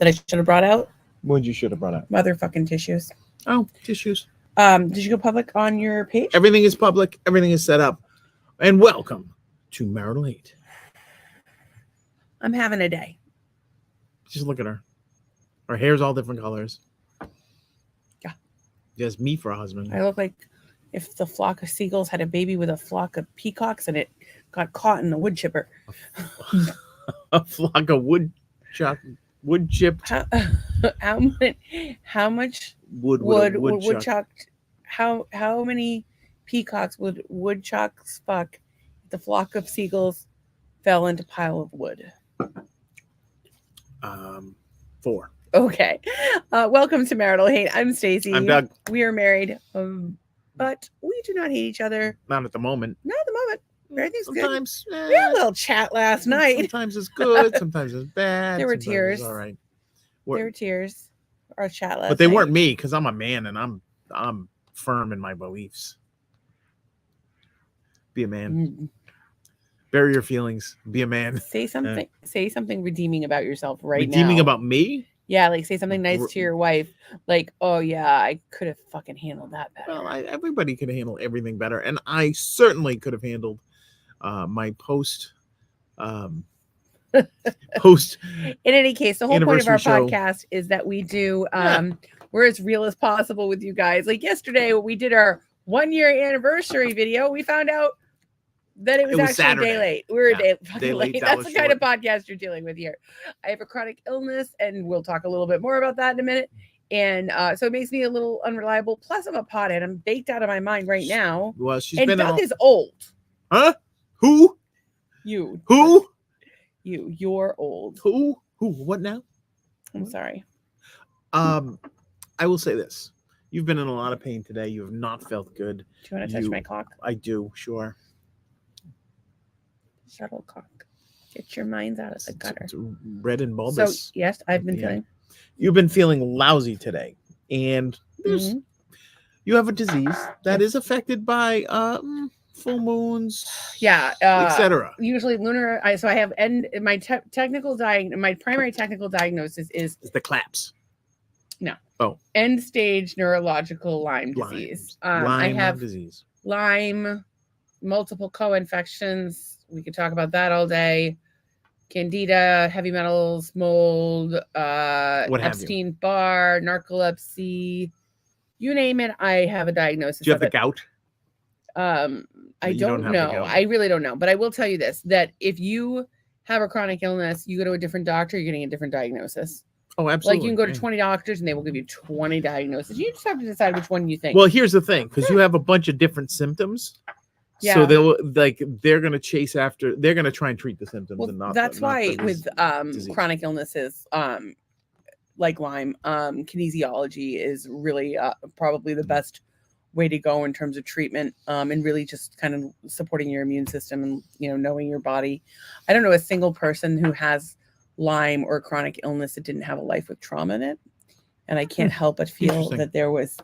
that I should have brought out? What you should have brought up? Motherfucking tissues. Oh, tissues. Did you go public on your page? Everything is public. Everything is set up. And welcome to Marital Hate. I'm having a day. Just look at her. Her hair's all different colors. Yeah. Just me for a husband. I look like if the flock of seagulls had a baby with a flock of peacocks and it got caught in the wood chipper. A flock of wood chipped How much wood would woodchuck? How many peacocks would woodchucks fuck if the flock of seagulls fell into pile of wood? 4. Okay. Welcome to Marital Hate. I'm Stacy. I'm Doug. We are married, but we do not hate each other. Not at the moment. Not at the moment. Everything's Sometimes, good. We had a little chat last night. Sometimes it's good. Sometimes it's bad. There were sometimes tears. It's all right. There were tears. Our chat last But they night. weren't me because I'm a man and I'm firm in my beliefs. Be a man. Bury your feelings. Be a man. Say something. Say something redeeming about yourself right now. Redeeming about me? Yeah, like say something nice to your wife. Like, oh yeah, I could have fucking handled that better. Well, everybody could handle everything better, and I certainly could have handled my post. In any case, the whole point of our podcast is that we do we're as real as possible with you guys. Like yesterday, we did our 1-year anniversary video. We found out that it was actually Saturday. a day late. We were a day Day late. late. That's the kind of podcast you're dealing with here. I have a chronic illness, and we'll talk a little bit more about that in a minute. And so it makes me a little unreliable. Plus, I'm a pothead. I'm baked out of my mind right now. Well, she's and been Doug is old. Huh? Who? You. Who? You're old. Who? What now? I'm sorry. I will say this. You've been in a lot of pain today. You have not felt good. Do you want to touch my cock? I do, sure. Shuttlecock. Get your minds out of the gutter. It's red and bulbous. So, yes, I've been feeling. You've been feeling lousy today. And you have a disease that is affected by full moons, etc. Usually lunar. So I have my my primary technical diagnosis is the claps. No. Oh. End stage neurological Lyme disease. I have disease. Lyme, multiple co-infections. We could talk about that all day. Candida, heavy metals, mold, Epstein-Barr, narcolepsy, you name it. I have a diagnosis. Do you have the gout? I don't know. I really don't know. But I will tell you this, that if you have a chronic illness, you go to a different doctor, you're getting a different diagnosis. Oh, absolutely. Like you can go to 20 doctors and they will give you 20 diagnoses. You just have to decide which one you think. Well, here's the thing, because you have a bunch of different symptoms. Yeah. So they're going to chase after, they're going to try and treat the symptoms. Well, and not that's why with disease. Chronic illnesses, like Lyme, kinesiology is really probably the best way to go in terms of treatment, and really just kind of supporting your immune system and, knowing your body. I don't know a single person who has Lyme or chronic illness that didn't have a life with trauma in it. And I can't help but feel that there's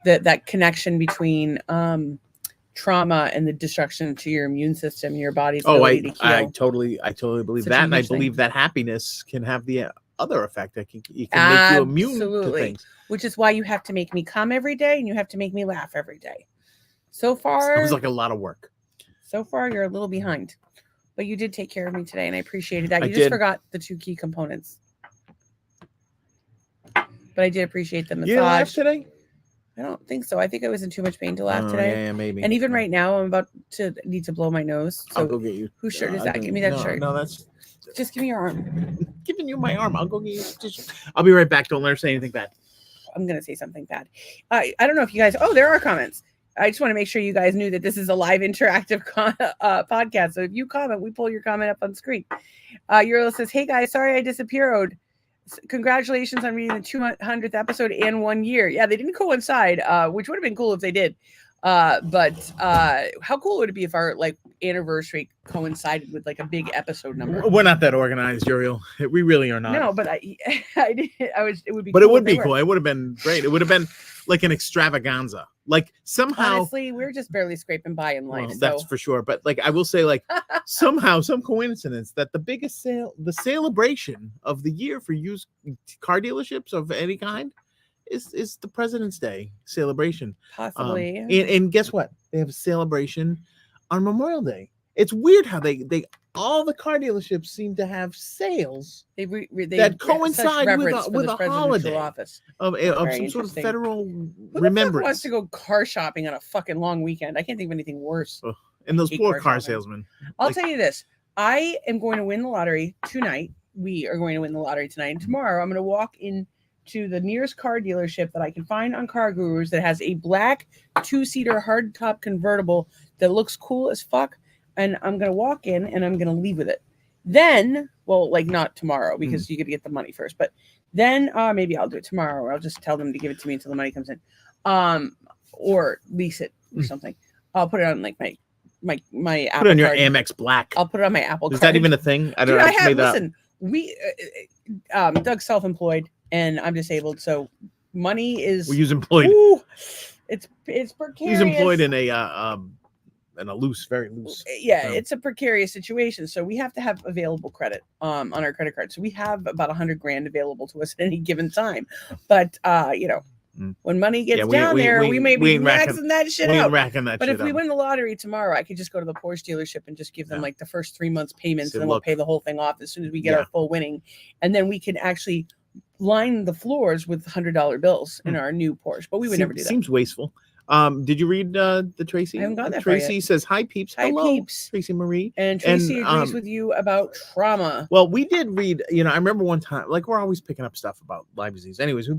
that connection between trauma and the destruction to your immune system, your body's ability to heal. I totally believe Such that, a and I huge believe thing. that happiness can have the other effect that can make you immune to things. Which is why you have to make me come every day and you have to make me laugh every day. So far, Sounds like a lot of work. So far, you're a little behind, but you did take care of me today, and I appreciated that. You just did. forgot the 2 key components, but I did appreciate the massage. You laughed today? I don't think so. I think I was in too much pain to laugh today. Yeah, maybe. And even right now, I'm about to need to blow my nose. So I'll go get you. whose shirt is that? Give me that shirt. No, that's Just give me your arm. giving you my arm. I'll go get you. I'll be right back. Don't let her say anything bad. I'm going to say something bad. I don't know if you guys, there are comments. I just want to make sure you guys knew that this is a live interactive podcast. So if you comment, we pull your comment up on screen. Euro says, hey guys, sorry I disappeared. Congratulations on reading the 200th episode in 1 year. Yeah, they didn't coincide, which would have been cool if they did. But how cool would it be if our anniversary coincided with like a big episode number. We're not that organized, Uriel. We really are not. No, but it would be. But cool it would be were. cool. It would have been great. It would have been like an extravaganza. Like somehow. Honestly, we're just barely scraping by in life. Well, so. that's for sure. But like I will say, like somehow, some coincidence that the biggest sale, the celebration of the year for used car dealerships of any kind, is the President's Day celebration. Possibly. And guess what? They have a celebration on Memorial Day. It's weird how they all the car dealerships seem to have sales they that coincide with a holiday office. of some sort of federal Who remembrance. Who wants to go car shopping on a fucking long weekend? I can't think of anything worse. Ugh. And those poor car salesmen. I'll tell you this. I am going to win the lottery tonight. We are going to win the lottery tonight. And tomorrow I'm going to walk into the nearest car dealership that I can find on Car Gurus that has a black 2-seater hardtop convertible that looks cool as fuck. And I'm going to walk in and I'm going to leave with it. Then, well, like not tomorrow because you got to get the money first. But then maybe I'll do it tomorrow or I'll just tell them to give it to me until the money comes in. Or lease it or something. I'll put it on like my Apple Put it on your card. Amex Black. I'll put it on my Apple Is card. that even a thing? I don't Dude, know. I have, listen, we Doug's self-employed and I'm disabled. So money is... Well, he's employed. Ooh, it's precarious. He's employed in a loose, very loose. Yeah, it's a precarious situation. So we have to have available credit on our credit card. So we have about $100,000 available to us at any given time. But when money gets down there, we may be maxing that shit out. But if we win the lottery tomorrow, I could just go to the Porsche dealership and just give them like the first 3 months payments, and then we'll pay the whole thing off as soon as we get our full winning, and then we can actually line the floors with $100 bills in our new Porsche. But we would never do that. Seems wasteful. Did you read the Tracy? I haven't got that. Tracy says, "Hi peeps, hello, peeps. Tracy Marie." And Tracy agrees with you about trauma. Well, we did read. I remember one time, like we're always picking up stuff about Lyme disease. Anyways,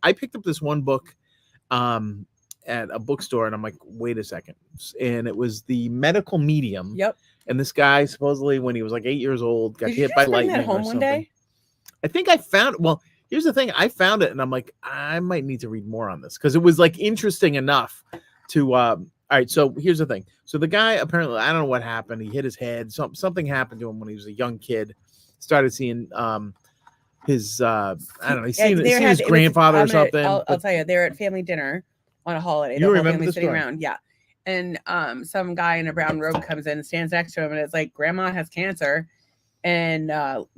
I picked up this one book, at a bookstore, and I'm like, wait a second, and it was The Medical Medium. Yep. And this guy supposedly, when he was like 8 years old, got hit by lightning. That home or one something. day? I think I found. Well, here's the thing. I found it and I'm like, I might need to read more on this because it was like interesting enough to, all right. So here's the thing. So the guy, apparently, I don't know what happened. He hit his head. Something happened to him when he was a young kid. Started seeing, his, I don't know. He's seen his grandfather or something. I'll tell you, they're at family dinner on a holiday. You remember this sitting around. Yeah. And, some guy in a brown robe comes in and stands next to him. And it's like, grandma has cancer. And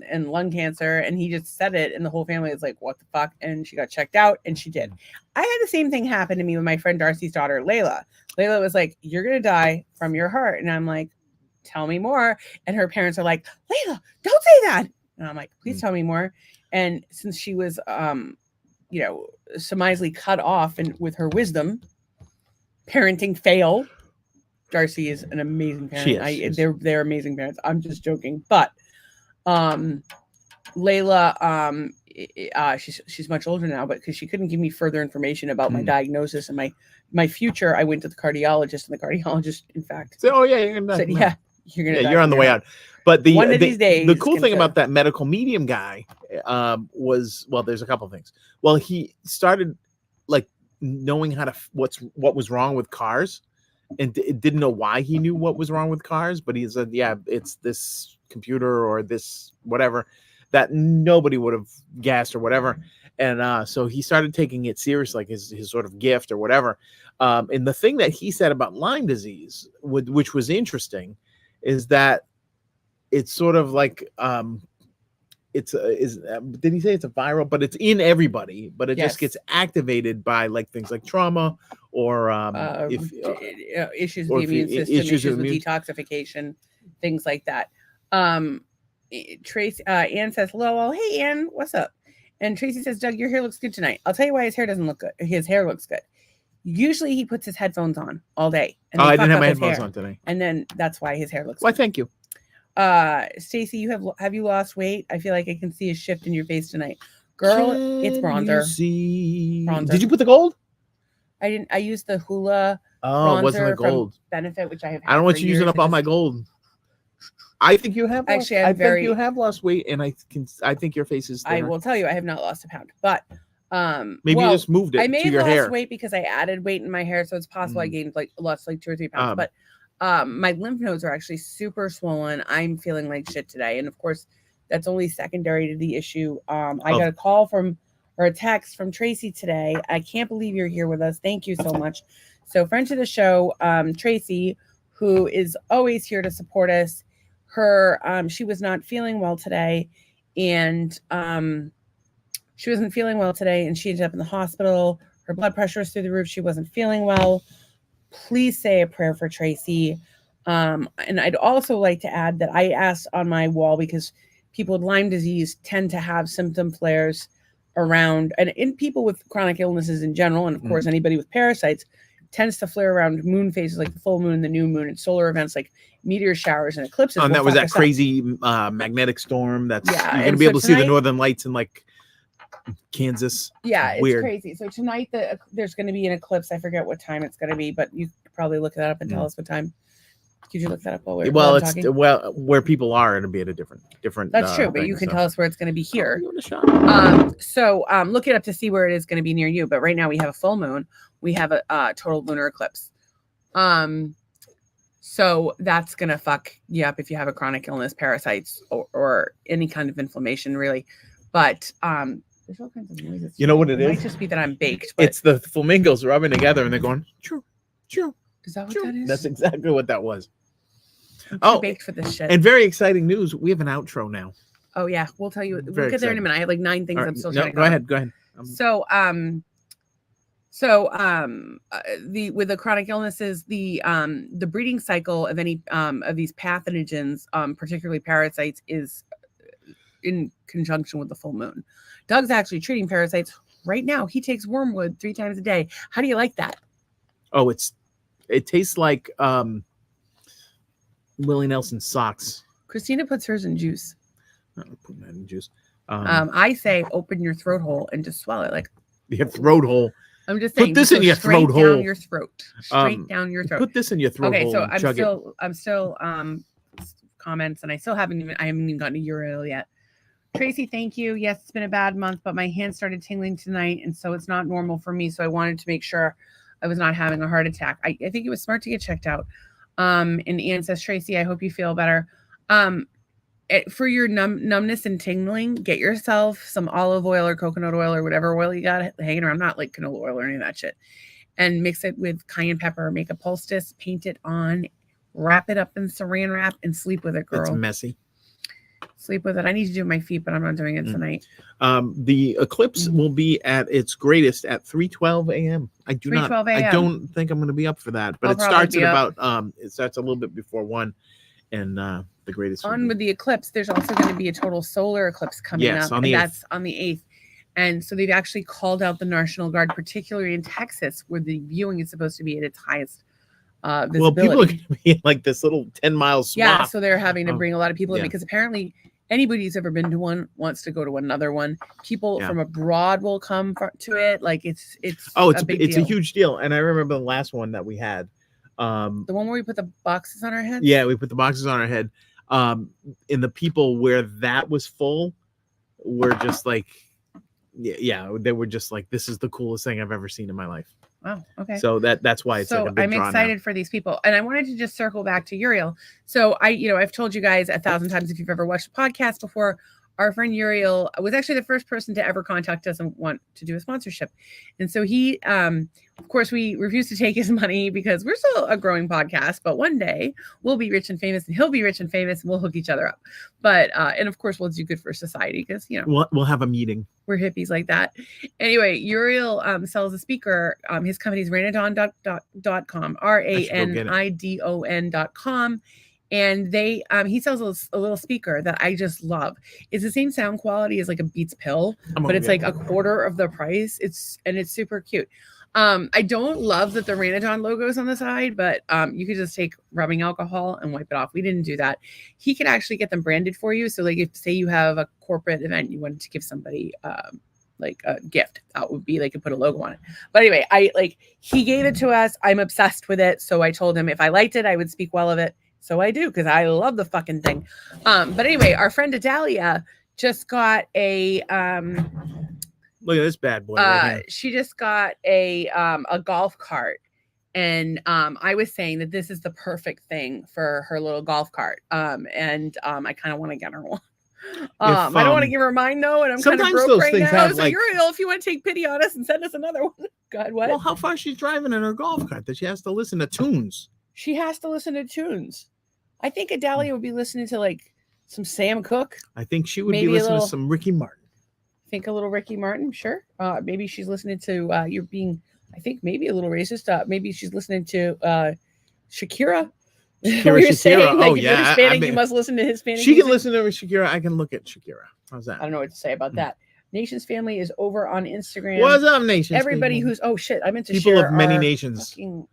lung cancer, and he just said it, and the whole family is like, what the fuck? And she got checked out, and she did. I had the same thing happen to me with my friend Darcy's daughter, Layla. Layla was like, you're gonna die from your heart. And I'm like, tell me more. And her parents are like, Layla, don't say that. And I'm like, please tell me more. And since she was surmisely cut off and with her wisdom, parenting fail. Darcy is an amazing parent. They're amazing parents. I'm just joking, but Layla, she's much older now, but because she couldn't give me further information about my diagnosis and my future, I went to the cardiologist, and the cardiologist, in fact, said, you're gonna die. You're on the way out. But one of these days, the cool thing about that medical medium guy was, well, there's a couple of things. Well, he started like knowing what was wrong with cars. And didn't know why he knew what was wrong with cars, but he said, yeah, it's this computer or this whatever that nobody would have guessed or whatever. And so he started taking it serious, like his sort of gift or whatever. And the thing that he said about Lyme disease, which was interesting, is that it's sort of like did he say it's a viral, but it's in everybody, but it just gets activated by like things like trauma or issues with the immune system, issues with detoxification, things like that. Tracy, Ann says, hello. Hey, Ann, what's up? And Tracy says, Doug, your hair looks good tonight. I'll tell you why his hair doesn't look good. His hair looks good. Usually he puts his headphones on all day. And I didn't have my headphones on today. And then that's why his hair looks good. Why, good. thank you. Stacy, have you lost weight? I feel like I can see a shift in your face tonight. Girl, it's bronzer. Bronzer. Did you put the gold? I didn't. I used the Hula bronzer. It wasn't the gold. Benefit, which I have. I don't want you using up all my gold. I think you have. Actually, I think you have lost weight, and I think your face is thinner. I will tell you, I have not lost a pound, but maybe you just moved it. I may to your have hair. lost weight because I added weight in my hair, so it's possible I gained lost 2 or 3 pounds. But my lymph nodes are actually super swollen. I'm feeling like shit today. And of course, that's only secondary to the issue. I got a call or a text from Tracy today. I can't believe you're here with us. Thank you so much. So, friend to the show, Tracy, who is always here to support us. She was not feeling well today, and she wasn't feeling well today, and she ended up in the hospital. Her blood pressure was through the roof. She wasn't feeling well. Please say a prayer for Tracy. And I'd also like to add that I asked on my wall because people with Lyme disease tend to have symptom flares around, and in people with chronic illnesses in general, and of course anybody with parasites tends to flare around moon phases like the full moon, the new moon, and solar events like meteor showers and eclipses. And that was that crazy magnetic storm. That's you're gonna be able to see the northern lights in like Kansas. Yeah, it's crazy. So tonight there's going to be an eclipse. I forget what time it's going to be, but you could probably look that up and tell us what time. Could you look that up while we're talking? Where people are, it'll be at a different. That's true, but you can tell us where it's going to be here. So look it up to see where it is going to be near you. But right now we have a full moon. We have a total lunar eclipse. So that's going to fuck you up if you have a chronic illness, parasites, or any kind of inflammation, really. But there's all kinds of noises. You know what it is? It might just be that I'm baked. But it's the flamingos rubbing together and they're going, choo, choo. Is that what that is? That's exactly what that was. I'm baked for this shit. And very exciting news. We have an outro now. Oh, yeah. We'll tell you. We'll get there in a minute. I have like 9 things I'm still trying to go ahead. Go ahead. With the chronic illnesses, the breeding cycle of any of these pathogens, particularly parasites, is in conjunction with the full moon. Doug's actually treating parasites right now. He takes wormwood 3 times a day. How do you like that? Oh, it tastes like Willie Nelson socks. Christina puts hers in juice. I'm putting that in juice. I say open your throat hole and just swallow it. Like your throat hole. I'm just saying. Put this in your throat hole. Down your throat. Straight down your throat. Put this in your throat hole. Okay, so I'm still comments, and I haven't even gotten a URL yet. Tracy, thank you. Yes, it's been a bad month, but my hands started tingling tonight, and so it's not normal for me. So I wanted to make sure I was not having a heart attack. I think it was smart to get checked out. And Anne says, Tracy, I hope you feel better. For your numbness and tingling, get yourself some olive oil or coconut oil or whatever oil you got hanging around, not like canola oil or any of that shit, and mix it with cayenne pepper, make a poultice, paint it on, wrap it up in saran wrap, and sleep with it, girl. It's messy. Sleep with it. I need to do my feet, but I'm not doing it tonight. The eclipse will be at its greatest at 3:12 a.m. I don't think I'm going to be up for that, but it starts at about it starts a little bit before 1, and the greatest on with the eclipse. There's also going to be a total solar eclipse coming up, and that's on the 8th. And so they've actually called out the National Guard, particularly in Texas, where the viewing is supposed to be at its highest visibility. Well, people are going to be in like this little 10-mile swath. Yeah, so they're having to bring a lot of people in because apparently anybody who's ever been to one wants to go to another one. People from abroad will come to it. Like it's a huge deal. And I remember the last one that we had. The one where we put the boxes on our head. Yeah, we put the boxes on our head. And the people where that was full were just like, they were just like, this is the coolest thing I've ever seen in my life. Wow. Okay. So that's why it's so like a big I'm excited for these people. And I wanted to just circle back to Uriel. So I've told you guys 1,000 times, if you've ever watched a podcast before, our friend Uriel was actually the first person to ever contact us and want to do a sponsorship. And so he, of course, we refused to take his money because we're still a growing podcast, but one day we'll be rich and famous and he'll be rich and famous and we'll hook each other up. But, and of course we'll do good for society because, we'll have a meeting. We're hippies like that. Anyway, Uriel sells a speaker. His company is ranidon.com, ranidon.com. And he sells a little speaker that I just love. It's the same sound quality as like a Beats pill, but it's like a quarter of the price. It's super cute. I don't love that the Ranidon logo is on the side, but you could just take rubbing alcohol and wipe it off. We didn't do that. He could actually get them branded for you. So like if say you have a corporate event, you wanted to give somebody like a gift, that would be, they could put a logo on it. But anyway, he gave it to us. I'm obsessed with it. So I told him if I liked it, I would speak well of it. So I do, because I love the fucking thing. But anyway, our friend Adalia just got a look at this bad boy right here. She just got a golf cart, And I was saying that this is the perfect thing for her little golf cart. And I kind of want to get her one. I don't want to give her mine though, and I'm kind of sometimes broke those right things now. have, So like- Uriel, if you want to take pity on us and send us another one, God, what? Well, how far she's driving in her golf cart that she has to listen to tunes? She has to listen to tunes. I think Adalia would be listening to like some Sam Cooke. I think she would Maybe a be listening little- to some Ricky Martin. Think a little Ricky Martin, sure. Maybe she's listening to you're being, I think maybe a little racist. Maybe she's listening to Shakira. Shakira, You're saying, Shakira. like, Oh, if yeah, you're I Hispanic, you mean, must listen to Hispanic. She can music. listen to Shakira. I can look at Shakira. How's that? I don't know what to say about that. Nations Family is over on Instagram. What's up, nations? Everybody people? who's I meant to people share of many our nations. fucking,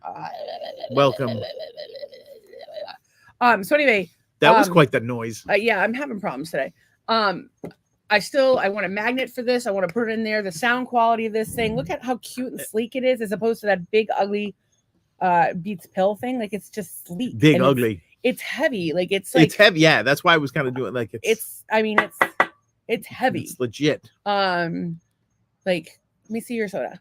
Welcome. So anyway, That was um, quite the noise. yeah, I'm having problems today. I want a magnet for this. I want to put it in there. The sound quality of this thing. Look at how cute and sleek it is, as opposed to that big ugly Beats pill thing. Like it's just sleek. Big and ugly. It's heavy. Like it's like It's heavy. Yeah, that's why I was kind of doing like it's heavy. It's legit. Like let me see your soda.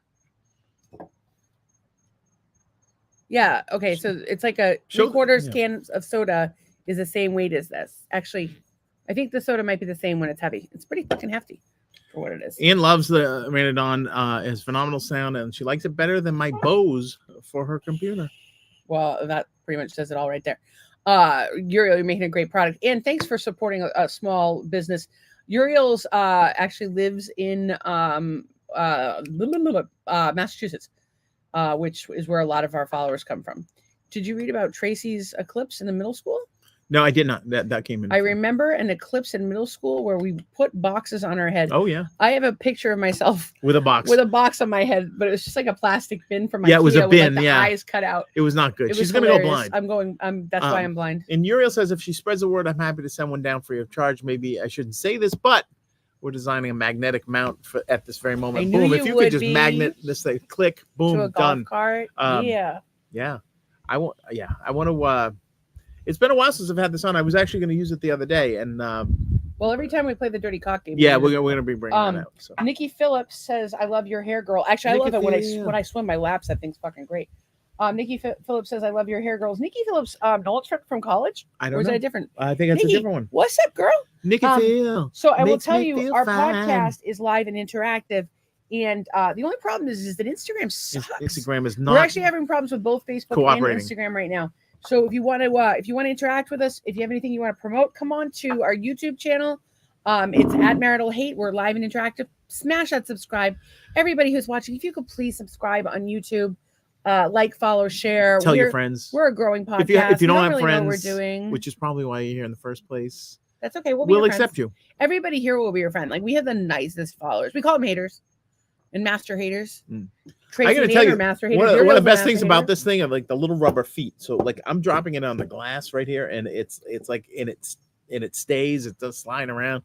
Yeah. Okay. So it's like a Show- 3/4 yeah. can of soda is the same weight as this. Actually, I think the soda might be the same when it's heavy. It's pretty fucking hefty for what it is. Ian loves the Ranadon. It's phenomenal sound, and she likes it better than my Bose for her computer. Well, that pretty much says it all right there. Uriel, you're making a great product. And thanks for supporting a small business. Uriel's actually lives in Massachusetts, which is where a lot of our followers come from. Did you read about Tracy's eclipse in the middle school? No, I did not. That came in. I remember an eclipse in middle school where we put boxes on our head. Oh yeah, I have a picture of myself with a box. with a box on my head, but it was just like a plastic bin from my Yeah, it was a with, like, bin, the yeah. eyes cut out. It was not good. It She's was gonna go hilarious. blind. That's why I'm blind. And Uriel says if she spreads the word, I'm happy to send one down free of charge. Maybe I shouldn't say this, but we're designing a magnetic mount for at this very moment. I knew Boom! you If you would could just be. magnet this thing, click, To a boom, golf done. cart. Yeah. I want. Yeah, I want to. It's been a while since I've had this on. I was actually going to use it the other day, and Well, every time we play the dirty cock game. yeah, we we're gonna be bringing that out. So. Nikki Phillips says, "I love your hair, girl." Actually, I Nikki love it Phil- when I swim my laps. That thing's fucking great. Nikki Phillips says, "I love your hair, girls." Nikki Phillips, Knowles from college, I or don't is know. that a different? I think it's Nikki, a different one. What's up, girl? Nikki Phil. So I will Makes tell me you, feel our fine. podcast is live and interactive, and the only problem is that Instagram sucks. Instagram is We're not. actually having problems with both Facebook and cooperating. Instagram right now. So if you want to interact with us, if you have anything you want to promote, come on to our YouTube channel. It's at Marital Hate. We're live and interactive. Smash that subscribe. Everybody who's watching, if you could please subscribe on YouTube, like, follow, share. Tell your friends. We're a growing podcast. If you We don't have really know what we're friends, doing. which is probably why you're here in the first place, That's okay. We'll we'll your accept friends. you. Everybody here will be your friend. Like we have the nicest followers. We call them haters and master haters. Mm. Tracy I gotta and tell Ian you, are master haters. One of Uriel's the a best master things about hater. this thing are like the little rubber feet. So like I'm dropping it on the glass right here, and it's like it stays. It does slide around.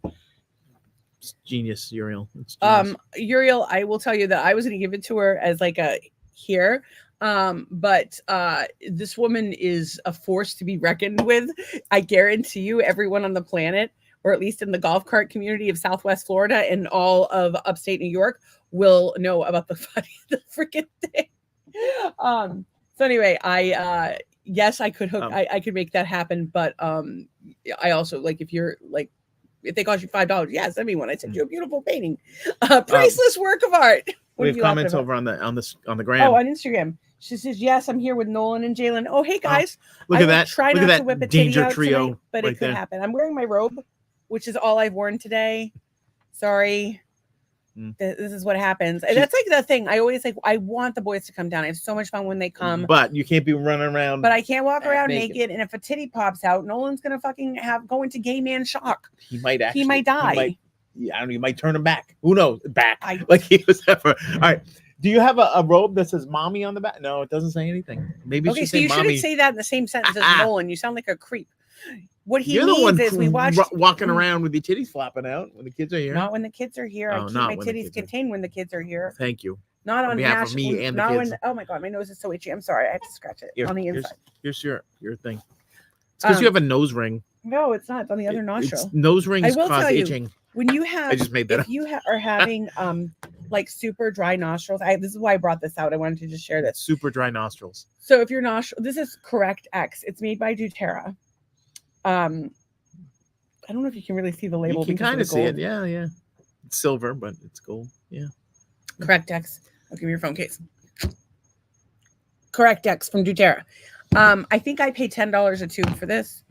It's genius, Uriel. It's genius. Uriel, I will tell you that I was going to give it to her as like a here. But this woman is a force to be reckoned with. I guarantee you, everyone on the planet, or at least in the golf cart community of Southwest Florida and all of upstate New York, will know about the freaking thing. So anyway, yes, I could hook. I could make that happen, but I also like if you're like. If they cost you $5, yeah, send me one. I sent you a beautiful painting, priceless work of art. We have comments over on the gram. Oh, on Instagram. She says, "Yes, I'm here with Nolan and Jalen." Oh, hey guys! Look I at will that! Try Look not at to whip a that titty danger out trio, tonight, but right it could there. happen. I'm wearing my robe, which is all I've worn today. Sorry. This is what happens. That's like the thing. I always like. I want the boys to come down. I have so much fun when they come. But you can't be running around. But I can't walk around naked. naked. And if a titty pops out, Nolan's gonna fucking go into gay man shock. He might actually. He might die. I don't know. You might turn him back. Who knows? Back. I- Like he was ever. All right. Do you have a robe that says "mommy" on the back? No, it doesn't say anything. Maybe it Okay, should so say you "mommy." shouldn't say that in the same sentence as Nolan. You sound like a creep. What he You're the one means is we watched walking around with your titties flopping out when the kids are here. Not when the kids are here. I Oh, keep not my when the titties kids are- contained when the kids are here. Thank you. Not On on behalf of me and the not kids. when, oh my god, my nose is so itchy. I'm sorry. I have to scratch it Here, on the here's- inside. Here's your thing. It's because you have a nose ring. No, it's not. It's on the other nostril. Nose rings I will cause tell you, itching. when you have, I just made that if up. you are having like super dry nostrils, this is why I brought this out. I wanted to just share this. Super dry nostrils. So if your nostril, this is Correct X. It's made by doTERRA. I don't know if you can really see the label. You can because of kind the of see it. gold. Yeah. It's silver, but it's gold. Yeah. Correct X. I'll give me your phone case. Correct X from doTERRA. I think I pay $10 a tube for this,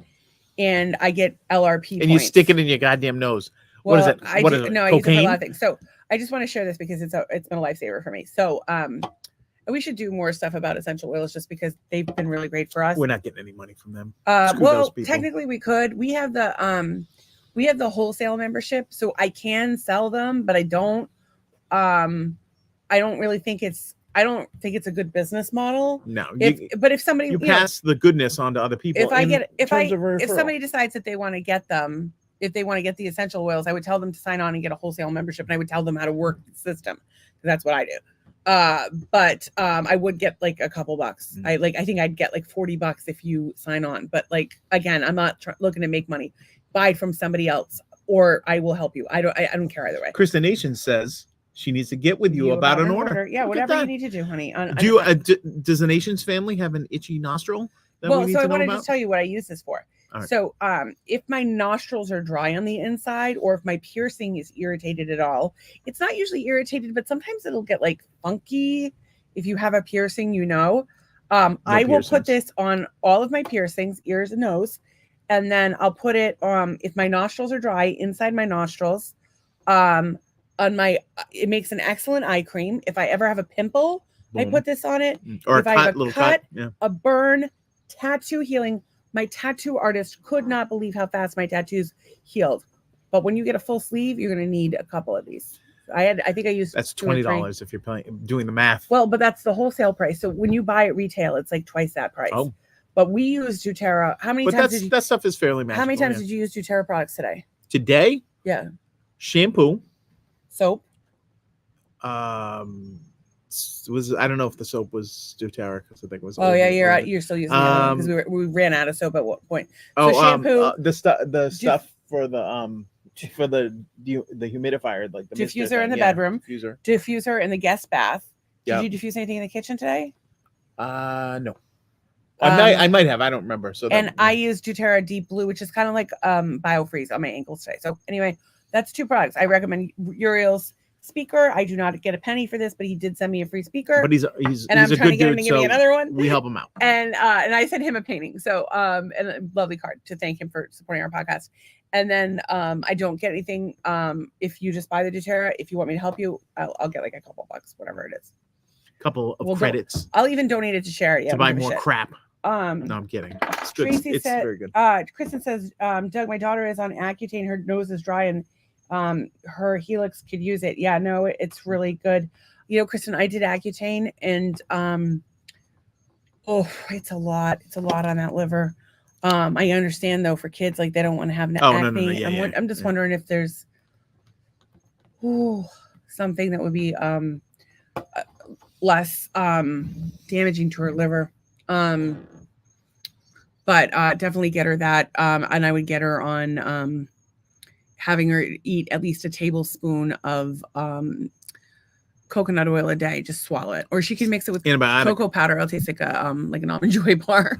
and I get LRP And points. you stick it in your goddamn nose. Well, What is it? What is it? No, I use it for a lot Cocaine? of things. So I just want to share this because it's been a lifesaver for me. So we should do more stuff about essential oils just because they've been really great for us. We're not getting any money from them. Screw Well, those people. technically we could. We have the wholesale membership, so I can sell them, but I don't really think it's a good business model. No. But if somebody You pass the goodness on to other people. if somebody decides that they want to get them, if they want to get the essential oils, I would tell them to sign on and get a wholesale membership, and I would tell them how to work the system. That's what I do. But I would get like a couple bucks. I think I'd get like $40 if you sign on. But like, again, I'm not looking to make money. Buy from somebody else, or I will help you. I don't care either way. Krista Nation says she needs to get with you about an order. Yeah, Look at whatever you that. need to do, honey. Does the Nation's family have an itchy nostril? Well, so I wanted to tell you what I use this for. Right. So if my nostrils are dry on the inside, or if my piercing is irritated at all, it's not usually irritated, but sometimes it'll get like funky. If you have a piercing, I will put this on all of my piercings, ears and nose, and then I'll put it if my nostrils are dry, inside my nostrils, on my. It makes an excellent eye cream. If I ever have a pimple, I put this on it. Or if I have a cut, yeah. a burn, tattoo healing. My tattoo artist could not believe how fast my tattoos healed. But when you get a full sleeve, you're going to need a couple of these. I think I used that's $20 if you're doing the math. Well, but that's the wholesale price. So when you buy it retail, it's like twice that price. Oh. But we use doTERRA. How many times that stuff is fairly magical. How many times did you use doTERRA products today? Today? Yeah. Shampoo. Soap. I don't know if the soap was doTERRA because I think it was. Oh yeah, you're still using it because we ran out of soap at what point? So shampoo, the stuff for the humidifier, like the diffuser in the bedroom, diffuser in the guest bath. Did you diffuse anything in the kitchen today? No. I might have. I don't remember. So I use doTERRA Deep Blue, which is kind of like BioFreeze on my ankles today. So anyway, that's 2 products. I recommend Uriel's speaker. I do not get a penny for this, but he did send me a free speaker. But he's and I'm a trying good to get him dude, to give me another one. We help him out. And I sent him a painting. So and a lovely card to thank him for supporting our podcast. And then I don't get anything if you just buy the doTERRA. If you want me to help you, I'll get like a couple bucks, whatever it is. Couple of credits. I'll even donate it to charity. To buy more crap. No, I'm kidding. It's good. It's very good. Kristen says, Doug, my daughter is on Accutane. Her nose is dry and her Helix could use it. Yeah, no, it's really good. Kristen, I did Accutane and it's a lot. It's a lot on that liver. I understand though for kids, like they don't want to have acne. No. Yeah, I'm just wondering if there's something that would be less damaging to her liver. But definitely get her that. And I would get her on having her eat at least a tablespoon of coconut oil a day. Just swallow it, or she can mix it with cocoa powder. It'll taste like an Almond Joy bar.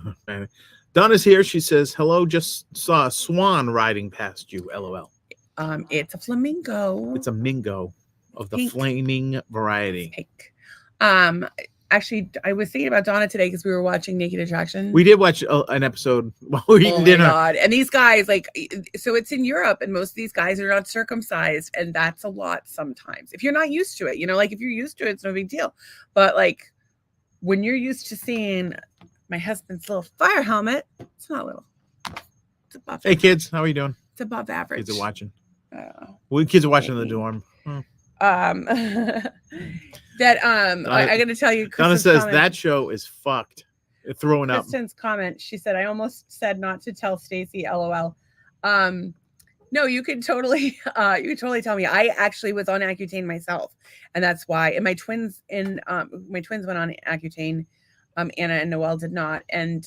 Donna's here. She says, "Hello, just saw a swan riding past you. LOL." It's a flamingo. It's a mingo of the flaming variety. Pink. Actually, I was thinking about Donna today because we were watching Naked Attraction. We did watch an episode while we were eating dinner. God. And these guys, so it's in Europe, and most of these guys are not circumcised, and that's a lot sometimes. If you're not used to it, if you're used to it, it's no big deal. But when you're used to seeing my husband's little fire helmet, it's not little. It's above. Hey, kids, how are you doing? It's above average. Kids are watching. Kids are watching in the dorm. I got to tell you, Donna says that show is fucked. Throwing up. Kristen's comment. She said, "I almost said not to tell Stacy, LOL." No, you could totally tell me. I actually was on Accutane myself, and that's why. And my twins went on Accutane. Anna and Noelle did not, and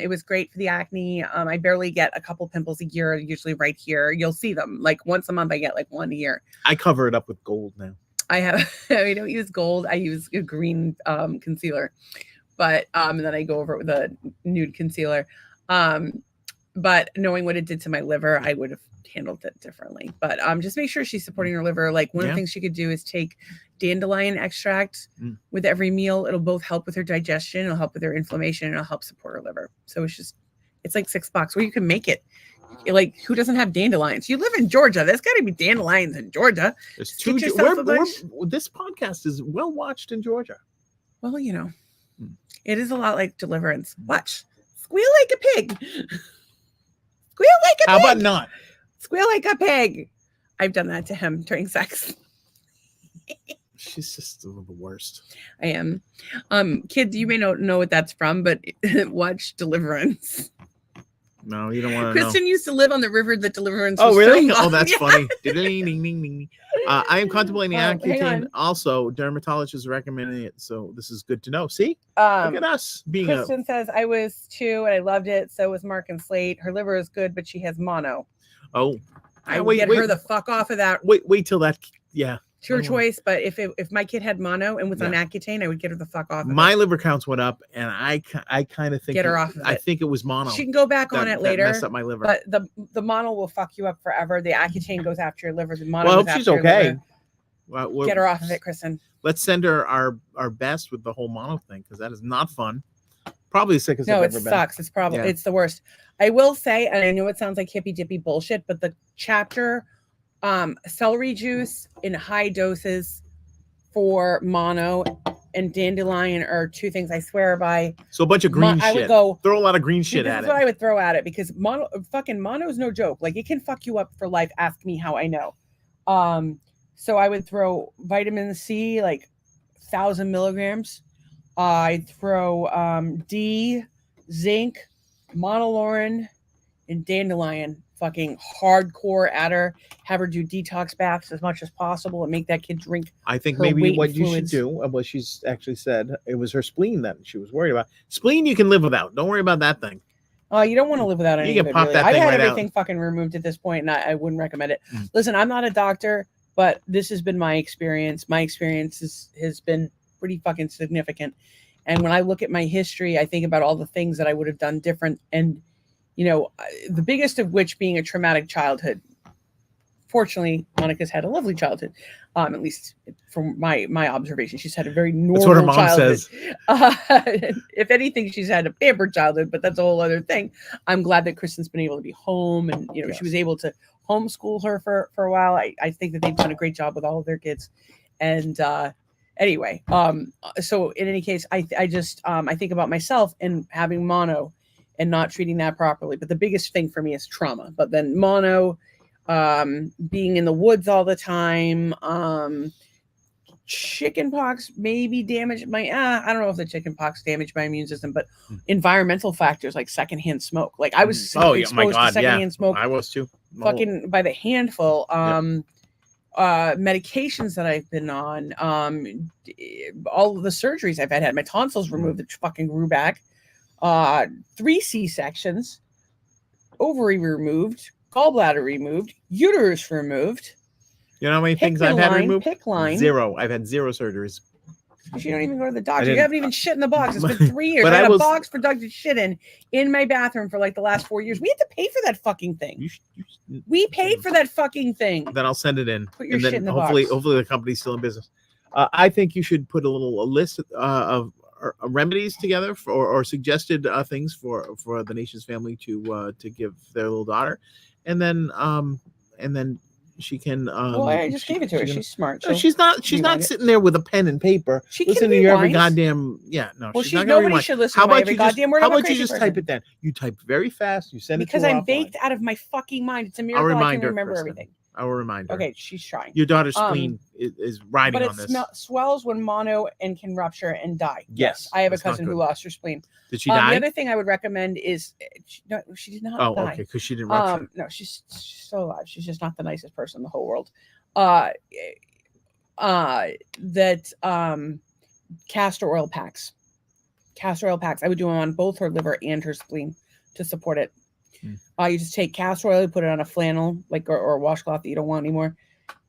it was great for the acne. I barely get a couple pimples a year, usually right here. You'll see them once a month. I get 1 a year. I cover it up with gold now. I have I don't use gold. I use a green concealer, but and then I go over it with a nude concealer. But knowing what it did to my liver, I would have handled it differently. But just make sure she's supporting her liver. Like one of the things she could do is take dandelion extract with every meal. It'll both help with her digestion, it'll help with her inflammation, and it'll help support her liver. So it's like $6, or you can make it. Like, who doesn't have dandelions? You live in Georgia. There's got to be dandelions in Georgia. There's Just two. get yourself a bunch. This podcast is well watched in Georgia. Well, it is a lot like Deliverance. Watch. Squeal like a pig. Squeal like a pig. How about not? Squeal like a pig. I've done that to him during sex. She's just the worst. I am. Kids, you may not know what that's from, but watch Deliverance. No, you don't want to know. Kristen used to live on the river that Deliverance Oh, was really? filmed on. Oh, that's Yeah. funny. Ding, ding, ding, ding. I am contemplating Oh, hang Accutane. on. Also, dermatologists recommending it, so this is good to know. See, look at us being Kristen says, I was 2 and I loved it. So was Mark and Slate. Her liver is good, but she has mono. I would get her the fuck off of that. Wait till that. Yeah, It's your choice, but if my kid had mono and was on Accutane, I would get her the fuck off of my it. liver counts went up, and I kind of think Get her off of I it. think it was mono. She can go back on it later. That messed up my liver. But the mono will fuck you up forever. The Accutane goes after your liver. The mono Well, I goes hope she's after your okay. liver. Well, Get her off of it, Kristen. Let's send her our best with the whole mono thing, because that is not fun. Probably the sickest No, I've it ever been. sucks. It's probably it's the worst. I will say, and I know it sounds like hippy dippy bullshit, but the chapter celery juice in high doses for mono and dandelion are 2 things I swear by. So a bunch of green I shit. would go throw a lot of green shit this at is it. what I would throw at it, because mono is no joke. Like, it can fuck you up for life. Ask me how I know. So I would throw vitamin C, like 1,000 milligrams. I'd throw D, zinc, monolaurin, and dandelion. Fucking hardcore at her. Have her do detox baths as much as possible and make that kid drink. I think her maybe weight what in you should fluids. do, and what she's actually said, it was her spleen that she was worried about. Spleen you can live without. Don't worry about that thing. You don't want to live without any You of can it, pop really. that I've thing had right out. everything fucking removed at this point, and I wouldn't recommend it. Mm. Listen, I'm not a doctor, but this has been my experience. My experience has been pretty fucking significant. And when I look at my history, I think about all the things that I would have done different. And, the biggest of which being a traumatic childhood. Fortunately, Monica's had a lovely childhood, at least from my observation. She's had a very normal That's what her mom childhood. says. If anything, she's had a pampered childhood, but that's a whole other thing. I'm glad that Kristen's been able to be home, and she was able to homeschool her for a while. I think that they've done a great job with all of their kids. And anyway, so in any case, I just I think about myself and having mono and not treating that properly. But the biggest thing for me is trauma. But then mono, being in the woods all the time, chicken pox maybe damaged my I don't know if the chicken pox damaged my immune system, but environmental factors like secondhand smoke. Like, I was exposed to secondhand smoke. I was too. Fucking by the handful. Medications that I've been on, all of the surgeries I've had my tonsils removed, that fucking grew back, 3 C-sections, ovary removed, gallbladder removed, uterus removed. You know how many things I've had removed? PICC line. 0. I've had 0 surgeries. Because you don't even go to the doctor. You haven't even shit in the box. It's been 3 years. But I had I a was- box for Doug to shit in my bathroom for like the last 4 years. We had to pay for that fucking thing. We paid for that fucking thing. Then I'll send it in. Put your and shit then in the hopefully box. the company's still in business. I think you should put a list of remedies together or suggested things for the nation's family to give their little daughter, and then she can. Well, I just gave it to her. she can- She's smart. No, she's not rewind it. sitting there with a pen and paper She can listening to your every rewind. goddamn Well, she's not gonna nobody rewind. should listen How to my about every you just goddamn word. how I'm a about you crazy just person. type it down? You type very fast. You send Because it to her I'm offline. baked out of my fucking mind. It's a miracle I remind can her, remember Kristen. everything. I will remind her. Okay, she's trying. Your daughter's spleen is riding But on it this. swells when mono and can rupture and die. Yes, I have a that's not cousin who good. lost her spleen. Did she die? The other thing I would recommend is she did not Oh, die. okay, because she didn't rupture. No, she's still alive. She's just not the nicest person in the whole world. That castor oil packs. Castor oil packs. I would do them on both her liver and her spleen to support it. You just take castor oil, put it on a flannel, or a washcloth that you don't want anymore.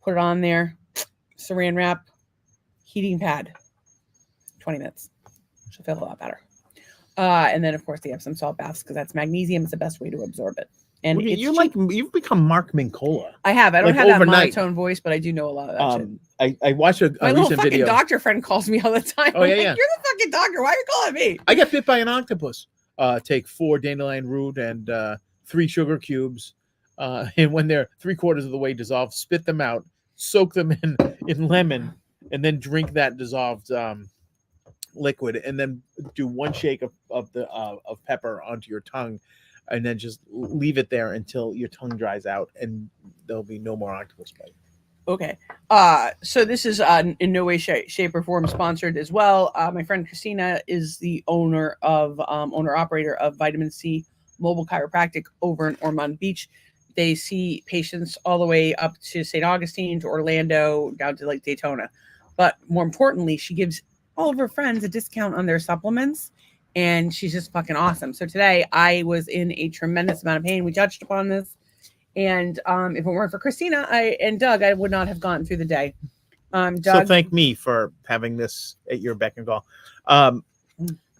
Put it on there, saran wrap, heating pad, 20 minutes. She'll feel a lot better. And then, of course, the Epsom salt baths because that's magnesium. It's the best way to absorb it. And What do it's you're cheap. like you've become Mark Mincola. I have. I don't like have that overnight. monotone voice, but I do know a lot of that shit. I watched a My little recent fucking video. doctor friend calls me all the time. Oh, I'm yeah, like, yeah. You're the fucking doctor. Why are you calling me? I got bit by an octopus. Take 4 dandelion root and 3 sugar cubes, and when they're 3/4 of the way dissolved, spit them out, soak them in lemon, and then drink that dissolved liquid, and then do 1 shake of pepper onto your tongue, and then just leave it there until your tongue dries out, and there'll be no more octopus bite. Okay. So this is in no way, shape, or form sponsored as well. My friend Christina is the owner operator of Vitamin C Mobile Chiropractic over in Ormond Beach. They see patients all the way up to St. Augustine, to Orlando, down to like Daytona. But more importantly, she gives all of her friends a discount on their supplements, and she's just fucking awesome. So today I was in a tremendous amount of pain. We touched upon this. And if it weren't for Christina and Doug, I would not have gotten through the day. Doug, So thank me for having this at your beck and call.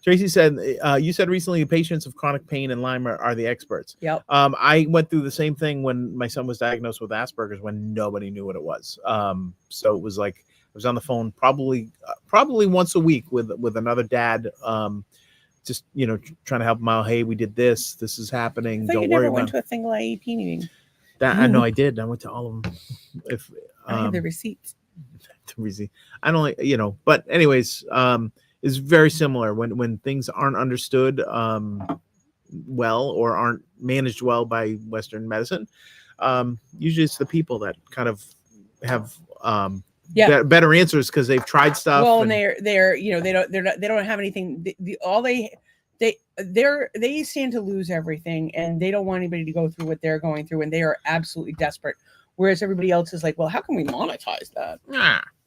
Tracy said, you said recently patients of chronic pain and Lyme are the experts. Yep. I went through the same thing when my son was diagnosed with Asperger's when nobody knew what it was. So it was like I was on the phone probably once a week with another dad, just trying to help him out. Hey, we did this. This is happening. I Don't you worry never about went it. to a single IEP meeting. That I know I did. I went to all of them. If I have the receipts. I don't but anyways, is very similar when things aren't understood well or aren't managed well by Western medicine. Usually it's the people that kind of have better answers because they've tried stuff. Well, and they're they don't have anything. They stand to lose everything, and they don't want anybody to go through what they're going through, and they are absolutely desperate. Whereas everybody else is like, well, how can we monetize that?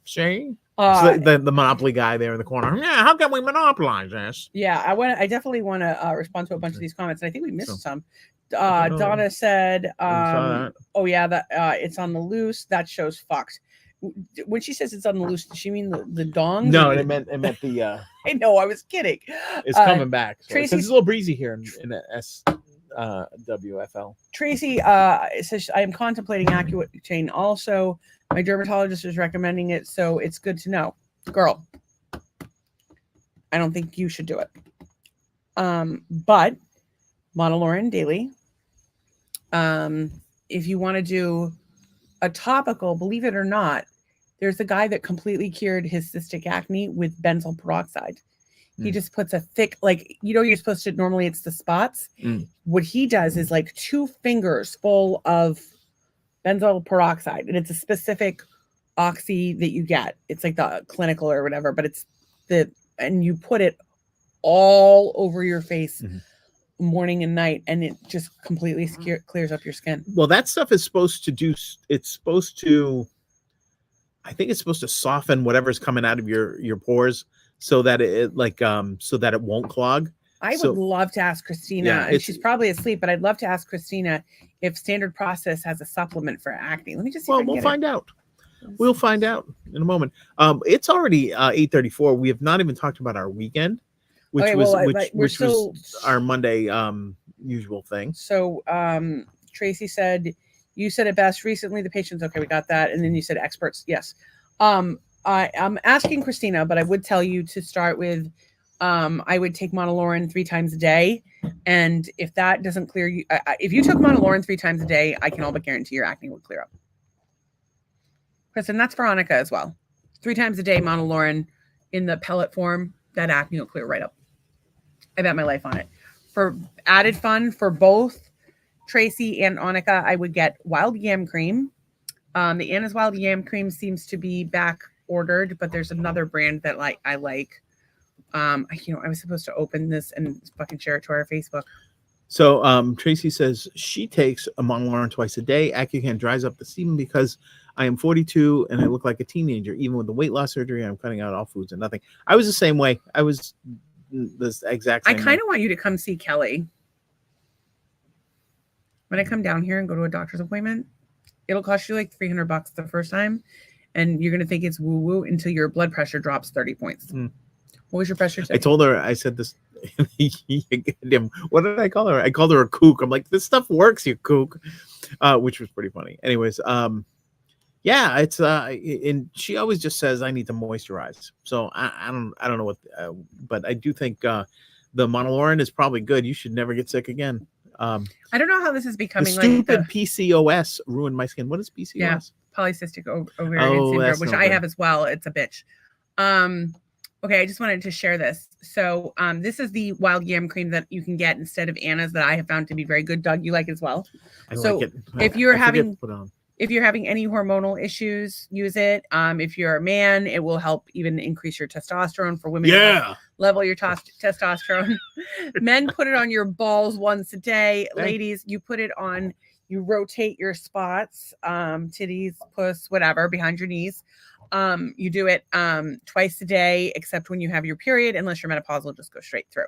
See, so the monopoly guy there in the corner. Yeah, how can we monopolize this? Yeah, I definitely want to respond to a bunch of these comments, and I think we missed some. Donna said, "Oh yeah, that it's on the loose. That show's fucked." When she says it's on the loose, does she mean the dong? No, it meant the. I know, I was kidding. It's coming back. So Tracy, it's a little breezy here in the WFL. Tracy says I am contemplating Accutane. Also, my dermatologist is recommending it, so it's good to know. Girl, I don't think you should do it. But Monolaurin daily. If you want to do a topical, believe it or not, there's a guy that completely cured his cystic acne with benzoyl peroxide. He just puts a thick, you're supposed to, normally it's the spots. What he does is like 2 fingers full of benzoyl peroxide, and it's a specific oxy that you get. It's like the clinical or whatever, but it's and you put it all over your face morning and night, and it just completely clears up your skin. Well, that stuff is supposed to I think it's supposed to soften whatever's coming out of your pores so that it won't clog. I would love to ask Christina, and she's probably asleep, but I'd love to ask Christina if Standard Process has a supplement for acne. Let me just see. We'll find out. We'll find out in a moment. It's already 8:34. We have not even talked about our weekend, which was our Monday usual thing. So Tracy said, you said it best recently, the patients. Okay, we got that. And then you said experts. Yes. I'm asking Christina, but I would tell you to start with, I would take Monolaurin 3 times a day. And if that doesn't clear you, if you took Monolaurin 3 times a day, I can all but guarantee your acne will clear up. Kristen, that's Veronica as well. 3 times a day, Monolaurin in the pellet form, that acne will clear right up. I bet my life on it. For added fun for both Tracy and Annika, I would get wild yam cream. The Anna's wild yam cream seems to be back ordered, but there's another brand that I like. I was supposed to open this and fucking share it to our Facebook. So Tracy says she takes a Monolaurin twice a day. Accutane dries up the sebum because I am 42 and I look like a teenager. Even with the weight loss surgery, I'm cutting out all foods and nothing. I was the same way. I was this exact same I kind of want you to come see Kelly. When I come down here and go to a doctor's appointment, it'll cost you like $300 the first time. and you're gonna think it's woo woo until your blood pressure drops 30 points. What was your pressure I today? told her, I said this. What did I call her? I called her a kook. I'm like, this stuff works, you kook, which was pretty funny. Anyways, yeah, it's and she always just says I need to moisturize. So I don't know what, but I do think the Monolaurin is probably good. You should never get sick again. I don't know how this is The becoming stupid like PCOS ruined my skin. What is PCOS? Yeah. Polycystic ovarian Oh, syndrome, that's which no I good. have as well. It's a bitch. Okay, I just wanted to share this. So this is the wild yam cream that you can get instead of Anna's that I have found to be very good. Doug, you like it as well. I So, like it. if you're I forget having- to put on. If you're having any hormonal issues, use it. If you're a man, it will help even increase your testosterone. For women, level your testosterone. Men, put it on your balls once a day. Okay. Ladies, you put it on, you rotate your spots, titties, puss, whatever, behind your knees. You do it twice a day, except when you have your period, unless you're menopausal, just go straight through.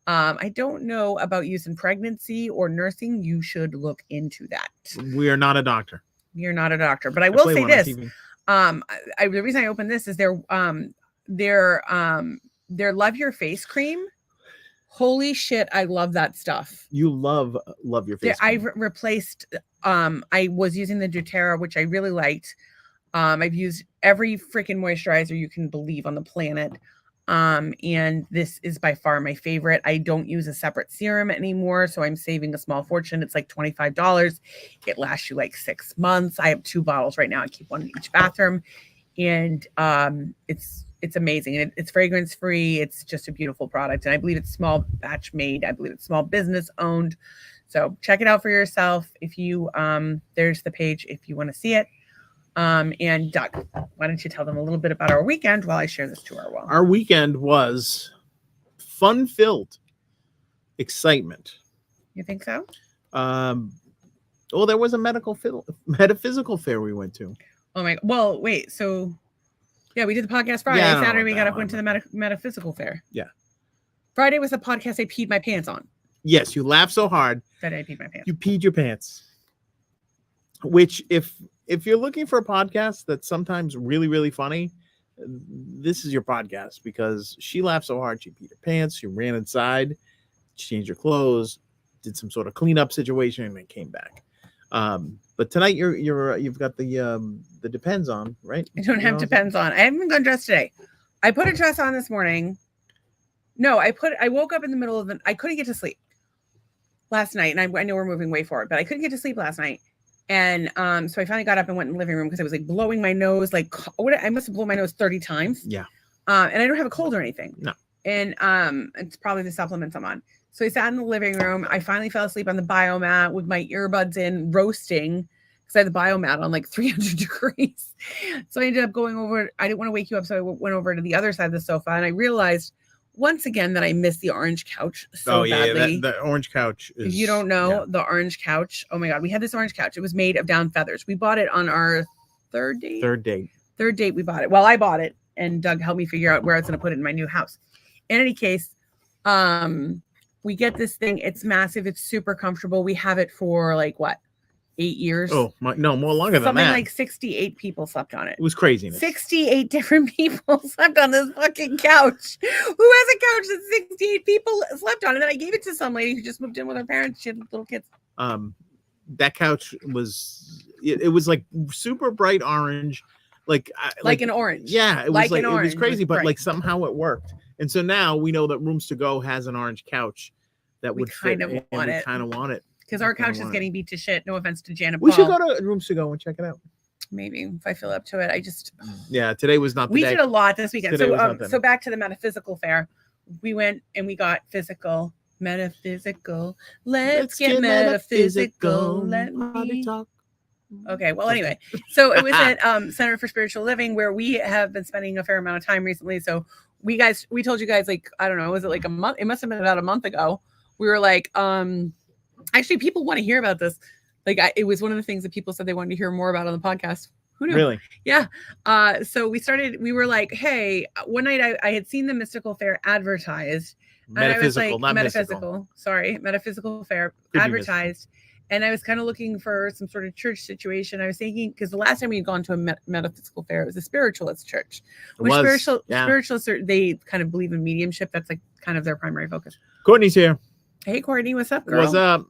I don't know about use in pregnancy or nursing. You should look into that. We are not a doctor. You're not a doctor, but I will play say one on this. TV. The reason I opened this is their Love Your Face cream. Holy shit, I love that stuff. You love your face. I've replaced I was using the doTERRA, which I really liked. I've used every freaking moisturizer you can believe on the planet. And this is by far my favorite. I don't use a separate serum anymore, so I'm saving a small fortune. It's like $25. It lasts you like 6 months. I have 2 bottles right now. I keep one in each bathroom, and it's amazing. It's fragrance free. It's just a beautiful product, and I believe it's small batch made. I believe it's small business owned. So check it out for yourself. If you there's the page if you want to see it. And Doug, why don't you tell them a little bit about our weekend while I share this to our wall? Our weekend was fun-filled, excitement. You think so? Well, there was a metaphysical fair we went to. Oh my! Well, wait. So, yeah, we did the podcast Friday. Yeah, I don't know Saturday we about got that up, went to one. the metaphysical fair. Yeah. Friday was the podcast I peed my pants on. Yes, you laughed so hard That I peed my pants. you peed your pants. Which, if you're looking for a podcast that's sometimes really, really funny, this is your podcast, because she laughed so hard she peed her pants. She ran inside, changed her clothes, did some sort of cleanup situation, and then came back. But tonight you've got the Depends on, right? I don't have You know, Depends on. I haven't gone dressed today. I put a dress on this morning. No, I woke up in the middle of the. I couldn't get to sleep last night, and I know we're moving way forward, but I couldn't get to sleep last night. And so I finally got up and went in the living room because I was like blowing my nose, like I must have blown my nose 30 times. Yeah. And I don't have a cold or anything. No. And it's probably the supplements I'm on. So I sat in the living room. I finally fell asleep on the biomat with my earbuds in, roasting, because I had the biomat on like 300 degrees. So I ended up going over. I didn't want to wake you up, so I went over to the other side of the sofa, and I realized once again that I missed the orange couch so badly. the orange couch is, If you don't know, the orange couch, oh my God, we had this orange couch. It was made of down feathers. We bought it on our third date. third date. Third date we bought it. Well, I bought it, and Doug helped me figure out where I was going to put it in my new house. In any case, we get this thing. It's massive. It's super comfortable. We have it for like what, 8 years? Oh no, more longer than Something that. like 68 people slept on it. It was craziness. 68 different people slept on this fucking couch. Who has a couch that 68 people slept on? And then I gave it to some lady who just moved in with her parents. She had little kids. That couch was it was like super bright orange, like an orange. Yeah, it was Like like an it was orange, crazy, with but bright. like somehow it worked. And so now we know that Rooms to Go has an orange couch that We would fit, kind of and want we it. kind of want it. Because our I kinda couch is want it. getting beat to shit. No offense to Janet We Paul. should go to Rooms to Go and check it out. Maybe if I feel up to it. I just Yeah, today was not the we day. did a lot this weekend. Today was So not that. so back to the metaphysical fair. We went and we got physical, metaphysical. Let's get metaphysical. Let me talk. Okay, well, anyway, so it was at Center for Spiritual Living, where we have been spending a fair amount of time recently. So we told you guys, like, I don't know, was it like a month? It must have been about a month ago. We were like, actually, people want to hear about this. Like, it was one of the things that people said they wanted to hear more about on the podcast. Who knew? Really? Yeah. So we were like, hey, one night I had seen the Mystical Fair advertised. And I was Metaphysical, like, not mystical. Sorry, Metaphysical Fair Could be advertised. And I was kind of looking for some sort of church situation. I was thinking, because the last time we had gone to a metaphysical fair, it was a spiritualist church. Which spiritualists they kind of believe in mediumship. That's like kind of their primary focus. Courtney's here. Hey, Courtney, what's up, girl? What's up?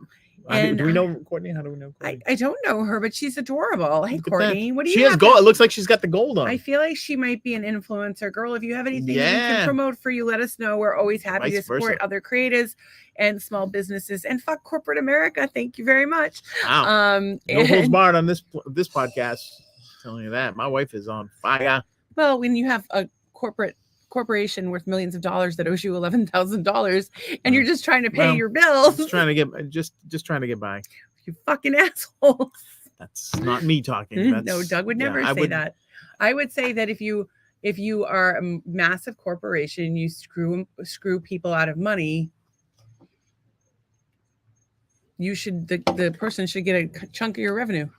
And, do we know Courtney? How do we know Courtney? I don't know her, but she's adorable. Hey, Courtney, what do you She has gold. It looks like she's got the gold on. I feel like she might be an influencer. Girl, if you have anything you can promote for you, let us know. We're always happy to support other creatives and small businesses. And fuck corporate America. Thank you very much. Wow. No holds barred on this podcast. I'm telling you that. My wife is on fire. Well, when you have a corporation worth millions of dollars that owes you $11,000 and you're just trying to pay your bills. Just trying to get by. You fucking assholes. That's not me talking. No, Doug would never say that. I would say that if you are a massive corporation, you screw people out of money, you should the person should get a chunk of your revenue.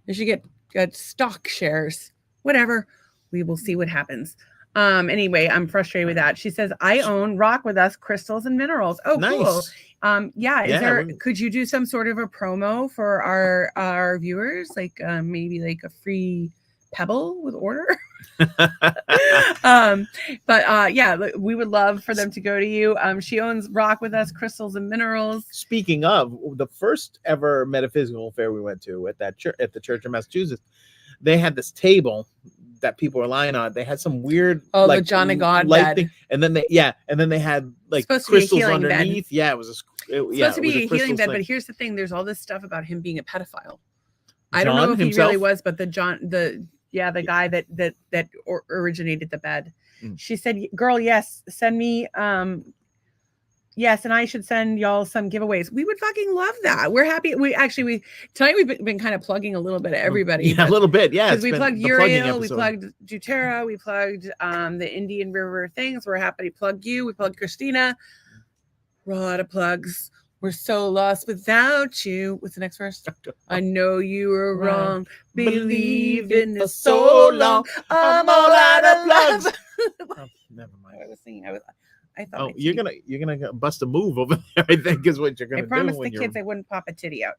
They should get stock shares. Whatever. We will see what happens. Anyway, I'm frustrated with that. She says, I own Rock With Us crystals and minerals. Oh, nice. Cool. Could you do some sort of a promo for our viewers? Like maybe like a free pebble with order? We would love for them to go to you. She owns Rock With Us crystals and minerals. Speaking of, the first ever metaphysical fair we went to at the Church of Massachusetts, they had this table that people were lying on. They had some weird the John of God light thing, and then they had like crystals underneath. Bed. Yeah, it was supposed to be a healing bed. But here's the thing: there's all this stuff about him being a pedophile. I don't know if he really was, but the guy that originated the bed. She said, "Girl, yes, send me yes, and I should send y'all some giveaways. We would fucking love that. We're happy. Tonight we've been kind of plugging a little bit of everybody. Yeah, a little bit. Yeah, because we plugged Uriel, we plugged doTERRA, we plugged the Indian River things. We're happy to plug you. We plugged Christina. We're a lot of plugs. We're so lost without you. What's the next verse? I know you were wrong. Believing it so long. I'm all out of plugs. Never mind. I was singing. I thought. Oh, you're gonna bust a move over there. I think is what you're gonna do. I promised the kids I wouldn't pop a titty out.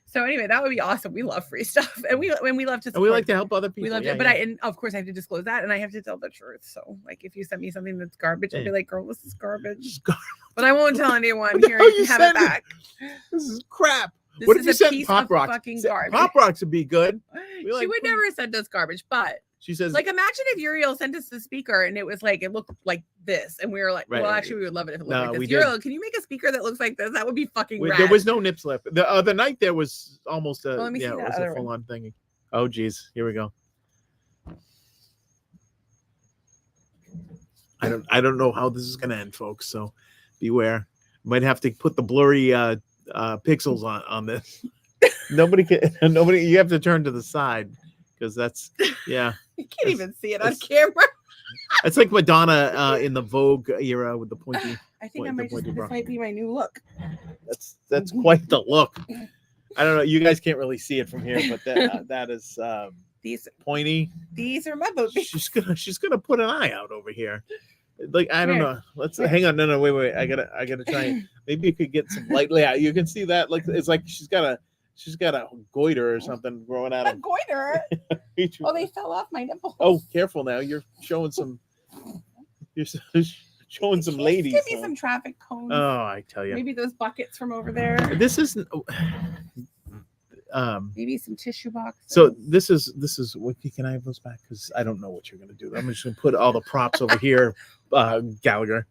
So anyway, that would be awesome. We love free stuff, and we love to. And we like to help other people. We love it, but and of course I have to disclose that, and I have to tell the truth. So like, if you send me something that's garbage, I'll be like, "Girl, this is garbage." But I won't tell anyone. Here, you can have it back. This is crap. What if you sent Pop Rocks? Fucking garbage. Pop Rocks would be good. She would never send us garbage, but. She says, like, imagine if Uriel sent us the speaker and it was like, it looked like this. And we were like, actually, we would love it if it looked like this. Uriel, can you make a speaker that looks like this? That would be fucking rad. There was no nip slip. The other night, there was almost it was a full on thingy. Oh, geez. Here we go. I don't know how this is going to end, folks. So beware. Might have to put the blurry pixels on this. Nobody, you have to turn to the side. Because that's you can't even see it on camera. It's like Madonna in the Vogue era with the pointy. I think this might be my new look. That's quite the look. I don't know. You guys can't really see it from here, but that is these pointy. These are my boobies. She's gonna put an eye out over here. Like I don't know. Let's hang on. No, wait. I gotta try. Maybe you could get some light layout. You can see that. Like it's like she's got a goiter or something growing out of goiter. Oh, they fell off my nipples. Oh, careful now. You're showing some. You're showing some ladies. Give me some traffic cones. Oh, I tell you. Maybe those buckets from over there. This isn't. Maybe some tissue boxes. So this is. What can I have those back? Because I don't know what you're gonna do. I'm just gonna put all the props over here, Gallagher.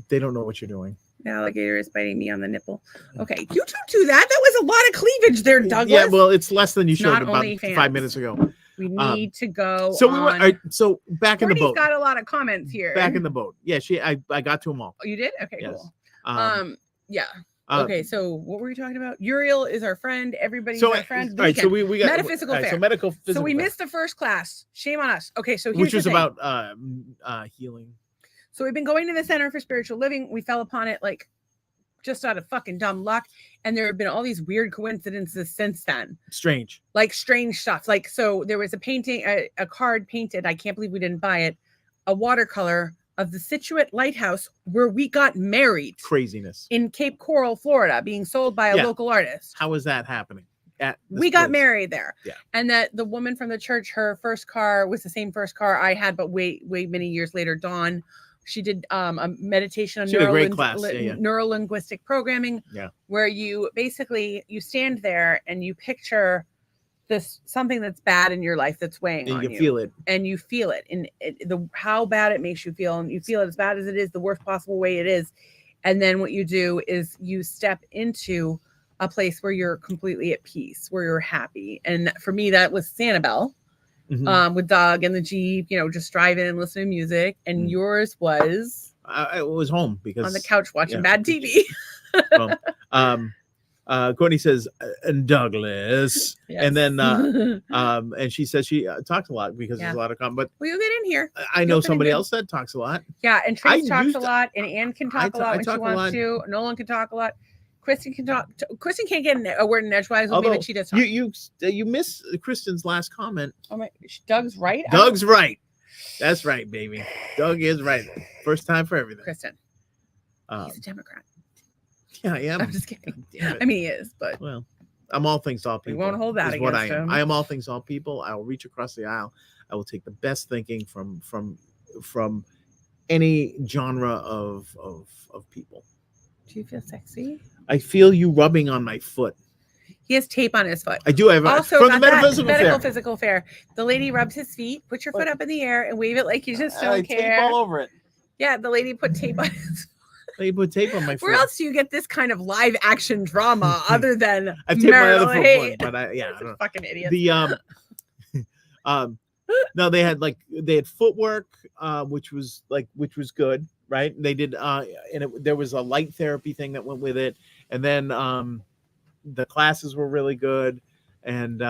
They don't know what you're doing. The alligator is biting me on the nipple. Okay, you don't do that. That was a lot of cleavage there, Douglas. Yeah, well, it's less than you showed about 5 minutes ago. We need to go. So we were. So back in the boat. Got a lot of comments here. Back in the boat. Yeah, I got to them all. Oh, you did? Okay, yes. Cool. Yeah. Okay, so what were we talking about? Uriel is our friend. Everybody's our friend. All right, so we got metaphysical fair. So metaphysical. So we missed the first class. Shame on us. Okay, so here's which was about healing. So we've been going to the Center for Spiritual Living. We fell upon it like just out of fucking dumb luck. And there have been all these weird coincidences since then. Strange stuff. Like, so there was a painting, a card painted. I can't believe we didn't buy it. A watercolor of the Situate Lighthouse, where we got married Craziness. in Cape Coral, Florida, being sold by a Yeah. local artist. How is that happening? We got married there. Yeah. And that the woman from the church, her first car was the same first car I had, but way many years later. Dawn, she did a meditation on She had a great class. neuro-linguistic programming. Yeah. Where you basically you stand there and you picture this something that's bad in your life that's weighing And on you you. can feel it. And you feel it, and how bad it makes you feel, and you feel it as bad as it is, the worst possible way it is. And then what you do is you step into a place where you're completely at peace, where you're happy. And for me, that was Sanibel, with Doug and the Jeep, just driving and listening to music. And yours was I was home because on the couch watching bad TV. Courtney says, and Douglas, Yes. and then and she says she talks a lot because there's a lot of but well, you get in here. I know somebody else that talks a lot. Yeah, and Trace talks a lot, and Ann can talk a lot when she wants to. Nolan can talk a lot. Kristen can talk. Kristen can't get a word in edgewise with me, but she does talk. You miss Kristen's last comment. Oh my, Doug's right. Doug's right. That's right, baby. Doug is right. First time for everything. Kristen. He's a Democrat. Yeah, I am. I'm just kidding. I mean, he is, but well, I'm all things to all people. We won't hold that against what I am. him. I am all things to all people. I will reach across the aisle. I will take the best thinking from any genre of people. Do you feel sexy? I feel you rubbing on my foot. He has tape on his foot. I do have also from the medical physical fair. The lady rubs his feet. Put your foot up in the air and wave it like you just don't care. Tape all over it. Yeah, the lady put tape on his. They put tape on my foot. Where else do you get this kind of live action drama other than I've taped my other foot, but I don't know. Fucking idiot. No, they had footwork, which was good, right? They did, there was a light therapy thing that went with it, and then the classes were really good, and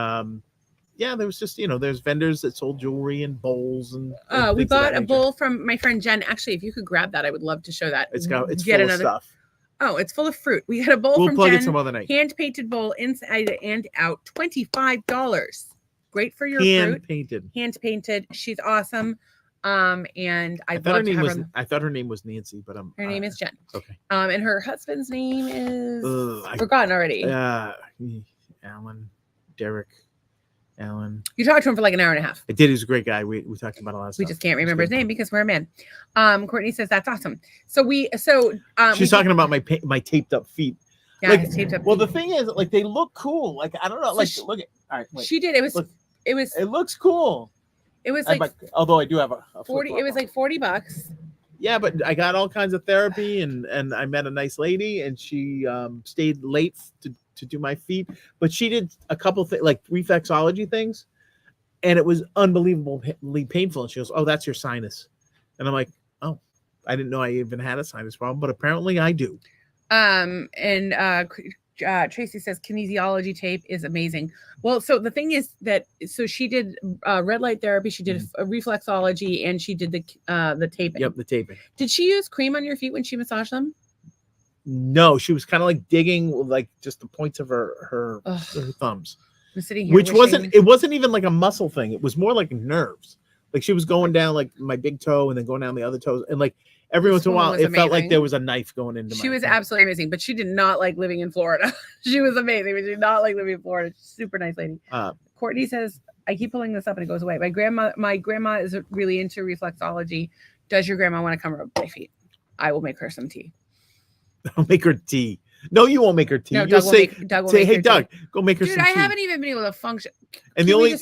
there was just there's vendors that sold jewelry and bowls and we bought a bowl from my friend Jen. Actually, if you could grab that, I would love to show that. It's full of stuff. Oh, it's full of fruit. We had a bowl from plug Jen, it some other night. Hand painted bowl inside and out, $25. Great for your hand fruit. Hand painted. She's awesome. And I thought her name was Nancy, but her name is Jen. Okay. And her husband's name is forgotten already. Alan, Derek. Alan. You talked to him for like an hour and a half. I did. He's a great guy. We talked about a lot of stuff. We just can't remember his name because we're a man. Courtney says that's awesome. She's talking about my taped up feet. Yeah, taped up. Well, the thing is, they look cool. I don't know. Look at. All right. Wait. She did. It looks cool. It was like although I do have a 40. It was like $40. Yeah, but I got all kinds of therapy, and I met a nice lady, and she stayed late to do my feet, but she did a couple things like reflexology things, and it was unbelievably painful. And she goes, "Oh, that's your sinus," and I'm like, "Oh, I didn't know I even had a sinus problem, but apparently I do." Tracy says kinesiology tape is amazing. Well, so the thing is that she did red light therapy, she did a reflexology, and she did the taping. Yep, the taping. Did she use cream on your feet when she massaged them? No, she was kind of digging just the points of her thumbs. I'm sitting here which wasn't even like a muscle thing. It was more like nerves. She was going down my big toe and then going down the other toes, and every once in a while it felt like there was a knife going into She was absolutely amazing, but she did not like living in Florida. She was amazing, but she did not like living in Florida. Super nice lady. Courtney says, I keep pulling this up and it goes away. My grandma is really into reflexology. Does your grandma want to come rub my feet? I will make her some tea. I'll make her tea. No, you won't make her tea. No, You'll say, hey, Doug, go make her some tea. Dude, I haven't even been able to function. And the only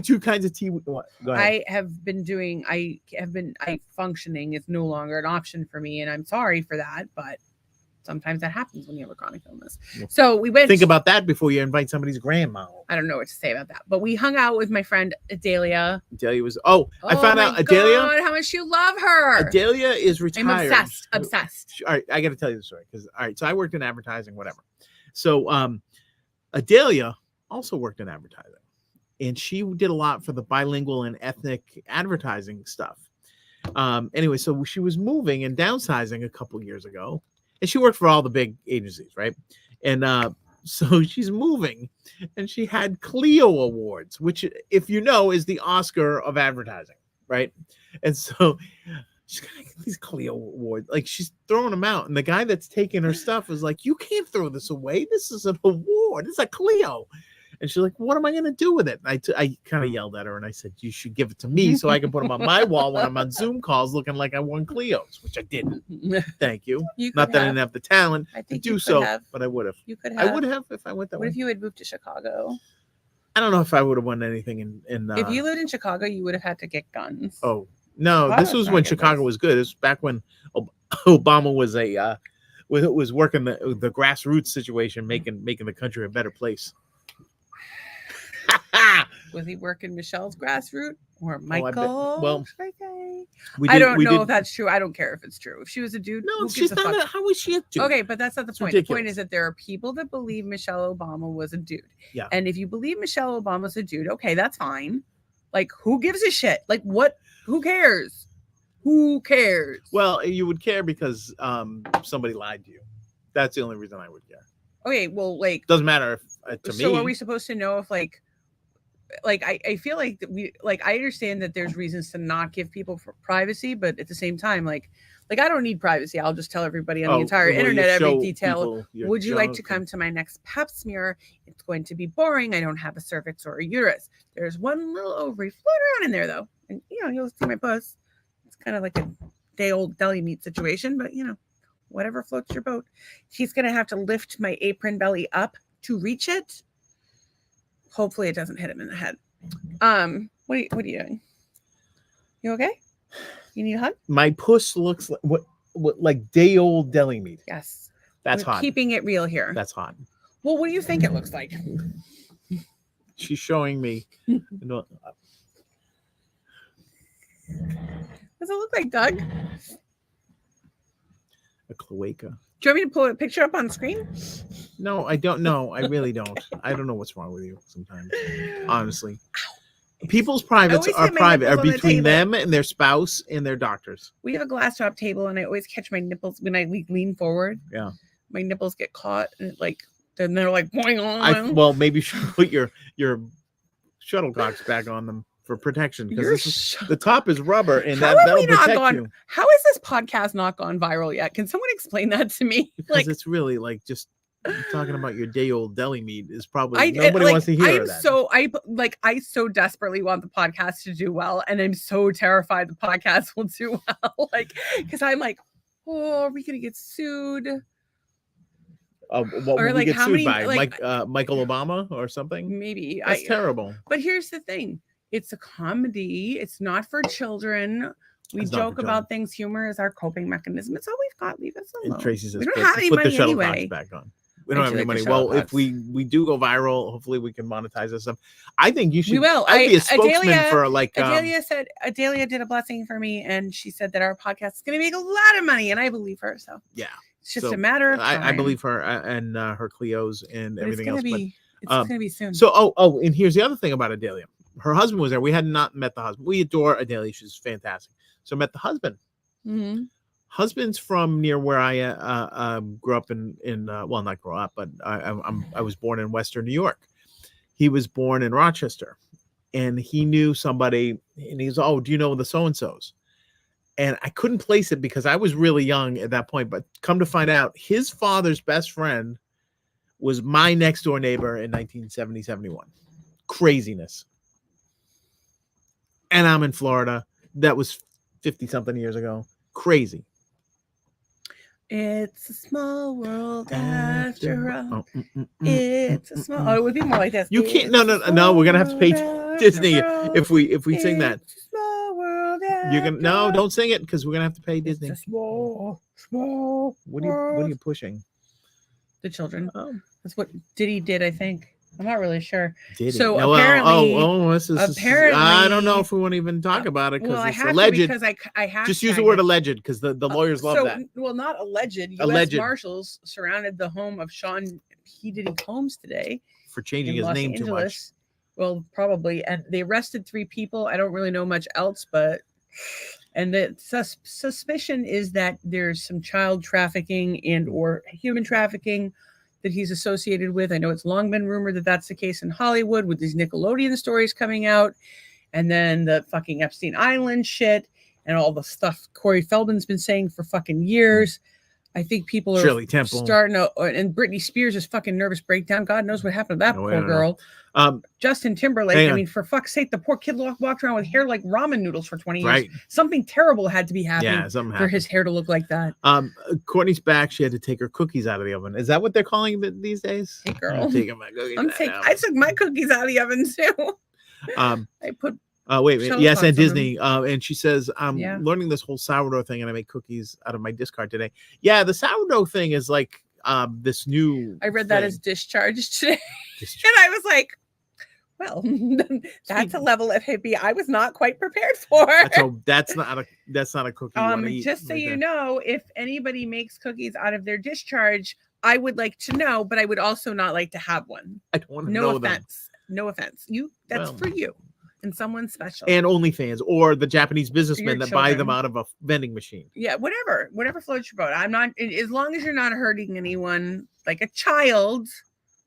two kinds of tea. Go ahead. Functioning is no longer an option for me, and I'm sorry for that, but sometimes that happens when you have a chronic illness. So we went. Think about that before you invite somebody's grandma. I don't know what to say about that, but we hung out with my friend Adelia. Adelia was. I found out Adelia. God, how much you love her. Adelia is retired. I'm obsessed. All right, I got to tell you the story so I worked in advertising, whatever. So Adelia also worked in advertising, and she did a lot for the bilingual and ethnic advertising stuff. Anyway, so she was moving and downsizing a couple years ago. And she worked for all the big agencies, right? And so she's moving, and she had Clio Awards, which, if you know, is the Oscar of advertising, right? And so she's gonna get these Clio awards. Like she's throwing them out, and the guy that's taking her stuff is like, "You can't throw this away. This is an award. It's a Clio." And she's like, "What am I gonna do with it?" And I kind of yelled at her, and I said, "You should give it to me so I can put them on my wall when I'm on Zoom calls, looking like I won Clios," which I didn't. Thank you. You Not could that I have. didn't have the talent I to think do you so, could have. but I would have. You could have. I would have if I went that What way. if you had moved to Chicago? I don't know if I would have won anything in If you lived in Chicago, you would have had to get guns. oh no, this Chicago's was not when good Chicago place. was good. It was back when Obama was was working the grassroots situation, making the country a better place. Was he working Michelle's grassroots or I bet. Michael? Well, should I say? We I don't we know if that's true. I don't care if it's true. If she was a dude, No, who she's gives a not. fuck? How is she a dude? Okay, but that's not the It's point. The ridiculous. point is that there are people that believe Michelle Obama was a dude. Yeah. And if you believe Michelle Obama's a dude, okay, that's fine. Like, who gives a shit? Like, what? Who cares? Who cares? Well, you would care because somebody lied to you. That's the only reason I would care. Okay, well, like, Doesn't matter if to so me. are we supposed to know if I feel like that I understand that there's reasons to not give people privacy, but at the same time, like I don't need privacy. I'll just tell everybody on the entire well, you internet every show detail. people your Would you like to junk come to my next pap smear? It's going to be boring. I don't have a cervix or a uterus. There's one little ovary floating around in there though, and you'll see my puss. It's kind of like a day-old deli meat situation, but whatever floats your boat. He's gonna have to lift my apron belly up to reach it. Hopefully it doesn't hit him in the head. What are you doing? You okay? You need a hug? My puss looks like what like day old deli meat. Yes. That's We're hot. keeping it real here. That's hot. Well, what do you think it looks like? She's showing me. Does it look like Doug? A cloaca. Do you want me to pull a picture up on screen? No, I don't know. I really don't. I don't know what's wrong with you sometimes. Honestly. People's privates always are hit my private, nipples are on the between table. them and their spouse and their doctors. We have a glass top table, and I always catch my nipples when I lean forward. Yeah. My nipples get caught, and then they're like, boing. Well, maybe you should put your shuttlecocks back on them for protection because the top is rubber and How have that'll we not protect gone- you. How has this podcast not gone viral yet? Can someone explain that to me? Because it's really like just talking about your day old deli meat is probably nobody like, wants to hear that. I so desperately want the podcast to do well, and I'm so terrified the podcast will do well. Because I'm like, oh, are we gonna get sued? What Or, would we like, get how sued many, by? Michael Obama or something? Maybe. That's terrible. But here's the thing: it's a comedy. It's not for children. We It's not for joke about things. Humor is our coping mechanism. It's all we've got. Leave us alone. And Tracy says, we don't put, have any put the money shuttlecocks anyway. back on. We don't I have do any like the money. Well, if shuttlecocks. we do go viral, hopefully we can monetize this stuff. I think you should. We will. I'd be a spokesman Adelia- for like. Adelia did a blessing for me, and she said that our podcast is going to make a lot of money, and I believe her. So Yeah, it's just So, a matter of time. I believe her and her Cleos and But everything it's else. gonna But be. It's going to be soon. so and here's the other thing about Adelia. Her husband was there. We had not met the husband. We adore Adelia. She's fantastic. So met the husband. Mhm. Husband's from near where I grew up in well, not grow up, but I was born in Western New York. He was born in Rochester, and he knew somebody, and he's, oh, do you know the so-and-sos? And I couldn't place it because I was really young at that point, but come to find out, his father's best friend was my next door neighbor in 1970, 71. Craziness. And I'm in Florida. That was 50 something years ago. Crazy. It's a small world after all. Oh, It's a small. Oh, it would be more like this. You can't. No. It's a We're gonna have to pay small Disney world after all. if we sing that. It's a small world You're gonna after all. don't sing it because we're gonna have to pay It's Disney. a small What are you pushing? The children. Oh, That's what Diddy did, I think. I'm not really sure. did So he? apparently- this is. I don't apparently- know if we want to even talk about it because Well, I it's have alleged. to because I have Just use the word alleged because the lawyers love that. Well, not alleged. U.S. Alleged. Marshals surrounded the home of Sean P. Diddy Combs today For changing in his Los name too much. Angeles. Well, probably, and they arrested 3 people. I don't really know much else, and the suspicion is that there's some child trafficking and or human trafficking that he's associated with. I know it's long been rumored that that's the case in Hollywood with these Nickelodeon stories coming out, and then the fucking Epstein Island shit. and all the stuff Corey Feldman's been saying for fucking years. I think people are Shirley Temple. starting to, and Britney Spears' fucking nervous breakdown. God knows what happened to that No, I poor don't know. girl. Justin Timberlake. hang I on. mean, for fuck's sake, the poor kid walked around with hair like ramen noodles for 20 years. Right. Something terrible had to be happening Yeah, something for happened. his hair to look like that. Courtney's back. She had to take her cookies out of the oven. Is that what they're calling it these days? Hey, girl. Taking my cookies I'm out taking. of the I took my cookies out of the oven too. oven. I put. Wait a minute. Shells Yes, on and some of Disney. And she says, I'm Yeah. learning this whole sourdough thing, and I make cookies out of my discard today. Yeah, the sourdough thing is like this new. I read that thing. as discharged today, Just- and I was like, "Well, that's a level of hippie I was not quite prepared for." that's not a cookie. You wanna eat Just so right you there. know, if anybody makes cookies out of their discharge, I would like to know, but I would also not like to have one. I don't want to No know them. offense. No offense. That's Well, for you and someone special. And OnlyFans or the Japanese businessmen that buy them children. out of a vending machine. Yeah, whatever floats your boat. I'm not, as long as you're not hurting anyone like a child,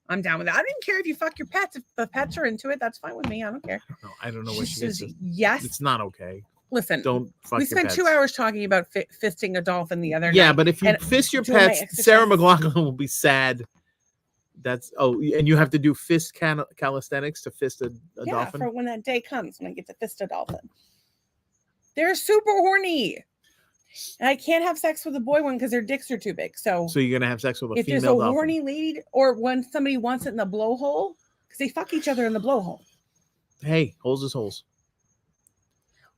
I'm down with that. I don't even care if you fuck your pets. If the pets are into it, that's fine with me. I don't care. No, I don't know what She she gets. says, this. yes. It's not okay. Listen, Don't fuck we your spent pets. 2 hours talking about fisting a dolphin the other Yeah, night. but if you and fist your doing my pets, Sarah exercises. McLaughlin will be sad. And you have to do fist calisthenics to fist a dolphin. For when that day comes when I get to fist a dolphin. They're super horny. And I can't have sex with a boy one because their dicks are too big. So So you're gonna have sex with a if there's a female dolphin. horny lady, or when somebody wants it in the blowhole, because they fuck each other in the blowhole. Hey, holes is holes.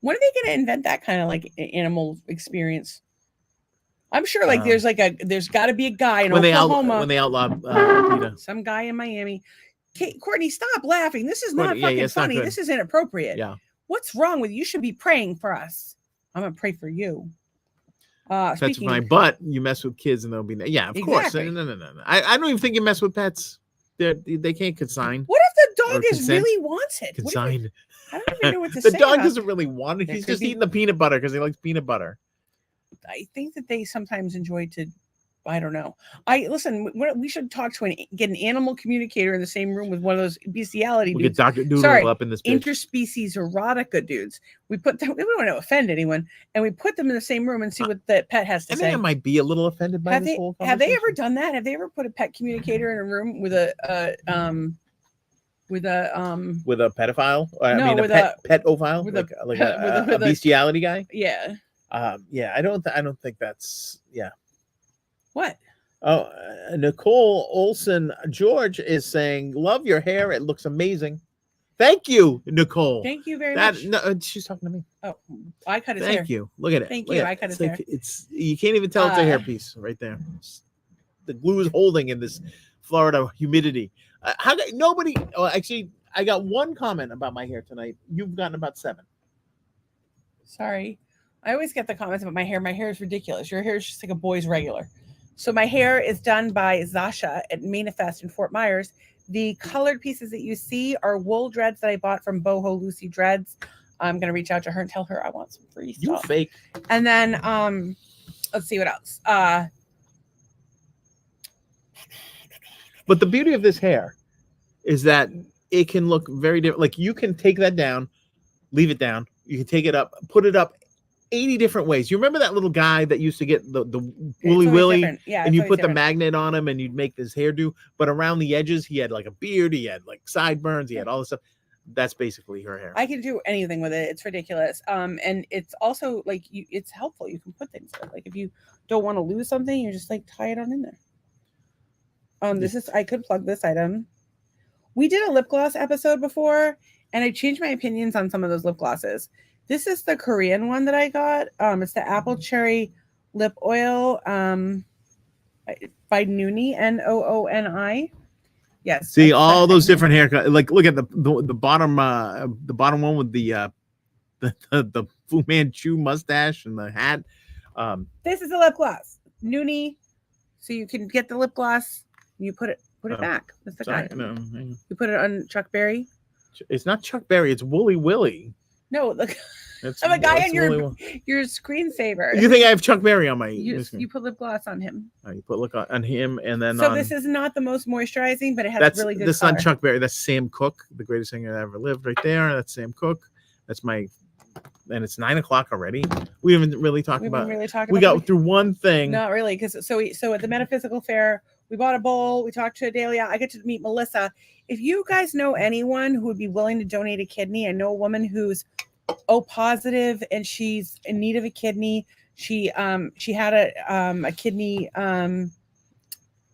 When are they going to invent that kind of like animal experience? I'm sure like Um, there's got to be a guy in When they Oklahoma, outlawed PETA. some guy in Miami. Courtney, stop laughing. This is not Courtney, yeah, fucking it's not funny. good. This is inappropriate. Yeah. What's wrong with you? You should be praying for us. I'm gonna pray for you. Pets are Speaking, fine, but you mess with kids and they'll be yeah, of course. Exactly. No. I don't even think you mess with pets. They can't consign. what if the Or dog consent. really wants it? What if Consign. I don't even know what to The say. dog about doesn't really want it. There He's could just be- eating the peanut butter because he likes peanut butter. I think that they sometimes enjoy to. I don't know. Listen. We should talk to get an animal communicator in the same room with one of those bestiality We'll get dudes. Dr. Doodle Sorry, up in this bitch. Interspecies erotica dudes. We put them. We don't want to offend anyone, and we put them in the same room and see what the pet has to I say. think I might be a little offended by Have this they whole have they ever conversation. done that? Have they ever put a pet communicator in a room with a with a pedophile? No, I mean, with a pedophile, with like, a- like with a with a- bestiality guy. yeah. Yeah, I don't think that's What? Oh, Nicole Olson George is saying, "Love your hair; it looks amazing." Thank you, Nicole. Thank you very that much. no, she's talking to me. Oh, I cut his hair. Thank you. Look at it. Thank Look you, at I it. cut It's his like- hair. It's you can't even tell it's a hairpiece right there. The glue is holding in this Florida humidity. Nobody. Oh, actually, I got one comment about my hair tonight. You've gotten about 7. Sorry. I always get the comments about my hair. My hair is ridiculous. Your hair is just like a boy's regular. So my hair is done by Zasha at Manifest in Fort Myers. The colored pieces that you see are wool dreads that I bought from Boho Lucy Dreads. I'm gonna reach out to her and tell her I want some free You stuff. fake. And then let's see what else. But the beauty of this hair is that it can look very different. Like you can take that down, leave it down. You can take it up, put it up 80 different ways. You remember that little guy that used to get the It's Woolly always Willy? different. Yeah, And it's you always put the different. magnet on him and you'd make this hairdo, but around the edges he had like a beard, he had like sideburns, he had all this stuff. That's basically her hair. I can do anything with it. It's ridiculous. And it's also like it's helpful. You can put things there. Like if you don't want to lose something, you just like tie it on in there. I could plug this item. We did a lip gloss episode before, and I changed my opinions on some of those lip glosses. This is the Korean one that I got. It's the apple cherry lip oil by Nooni, Nooni. Yes. See that's all the- those different haircuts. Like look at the bottom one with the Fu Manchu mustache and the hat. This is a lip gloss. Nooni. So you can get the lip gloss. You put it Oh, back. That's the Sorry, guy. no, hang on. You put it on Chuck Berry. It's not Chuck Berry. It's Woolly Willy. No, look, It's, I'm a guy it's on your Woolly Willy. your screensaver. You think I have Chuck Berry on my? You screen? put lip gloss on him. You put look on him and then So on, this is not the most moisturizing, but it has that's really good. that's color. not Chuck Berry. That's Sam Cooke, the greatest singer that ever lived. Right there. That's Sam Cooke. That's my and it's 9:00 already. We haven't really talked We've about. been really talking We about got through one thing. Not really, because so at the metaphysical fair, we bought a bowl. We talked to Adelia. I get to meet Melissa. If you guys know anyone who would be willing to donate a kidney, I know a woman who's O positive and she's in need of a kidney. She had a kidney.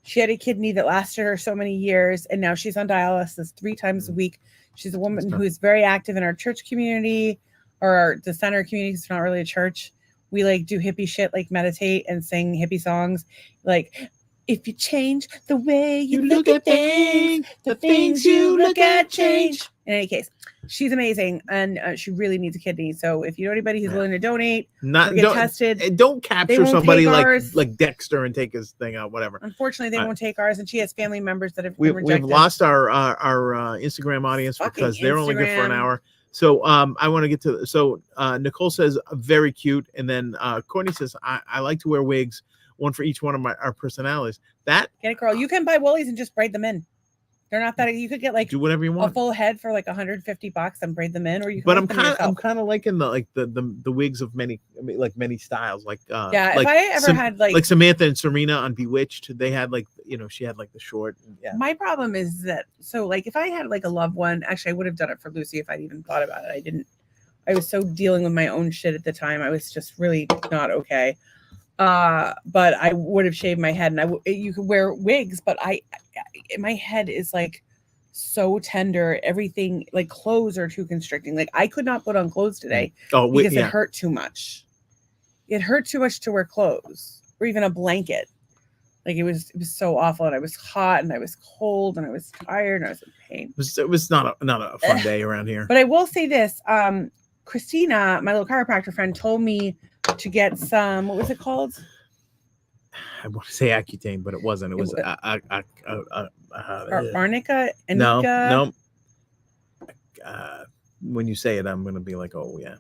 She had a kidney that lasted her so many years, and now she's on dialysis 3 times a week. She's a woman who is very active in our church community, or the center community. It's not really a church. We like do hippie shit, like meditate and sing hippie songs. Like, if you change the way you look at things, the things you look at change. In any case, she's amazing, and she really needs a kidney. So if you know anybody who's willing to donate, or get tested, don't capture somebody ours. like Dexter and take his thing out, whatever. Unfortunately, they won't take ours, and she has family members that have we've rejected. lost our Instagram audience because they're only good for an hour. So I want to get to Nicole says very cute, and then Courtney says I like to wear wigs, one for each one of our personalities. That get it, girl. You can buy woolies and just braid them in. They're not that. You could get like do whatever you want. A full head for like $150 and braid them in, or you. Can but I'm kind of liking the wigs of many styles. Like yeah, like if I ever had like Samantha and Serena on Bewitched, they had like she had like the short. Yeah. My problem is that like if I had like a loved one, actually I would have done it for Lucy if I'd even thought about it. I didn't. I was so dealing with my own shit at the time. I was just really not okay. But I would have shaved my head, and you could wear wigs, but my head is like so tender. Everything, like clothes are too constricting. Like I could not put on clothes today because it hurt too much. It hurt too much to wear clothes or even a blanket. Like it was so awful, and I was hot, and I was cold, and I was tired, and I was in pain. It was not a fun day around here. But I will say this: Christina, my little chiropractor friend, told me to get some. What was it called? I want to say Accutane, but it wasn't. It was Arnica. No. When you say it, I'm gonna be like, oh yeah.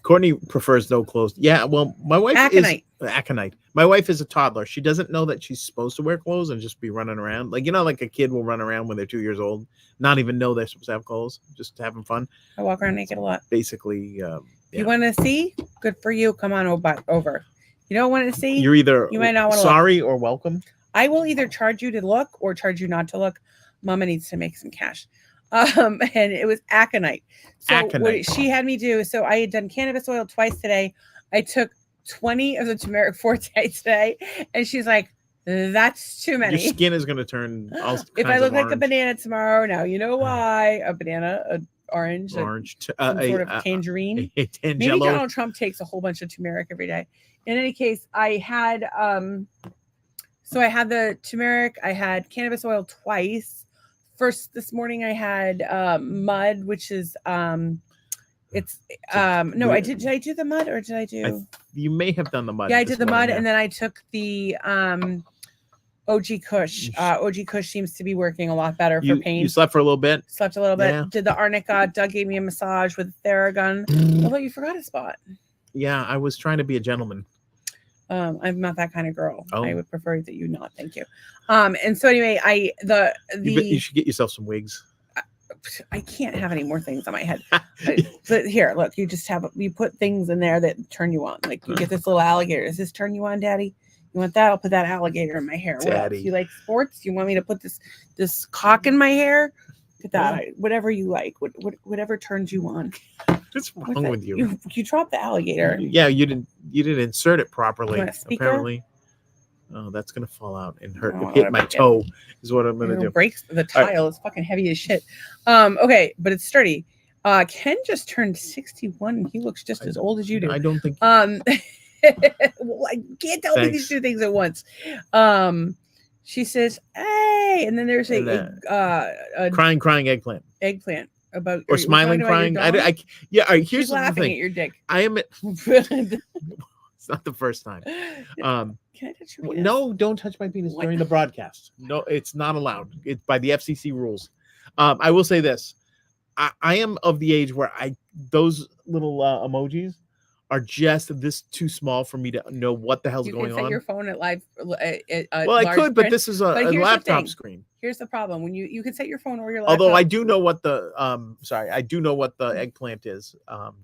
Courtney prefers no clothes. Yeah, well, my wife is aconite. My wife is a toddler. She doesn't know that she's supposed to wear clothes and just be running around. Like like a kid will run around when they're 2 years old, not even know they're supposed to have clothes, just having fun. I walk around naked a lot. Basically, yeah. You want to see? Good for you. Come on over. You don't want to see? You're either you might not want to sorry or welcome. I will either charge you to look or charge you not to look. Mama needs to make some cash. And it was aconite. So what she had me do, so I had done cannabis oil twice today. I took 20 of the turmeric forte today, and she's like, that's too many. Your skin is going to turn all if I look like a banana tomorrow, now you know why. A banana, orange, some sort of tangerine. Maybe Donald Trump takes a whole bunch of turmeric every day. In any case, I had so I had the turmeric, I had cannabis oil twice. First this morning I had mud, which is it's no, I did I do the mud or did I do you may have done the mud. Yeah, I did the mud, and then I took the OG Kush. OG Kush seems to be working a lot better for pain. You slept for a little bit? Slept a little bit. Yeah. Did the Arnica. Doug gave me a massage with Theragun. Although you forgot a spot. Yeah, I was trying to be a gentleman. I'm not that kind of girl. Oh. I would prefer that you not. Thank you. And so anyway, you should get yourself some wigs. I can't have any more things on my head. But here, look, you put things in there that turn you on. Like you get this little alligator. Does this turn you on, Daddy? You want that? I'll put that alligator in my hair. Daddy. You like sports? You want me to put this cock in my hair? Put that. Whatever you like. Whatever turns you on. What's wrong with you? You dropped the alligator. Yeah, you didn't insert it properly. Apparently. Oh, that's gonna fall out and hit my toe. Is what I'm gonna do. Breaks the tile. Right. It's fucking heavy as shit. Okay, but it's sturdy. Ken just turned 61. He looks just as old as you do. I don't think. Well, I can't tell me these two things at once. She says, "Hey," and then there's a crying eggplant. Eggplant about or smiling, crying. Yeah. All right, here's She's laughing the thing. At your dick. I am. It's not the first time. Can I touch your penis? No, don't touch my penis during the broadcast. No, it's not allowed. It's by the FCC rules. I will say this. I am of the age where those little emojis are just this too small for me to know what the hell's You going can set on. your phone at live. Well, I could, but this is But a here's the laptop thing. screen. Here's the problem: when you can set your phone or your laptop. Although I do know what the I do know what the eggplant is,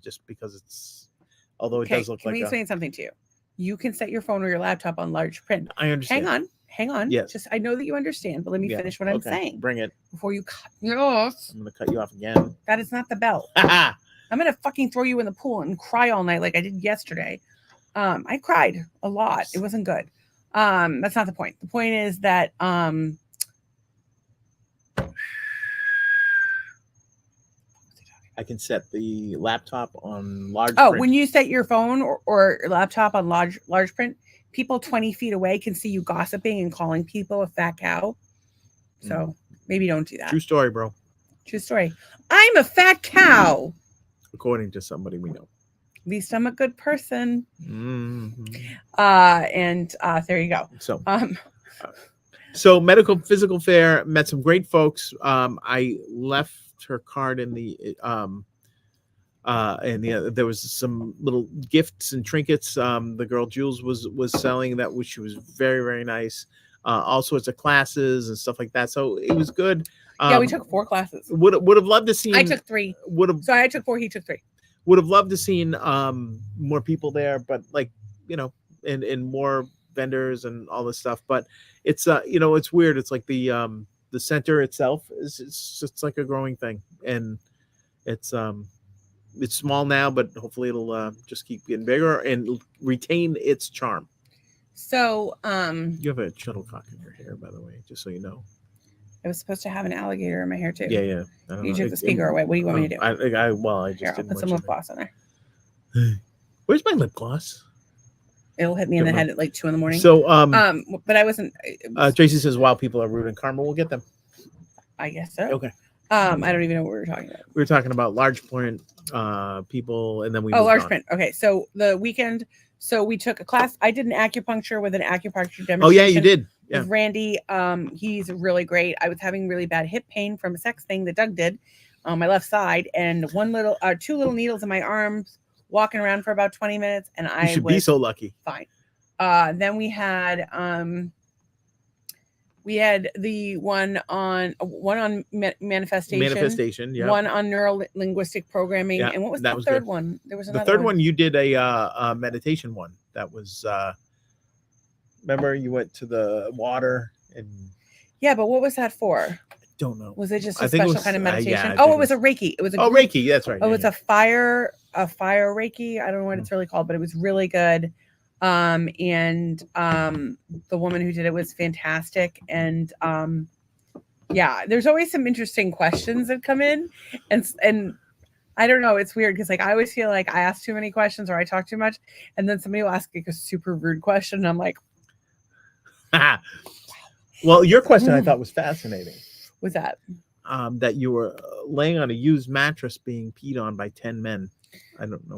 just because it's, although it does look Can like we explain something to you? You can set your phone or your laptop on large print. I understand. Hang on. Yes. Just I know that you understand, but let me finish what I'm saying Bring it. before you cut me off. I'm gonna cut you off again. That is not the belt. Ha I'm gonna fucking throw you in the pool and cry all night like I did yesterday. I cried a lot. It wasn't good. That's not the point. The point is that I can set the laptop on large oh, print. when you set your phone or laptop on large print, people 20 feet away can see you gossiping and calling people a fat cow. So maybe don't do that. True story, bro. True story. I'm a fat cow. According to somebody we know. At least I'm a good person. Mm-hmm. And there you go. So medical physical fair, met some great folks. I left her card in the there was some little gifts and trinkets. The girl Jules was selling that, which was very, very nice. All sorts of classes and stuff like that. So it was good. Yeah, we took 4 classes. Would have loved to see. I took 3. Sorry, I took 4. He took 3. Would have loved to seen more people there, but like, you know, and more vendors and all this stuff. But it's you know, it's weird. It's like the center itself is it's like a growing thing, and it's small now, but hopefully it'll just keep getting bigger and retain its charm. So you have a shuttlecock in your hair, by the way, just so you know. I was supposed to have an alligator in my hair too. Yeah. You took the speaker away. What do you want me to do? I just Here, I'll put some lip gloss on there. Where's my lip gloss? It'll hit me in the head at like 2 a.m. So but I wasn't. Tracy says while people are rude and karma, we'll get them. I guess so. Okay. I don't even know what we were talking about. We were talking about large print people, and then we large on. print. Okay, so the weekend. So we took a class. I did an acupuncture with an acupuncture demonstration. Oh yeah, you did. Yeah. With Randy. He's really great. I was having really bad hip pain from a sex thing that Doug did on my left side, and 2 little needles in my arms, walking around for about 20 minutes, and I should be so lucky. Fine. Then we had the one on manifestation. Yeah. One on neuro linguistic programming. Yeah, and what was the third one? There was another the third one. You did a meditation one. That was remember you went to the water and yeah, but what was that for? I don't know. Was it just a special kind of meditation? It was a Reiki. It was a Reiki. That's right. It's a fire Reiki. I don't know what it's really called, but it was really good. And the woman who did it was fantastic. And yeah, there's always some interesting questions that come in, and I don't know, it's weird because like I always feel like I ask too many questions or I talk too much, and then somebody will ask like a super rude question and I'm like, well, your question I thought was fascinating. What's that? That you were laying on a used mattress being peed on by 10 men. I don't know.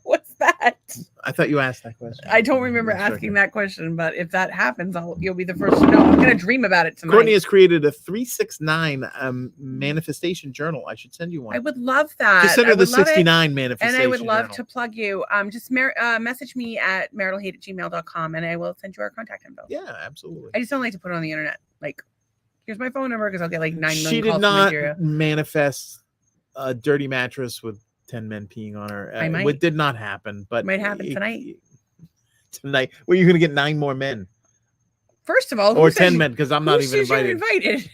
What's that? I thought you asked that question. I don't remember asking that question, but if that happens, you'll be the first to know. I'm gonna dream about it tonight. Courtney has created a 369 manifestation journal. I should send you one. I would love that. Consider the 69 manifestation. And I would love journal. to plug you. Just message me at maritalhate@gmail.com and I will send you our contact info. Yeah, absolutely. I just don't like to put it on the internet. Like, here's my phone number because I'll get like 9 million She did calls not from Nigeria. manifest a dirty mattress with 10 men peeing on her. It did not happen, but it might happen tonight. Tonight, well, you're gonna get 9 more men. First of all, or 10 men, because I'm not even invited. Invited.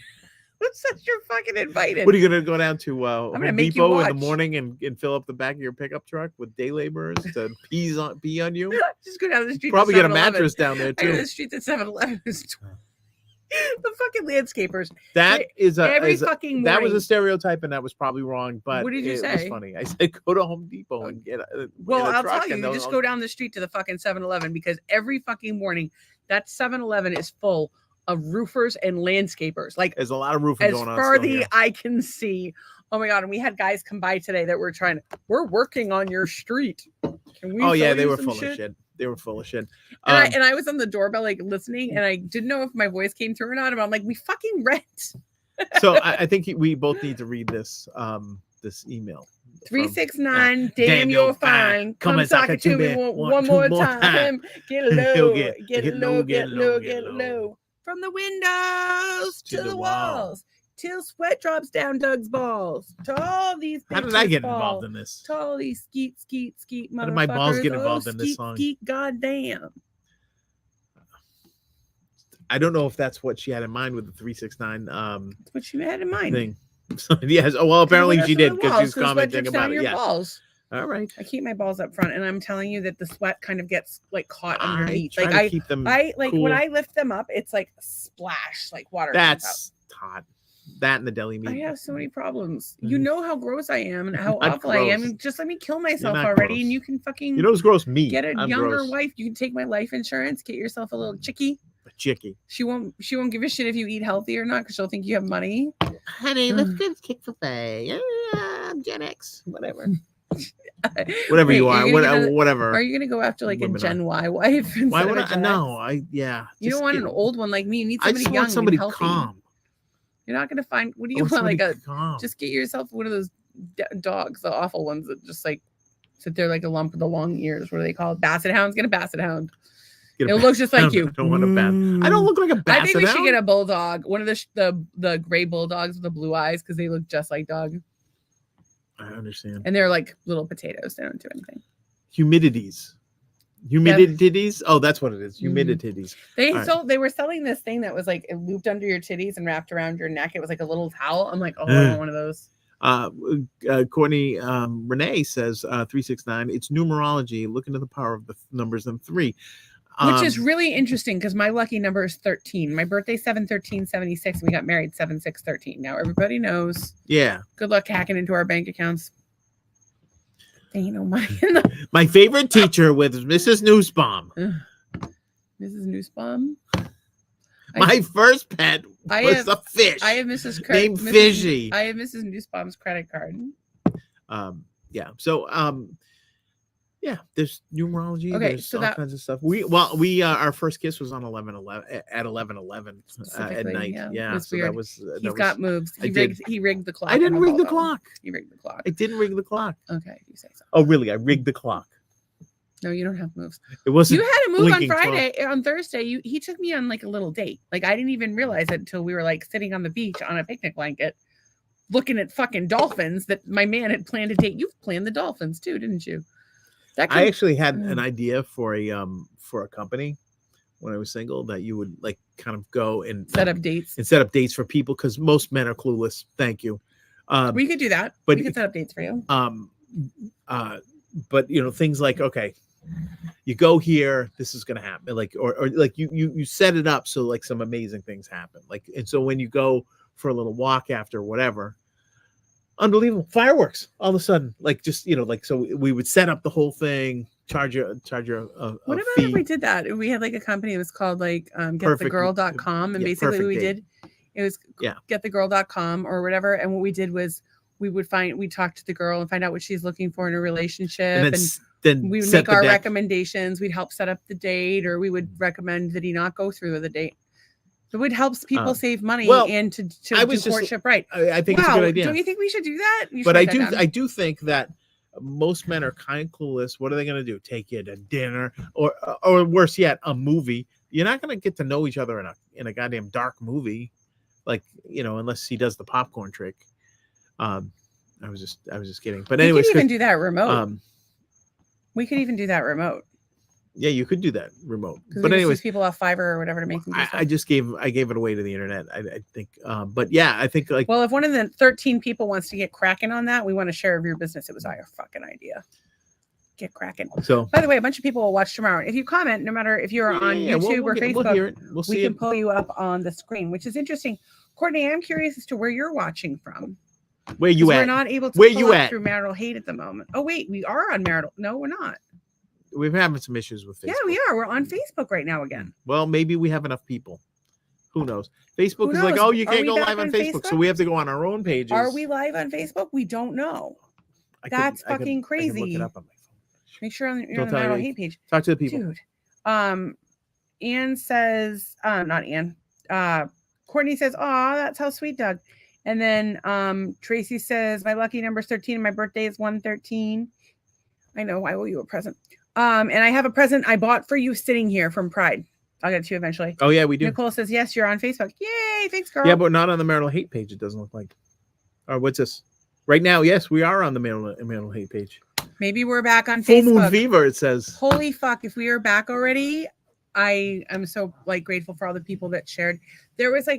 Who says you're fucking invited? What are you gonna go down to I'm gonna Home make you Depot watch. in the morning and fill up the back of your pickup truck with day laborers to pee on you? Just go down the street. Probably get a mattress down there too. The street at 7-Eleven is the fucking landscapers. That fucking that was morning. a stereotype, and that was probably wrong. But what did you say? It was funny. I said go to Home Depot and get well, I'll tell you, you just go down the street to the fucking 7-Eleven because every fucking morning that 7-Eleven is full of roofers and landscapers. Like, there's a lot of roofing going on. As far as the eye can see. Oh my god! And we had guys come by today that were we're working on your street. Can we? Oh yeah, they were full of shit. They were full of shit. And I was on the doorbell like listening, and I didn't know if my voice came through or not. But I'm like, we fucking rent. So I think we both need to read this this email. 369. Damn, you're fine. Come sock it to me one more time. Get low, get low, get low, get low. From the windows to the walls, till sweat drops down Doug's balls. To all these How did I bitches get fall. involved in this? To all these skeet motherfuckers. How did my balls get involved in this skeet, song? Skeet, goddamn. I don't know if that's what she had in mind with the 369 That's what you had in mind. thing. Yes. Oh well, apparently Put it she on did the because walls she's so the sweat commenting drips about down it. your Yeah. balls. All right. I keep my balls up front, and I'm telling you that the sweat kind of gets like caught I underneath. try Like to keep them I like cool. when I lift them up, it's like splash, like water. comes out. That's hot. That and the deli meat. I have so many problems. You know how gross I am and how Not awful I am. gross. Just let me kill myself not already, gross. and you can fucking You know what's gross? Me. get a I'm younger gross. wife. You can take my life insurance, get yourself a little chickie. A chickie. She won't give a shit if you eat healthy or not because she'll think you have money. Honey, let's get Chick-fil-A. I'm Gen X. Whatever. Whatever Wait, you are. Whatever. Are you gonna go after like Women a Gen Y wife? Why instead would of a I? Gen No, X? yeah. You don't want an old one like me. You need I somebody just young want somebody and healthy. calm. You're not gonna find. What do I you want want? Like somebody a calm. just get yourself one of those dogs, the awful ones that just like sit there like a lump with the long ears. What are they called? Basset hounds. Get a basset hound. Get a It looks just like you. I don't want a basset. I don't look like a basset I think we should hound. get a bulldog. One of the gray bulldogs with the blue eyes because they look just like dog. I understand. And they're like little potatoes. They don't do anything. Humidities. Humidities? Oh, that's what it is. Humidities. They were selling this thing that was like it looped under your titties and wrapped around your neck. It was like a little towel. I'm like, oh, I want one of those. Courtney Renee says 369. It's numerology. Look into the power of the numbers and 3. Which is really interesting because my lucky number is 13. My birthday's 7/13/76. And we got married 7/6/13. Now everybody knows. Yeah. Good luck hacking into our bank accounts. Ain't no money in them. My favorite teacher was Mrs. Nussbaum. Mrs. Nussbaum. My first pet was a fish. I have Mrs. named Fishy. I have Mrs. Nussbaum's credit card. Yeah. So yeah, there's numerology. Okay, there's so all kinds of stuff. We our first kiss was on 11/11 at 11:11 at night. Yeah, That's so weird. that was. He's got moves. He rigged the clock. I didn't rig the clock. He rigged the clock. I didn't rig the clock. Okay, you say so. Oh, really? I rigged the clock. No, you don't have moves. It wasn't. You had a move on blinking Friday. On Thursday, he took me on like a little date. Like I didn't even realize it until we were like sitting on the beach on a picnic blanket, looking at fucking dolphins. That my man had planned a date. You've planned the dolphins too, didn't you? I actually had an idea for a company when I was single that you would like kind of go and set up dates for people because most men are clueless. Thank you. We could do that. But we could set up dates for you. But you know things like okay, you go here, this is gonna happen. Like or like you set it up so like some amazing things happen. Like and so when you go for a little walk after whatever. Unbelievable fireworks all of a sudden, like just like so we would set up the whole thing, charge a what about fee. if we did that? We had like a company, it was called like getthegirl.com, and basically what we did it was getthegirl.com or whatever, and what we did was we talk to the girl and find out what she's looking for in a relationship, and then we would make our recommendations. We'd help set up the date, or we would recommend that he not go through with the date. It would help people save money and to do courtship right. I think it's a good idea. Don't you think we should do that? But I do think that most men are kind of clueless. What are they going to do? Take you to dinner or worse yet, a movie? You're not going to get to know each other in a goddamn dark movie, like unless he does the popcorn trick. I was just kidding. But anyways, we could even do that remote. We could even do that remote. Yeah, you could do that remote. But anyways, people off Fiverr or whatever to make them. I gave it away to the internet. I think, but yeah, I think like. Well, if one of the 13 people wants to get cracking on that, we want to share of your business. It was our fucking idea. Get cracking. So, by the way, a bunch of people will watch tomorrow. If you comment, no matter if you're on YouTube or Facebook, we can pull you up on the screen, which is interesting. Courtney, I'm curious as to where you're watching from. Where you at? We're not able to pull up through Marital Hate at the moment. Oh wait, we are on Marital. No, we're not. We're having some issues with Facebook. Yeah, we are. We're on Facebook right now again. Well, maybe we have enough people. Who knows? Facebook is like, oh, you can't go live on Facebook, so we have to go on our own pages. Are we live on Facebook? We don't know. That's fucking crazy. I can look it up on my phone. Make sure you're on the Marital Hate page. Talk to the people. Dude. Anne says, not Anne. Courtney says, "Oh, that's how sweet, Doug." And then Tracy says, my lucky number is 13 and my birthday is 113. I know, I owe you a present. And I have a present I bought for you sitting here from Pride. I'll get to you eventually. Oh yeah, we do. Nicole says, yes, you're on Facebook. Yay, thanks, girl. Yeah, but not on the marital hate page. It doesn't look like. Or what's this? Right now, yes, we are on the marital hate page. Maybe we're back on Full Facebook. Moon Fever, it says. Holy fuck! If we are back already, I am so like grateful for all the people that shared. There was I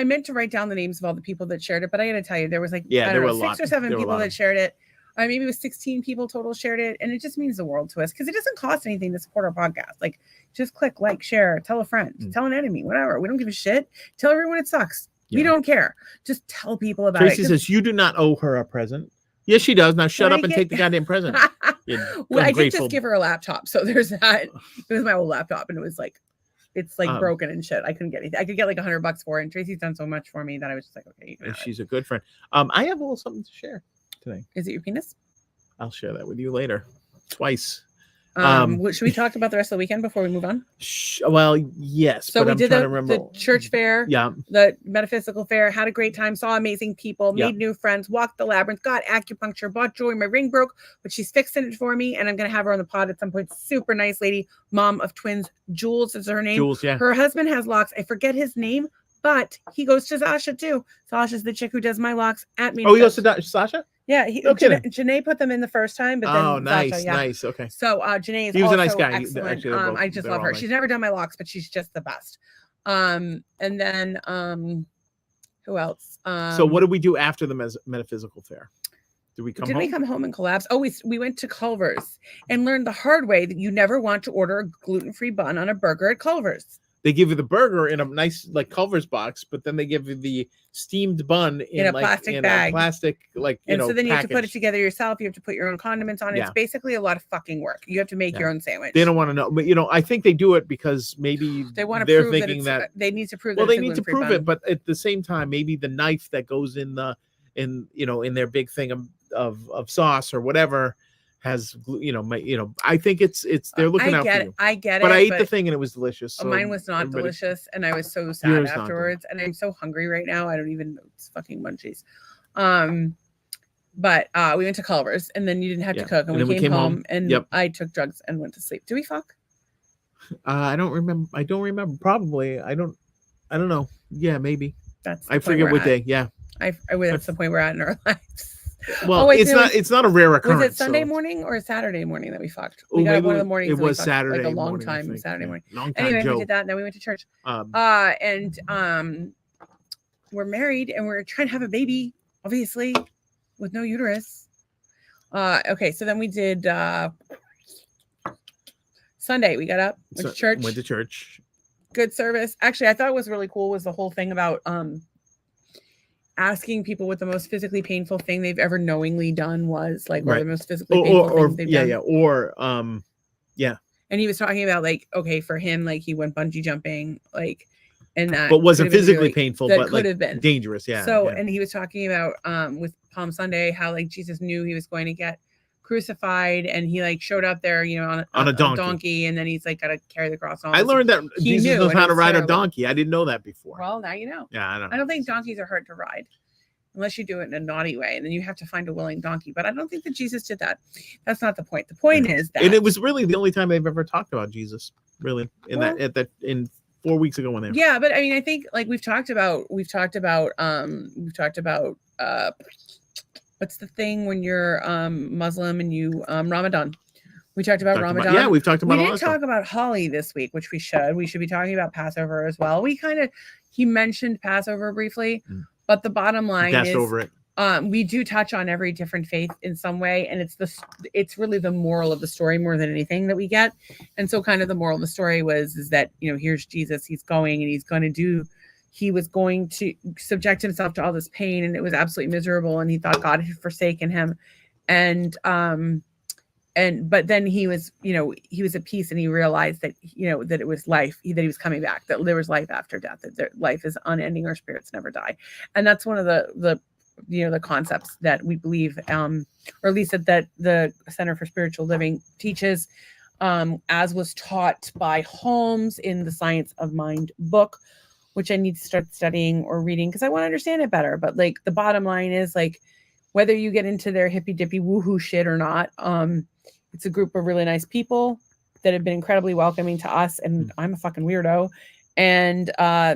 meant to write down the names of all the people that shared it, but I gotta tell you, there was like Yeah, I there don't were know, a lot. 6 or 7 There were a people lot that of- shared it. Maybe it was 16 people total shared it, and it just means the world to us because it doesn't cost anything to support our podcast. Like, just click like, share, tell a friend, tell an enemy, whatever. We don't give a shit. Tell everyone it sucks. We Yeah. don't care. Just tell people about Tracy it. says you do not owe her a present. Yes, she does. Now shut Did I up and get- take the goddamn present. Well, I did ungrateful. just give her a laptop, so there's that. It was my old laptop, and it was like, it's like Um, broken and shit. I couldn't get anything. I could get like $100 for it, and Tracy's done so much for me that I was just like, okay, you can And have it. she's a good friend. I have a little something to share today. Is it your penis? I'll share that with you later. Twice. Should we talk about the rest of the weekend before we move on? Well, yes. So but we I'm did trying the to remember. church fair, Yeah. the metaphysical fair, had a great time, saw amazing people, Yeah. made new friends, walked the labyrinth, got acupuncture, bought jewelry. My ring broke, but she's fixing it for me, and I'm gonna have her on the pod at some point. Super nice lady, mom of twins. Jules is her name. Jules, yeah. Her husband has locks. I forget his name, but he goes to Sasha too. Sasha's the chick who does my locks at me. Oh, he goes to Sasha? Yeah, No kidding. Janae put them in the first time, but then Oh, nice, Sasha, yeah. nice. Okay. So Janae is He was a also nice guy. excellent. Actually, they're both- I just they're love all her. nice. She's never done my locks, but she's just the best. And then who else? So what did we do after the metaphysical fair? Did we come did home? we come home and collapse? Oh, we went to Culver's and learned the hard way that you never want to order a gluten-free bun on a burger at Culver's. They give you the burger in a nice like Culver's box, but then they give you the steamed bun in a like, plastic in bag. a plastic like you And know. so then you have to put it package. together yourself. You have to put your own condiments on it. Yeah. It's basically a lot of fucking work. You have to make your own sandwich. They don't want to know, but I think they do it because maybe They want to they're prove that, thinking it's, that. they need to prove Well, that they it's a need to gluten-free prove bun. it, but at the same time, maybe the knife that goes in in their big thing of sauce or whatever has I think it's they're looking out for you. I get it. But I ate the thing and it was delicious. So mine was not everybody- delicious, and I was so sad Yours not afterwards. And I'm so hungry right now. I don't even know. It's fucking munchies. But we went to Culver's, and then you didn't have Yeah. to cook, and, And then we we came came home, home. and Yep. I took drugs and went to sleep. Do we fuck? I don't remember. Probably. I don't know. Yeah, maybe. That's the I point forget we're what at. day. Yeah. That's the point we're at in our lives. Well, wait, it's no, not. It's not a rare occurrence. Was it Sunday so- morning or Saturday morning that we fucked? Oh, We got up maybe one of the mornings. It and we was fucked, Saturday. like a long morning, I time. think. Saturday Yeah. morning. Long time. Anyway, Joe. we did that, and then we went to church. And we're married, and we're trying to have a baby, obviously, with no uterus. Okay, so then we did Sunday. We got up, went to church. Went to church. Good service. Actually, I thought it was really cool was the whole thing about asking people what the most physically painful thing they've ever knowingly done was, like, or Right. the most physically painful Or things they've yeah, done. yeah, or And he was talking about, like, okay, for him, like, he went bungee jumping, like, and that but wasn't could have been physically really- painful, that but could like have been dangerous. Yeah. So, yeah. and he was talking about with Palm Sunday how, like, Jesus knew he was going to get crucified, and he, like, showed up there, on a donkey. and then he's like got to carry the cross on. I learned that he Jesus knew, knows and how it to was ride a terrible. donkey. I didn't know that before. Well, now you know. Yeah, I don't know. I don't think donkeys are hard to ride unless you do it in a naughty way, and then you have to find a willing donkey. But I don't think that Jesus did that. That's not the point. The point is that And it was really the only time they've ever talked about Jesus, really, Well- in 4 weeks ago when they were. yeah, but I mean, I think, like, we've talked about what's the thing when you're Muslim and you Ramadan. We talked about Ramadan. Yeah, we've talked about We a lot didn't of stuff. talk about Holly this week, which we should. We should be talking about Passover as well. He mentioned Passover briefly, but the bottom line Passed is over it. we do touch on every different faith in some way, and it's really the moral of the story more than anything that we get. And so kind of the moral of the story is that, here's Jesus, he's going and he was going to subject himself to all this pain, and it was absolutely miserable, and he thought God had forsaken him. But then he was at peace, and he realized that, that it was life, that he was coming back, that there was life after death, that life is unending, our spirits never die. And that's one of the concepts that we believe, or at least that the Center for Spiritual Living teaches, as was taught by Holmes in the Science of Mind book. which I need to start studying or reading because I want to understand it better. But like the bottom line is like whether you get into their hippy dippy woohoo shit or not, it's a group of really nice people that have been incredibly welcoming to us, and I'm a fucking weirdo, and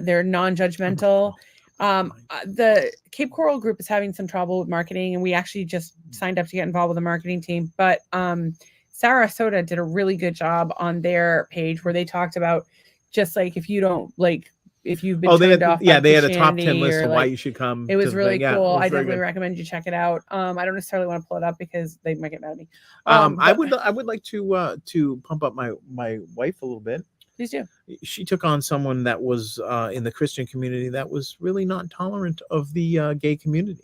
they're non-judgmental. The Cape Coral group is having some trouble with marketing, and we actually just signed up to get involved with the marketing team. But Sarasota did a really good job on their page where they talked about just like if you don't like if you've been they turned had, off yeah, by they had a top Christianity 10 list or, of why like, you should come. it was to the really thing. Yeah, cool. it was I very definitely good. recommend you check it out. I don't necessarily want to pull it up because they might get mad at me. I but would like to pump up my wife a little bit. please do. She took on someone that was in the Christian community that was really not tolerant of the gay community.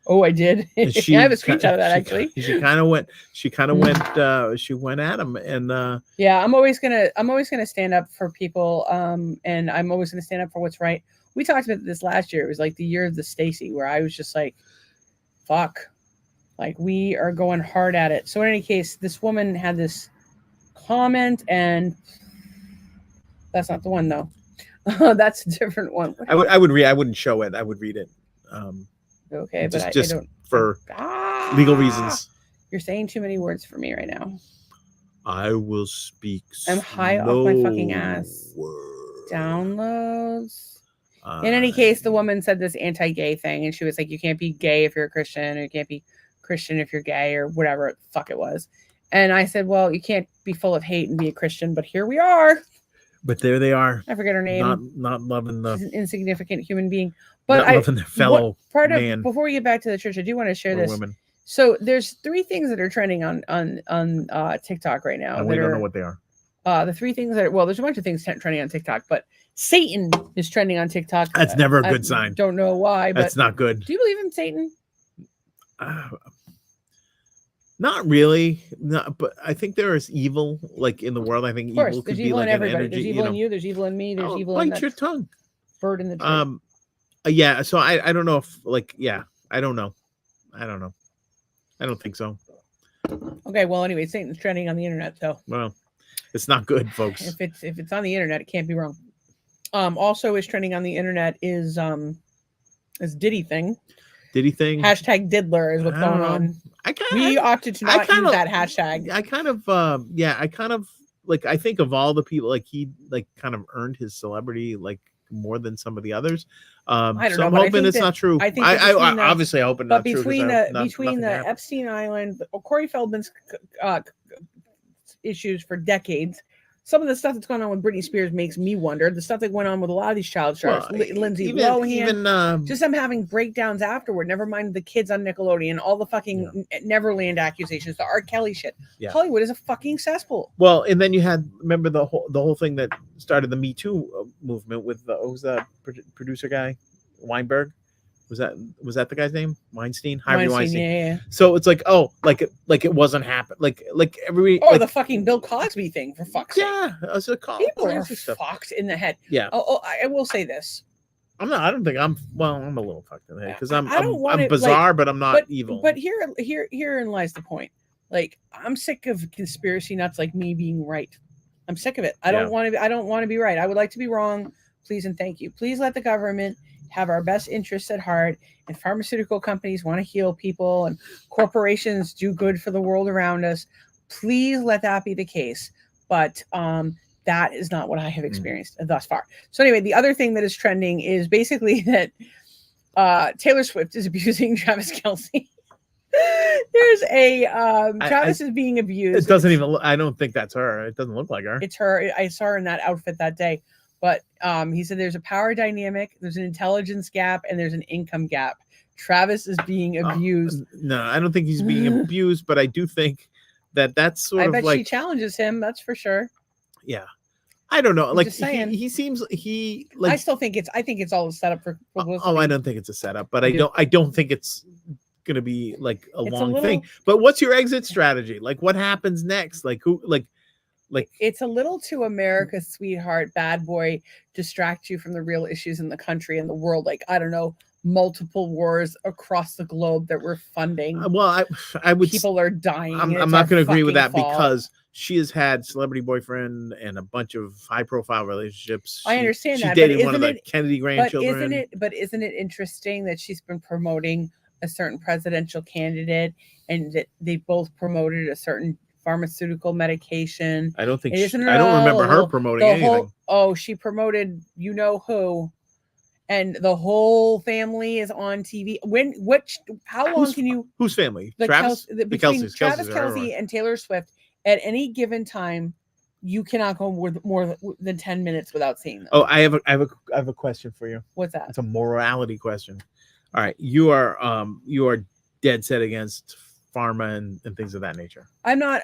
Oh, I did. I And have a screenshot of that actually. She kind of went. She went at him, and Yeah, I'm always gonna stand up for people, and I'm always gonna stand up for what's right. We talked about this last year. It was like the year of the Stacy, where I was just like, "Fuck," like we are going hard at it. So in any case, this woman had this comment, and that's not the one though. That's a different one. I would read. I wouldn't show it. I would read it. Okay, but I just don't for legal reasons. You're saying too many words for me right now. I will speak. I'm high off my fucking ass. Downloads. In any case, the woman said this anti-gay thing, and she was like, "You can't be gay if you're a Christian, or you can't be Christian if you're gay, or whatever the fuck it was." And I said, "Well, you can't be full of hate and be a Christian, but here we are." But there they are. I forget her name. Not loving She's the. an insignificant human being. But Not loving their fellow man. Before we get back to the church, I do want to share or this. women. So there's 3 things that are trending on TikTok right now. And we don't know what they are. The 3 things that there's a bunch of things trending on TikTok, but Satan is trending on TikTok. That's never a good I sign. Don't know why, but That's not good. do you believe in Satan? Not really. No, but I think there is evil like in the world. I think Of course, evil could there's be evil like in an everybody. energy. There's evil in you. There's evil in me. There's evil in bite that your tongue. bird in the tree. Yeah. So I don't know if I don't know. I don't think so. Okay. Well, anyway, Satan's trending on the internet, so Well, it's not good, folks. if it's on the internet, it can't be wrong. Also, is trending on the internet is Diddy thing. Diddy thing. Hashtag Diddler is what's I don't going know. on. We opted to not use that hashtag. I kind of like I think of all the people like he like kind of earned his celebrity like more than some of the others. I don't so know, I'm but I hoping think it's that- not true. I think I that between the- obviously I hope it's But not true. between nothing the happened. Epstein Island, Corey Feldman's issues for decades, some of the stuff that's going on with Britney Spears makes me wonder. The stuff that went on with a lot of these child stars, Lindsay Lohan, just them having breakdowns afterward. Never mind the kids on Nickelodeon, all the fucking Neverland accusations, the R. Kelly shit. Yeah. Hollywood is a fucking cesspool. Well, and then you had remember the whole thing that started the Me Too movement with what was that producer guy, Weinberg? Was that the guy's name? Weinstein? Harvey Weinstein. Yeah. So it's like, like it wasn't happening. Like every the fucking Bill Cosby thing, for fuck's sake. Yeah, it's a People are fucked in the head. Yeah. I will say this. I'm a little fucked in the head because I'm want it, bizarre, but I'm not evil. But herein lies the point. Like, I'm sick of conspiracy nuts like me being right. I'm sick of it. I don't want to be right. I would like to be wrong. Please and thank you. Please let the government have our best interests at heart, and pharmaceutical companies want to heal people and corporations do good for the world around us. Please let that be the case. But that is not what I have experienced thus far. So anyway, the other thing that is trending is basically that Taylor Swift is abusing Travis Kelce. There's a Travis is being abused. It doesn't even. I don't think that's her. It doesn't look like her. It's her. I saw her in that outfit that day. But he said there's a power dynamic, there's an intelligence gap, and there's an income gap. Travis is being abused. No, I don't think he's being abused, but I do think that's sort of like. I bet she challenges him. That's for sure. Yeah, I don't know. I'm like just saying. he seems I think it's all a setup for publicity. I don't think it's a setup, but I don't think it's gonna be like a long thing. But what's your exit strategy? Like, what happens next? Like who? Like it's a little too America's sweetheart, bad boy, distract you from the real issues in the country and the world. Like, I don't know, multiple wars across the globe that we're funding. Well, I would. People are dying. I'm not going to agree with that because she has had celebrity boyfriend and a bunch of high profile relationships. I understand she that, but dated one of isn't the it- Kennedy grandchildren. But isn't it interesting that she's been promoting a certain presidential candidate and that they both promoted a certain pharmaceutical medication? I don't think It isn't I don't remember her all- promoting anything. She promoted you know who, and the whole family is on TV. How long Who's- can you Whose family? the Travis? between Kelce's. Travis Kelce's are everyone. Kelsey and Taylor Swift at any given time, you cannot go more than 10 minutes without seeing them. Oh, I have a question for you. What's that? It's a morality question. All right, you are dead set against pharma and things of that nature. I'm not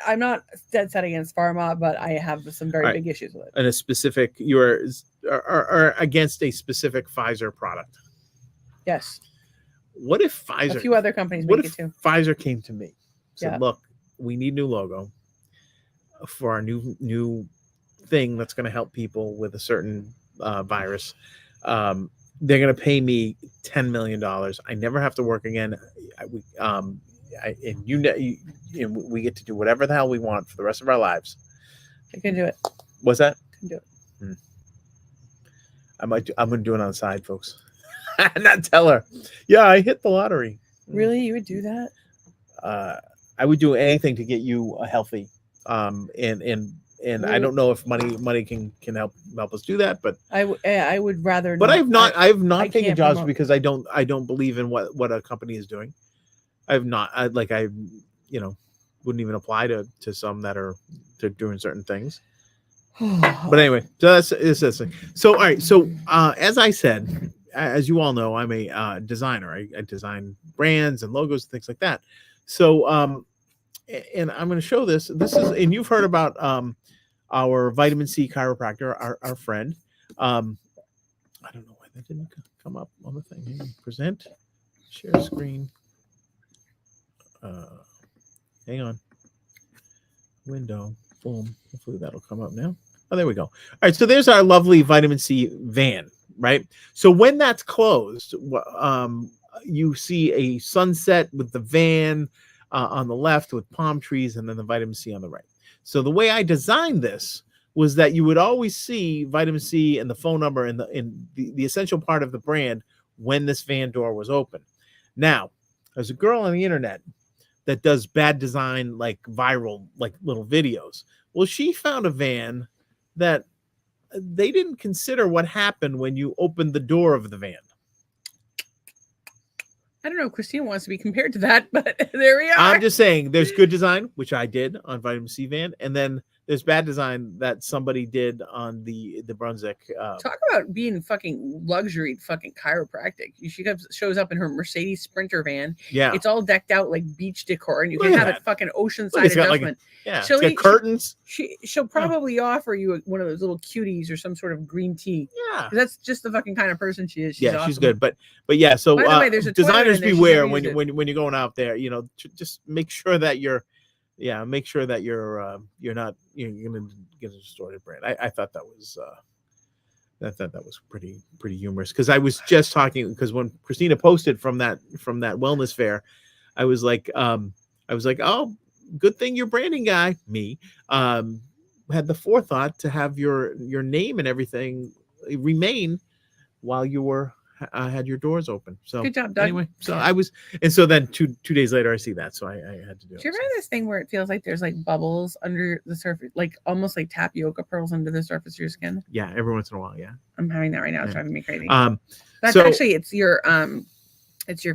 dead set against pharma, but I have some very All right. big issues with it. And a specific, you are against a specific Pfizer product. Yes. What if Pfizer? A few other companies What make if it too. Pfizer came to me, said, Yeah. "Look, we need new logo for our new thing that's going to help people with a certain virus. They're going to pay me $10 million. I never have to work again. We get to do whatever the hell we want for the rest of our lives." I can do it. What's that? Can do it. I'm going to do it on the side, folks. Not tell her. Yeah, I hit the lottery. Really, you would do that? I would do anything to get you healthy. And I don't know if money can help us do that, but I would rather. but I've not I taken can't jobs promote. because I don't believe in what a company is doing. I've not wouldn't even apply to some that are doing certain things. But anyway, so that's this thing. So all right, so as I said, as you all know, I'm a designer. I design brands and logos and things like that. So and I'm going to show this. This is, and you've heard about our vitamin C chiropractor, our friend. I don't know why that didn't come up on the thing. Hang on. Present, share screen. Hang on. Window. Boom. Hopefully that'll come up now. Oh, there we go. All right. So there's our lovely vitamin C van, right? So when that's closed, you see a sunset with the van on the left with palm trees and then the vitamin C on the right. So the way I designed this was that you would always see vitamin C and the phone number and the essential part of the brand when this van door was open. Now, there's a girl on the internet that does bad design, like viral, like little videos. Well, she found a van that they didn't consider what happened when you opened the door of the van. I don't know. Christina wants to be compared to that, but there we are. I'm just saying there's good design, which I did on Vitamin C van, and then there's bad design that somebody did on the Brunswick. Talk about being fucking luxury fucking chiropractic. She shows up in her Mercedes Sprinter van. Yeah. It's all decked out like beach decor, and you Look can at have that. it fucking oceanside Look, it's got, like, adjustment. Yeah. She'll It's got curtains. She'll probably offer you one of those little cuties or some sort of green tea. Yeah. 'Cause that's just the fucking kind of person she is. She's Yeah, awesome. she's good. But yeah, so By the way, there's a toilet designers in there. She's beware never used it. when you're going out there. Just make sure that you're not gonna get a distorted brand. I thought that was pretty humorous, because I was just talking, because when Christina posted from that wellness fair, I was like, oh, good thing your branding guy, me, had the forethought to have your name and everything remain while you were had your doors open. So Good job, Doug. anyway, so I was, and so then two days later I see that, so I had to do it. Do you ever have this thing where it feels like there's like bubbles under the surface, like almost like tapioca pearls under the surface of your skin? Yeah, every once in a while, yeah. I'm having that right now. It's Yeah. driving me crazy. That's so- actually it's your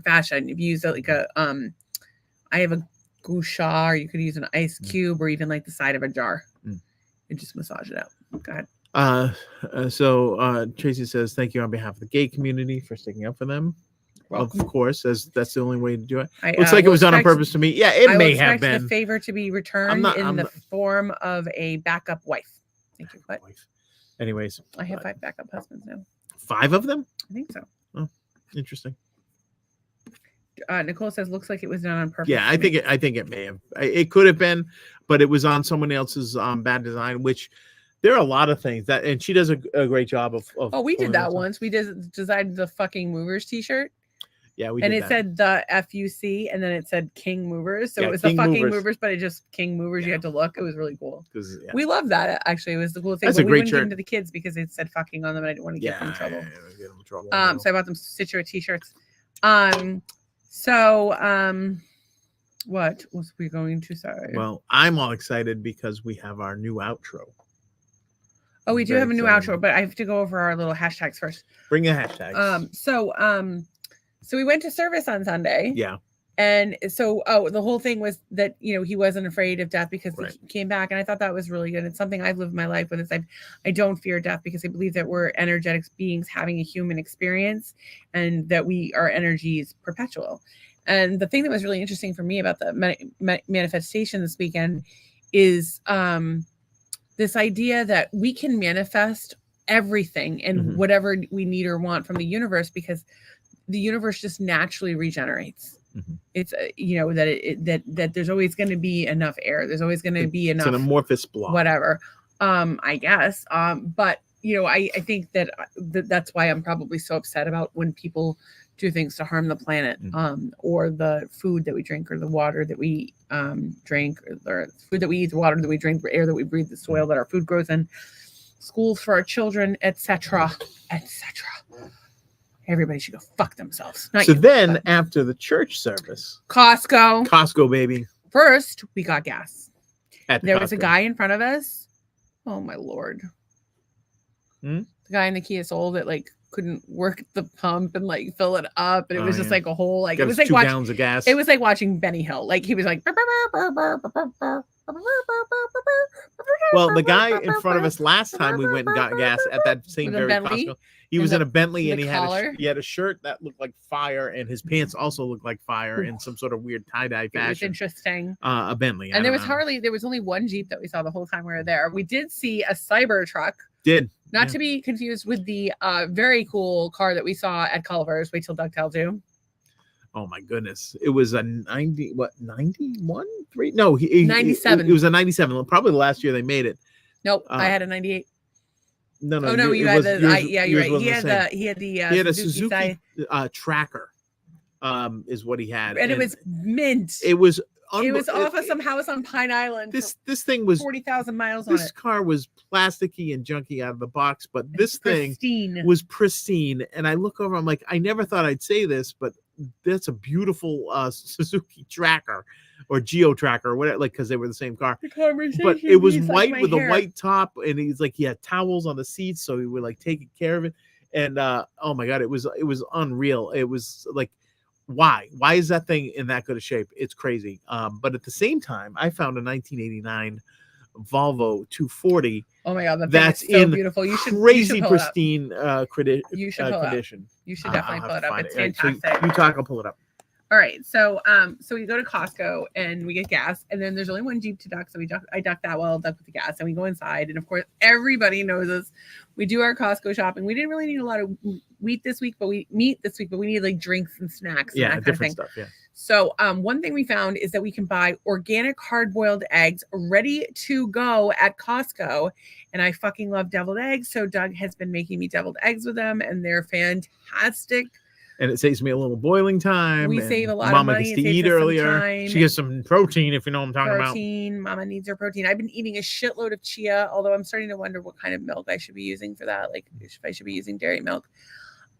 fascia. And if you use it like I have a gusha, or you could use an ice cube, or even like the side of a jar. And just massage it out. Go ahead. So Tracy says, thank you on behalf of the gay community for sticking up for them. Welcome. Of course, as that's the only way to do it. I, Looks like it will was done on expect- purpose to me. Yeah, it I may will have expect been. the favor to be returned in the form of a backup wife. Thank you. What? Anyways, I have 5 backup husbands now. 5 of them? I think so. Interesting. Nicole says, looks like it was done on purpose. Yeah, I think it may have. It could have been, but it was on someone else's bad design, which there are a lot of things that, and she does a great job of Oh, we did pulling that those once. We designed the fucking Movers t-shirt. Yeah, we and did it that. said the FUC, and then it said King Movers. So Yeah, it was King the fucking Movers. movers, but it just King Movers. You Yeah. had to look. It was really cool. 'Cause, yeah. We love that. Actually, it was the coolest thing. That's But a we great wouldn't give shirt. them to the kids because it said fucking on them, and I didn't want to get them in trouble. Yeah, get them in trouble. So I bought them Stitcher t-shirts. What was we going to say? Well, I'm all excited because we have our new outro. Oh, we do very have a new exciting. outro, but I have to go over our little hashtags first. Bring the hashtags. So we went to service on Sunday. Yeah. And so, the whole thing was that, he wasn't afraid of death because Right. he came back. And I thought that was really good. It's something I've lived my life with. Is I don't fear death because I believe that we're energetic beings having a human experience and that our energy is perpetual. And the thing that was really interesting for me about the manifestation this weekend is this idea that we can manifest everything and Mhm. whatever we need or want from the universe because the universe just naturally regenerates. Mhm. It's that there's always going to be enough air. There's always going to be enough It's an amorphous blob. whatever. I guess. But I think that's why I'm probably so upset about when people do things to harm the planet, or the food that we drink, or the water that we drink, or the food that we eat, the water that we drink, the air that we breathe, the soil that our food grows in, schools for our children, etc., etc. Everybody should go fuck themselves. Not So you, then, but after the church service, Costco. Costco, baby. First, we got gas. At the There was a Costco. guy in front of us. Oh my lord. Hmm? The guy in the Kia Soul that couldn't work the pump and fill it up, and it was just a whole Got it was us like 2 watching. gallons of gas. It was like watching Benny Hill. He was like. Well, the guy in front of us last time we went and got gas at that same With a very Bentley Costco. He and was in a Bentley the and he collar. had a shirt that looked like fire, and his pants also looked like fire in some sort of weird tie-dye It was fashion. interesting. A Bentley. And there was only one Jeep that we saw the whole time we were there. We did see a Cybertruck. Not to be confused with the very cool car that we saw at Culver's. Wait till Doug tells you. Oh my goodness. It was a 91? 3? No, 97. It was a 97. Probably the last year they made it. Nope, I had a 98. No, Oh no, you had you're right. He had a Suzuki Tracker. Is what he had. and it was mint. It was off of some house on Pine Island. This thing was 40,000 miles on it. This car was plasticky and junky out of the box, but this thing Pristine. was pristine. And I look over, I'm like, I never thought I'd say this, but that's a beautiful Suzuki Tracker or Geo Tracker or whatever, because they were the same car. But it was white with a white top, and he's like, he had towels on the seats, so he would taking care of it. And oh my god, it was unreal. It was like, why is that thing in that good a shape? It's crazy. But at the same time, I found a 1989 Volvo 240. Oh my god, that's so in beautiful. You should crazy pull it up. pristine You should pull it up. condition. You should definitely pull it up. It's Right, so fantastic. you talk, I'll pull it up. All right, so we go to Costco and we get gas, and then there's only one Jeep to duck, so I duck that while duck with the gas, and we go inside, and of course everybody knows us. We do our Costco shopping. We didn't really need a lot of meat this week, but we need drinks and snacks. And that kind of Different thing. stuff. Yeah. So one thing we found is that we can buy organic hard-boiled eggs ready to go at Costco, and I fucking love deviled eggs. So Doug has been making me deviled eggs with them, and they're fantastic. And it saves me a little boiling time. We and save a lot of Mama money. gets It to saves eat us some earlier. time. She gets some protein, if you know what I'm talking Protein. Mama needs her protein. I've been eating a shitload of chia, although I'm starting to wonder what kind of milk I should be using for that. If I should be using dairy milk.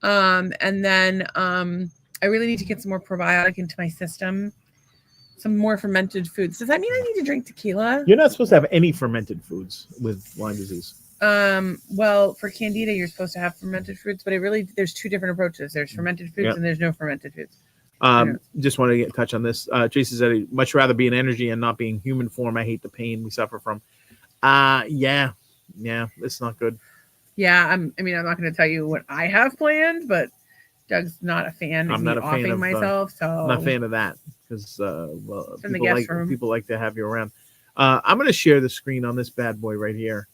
And then I really need to get some more probiotic into my system. Some more fermented foods. Does that mean I need to drink tequila? You're not supposed to have any fermented foods with Lyme disease. Well, for Candida, you're supposed to have fermented foods, but there's two different approaches. There's fermented foods and there's no fermented foods. Just want to touch on this. Jason said he'd much rather be in energy and not be in human form. I hate the pain we suffer from. Yeah, it's not good. Yeah, I'm not going to tell you what I have planned, but Doug's not a fan. I'm not a fan of myself, so I'm not a fan of that because people like to have you around. I'm going to share the screen on this bad boy right here.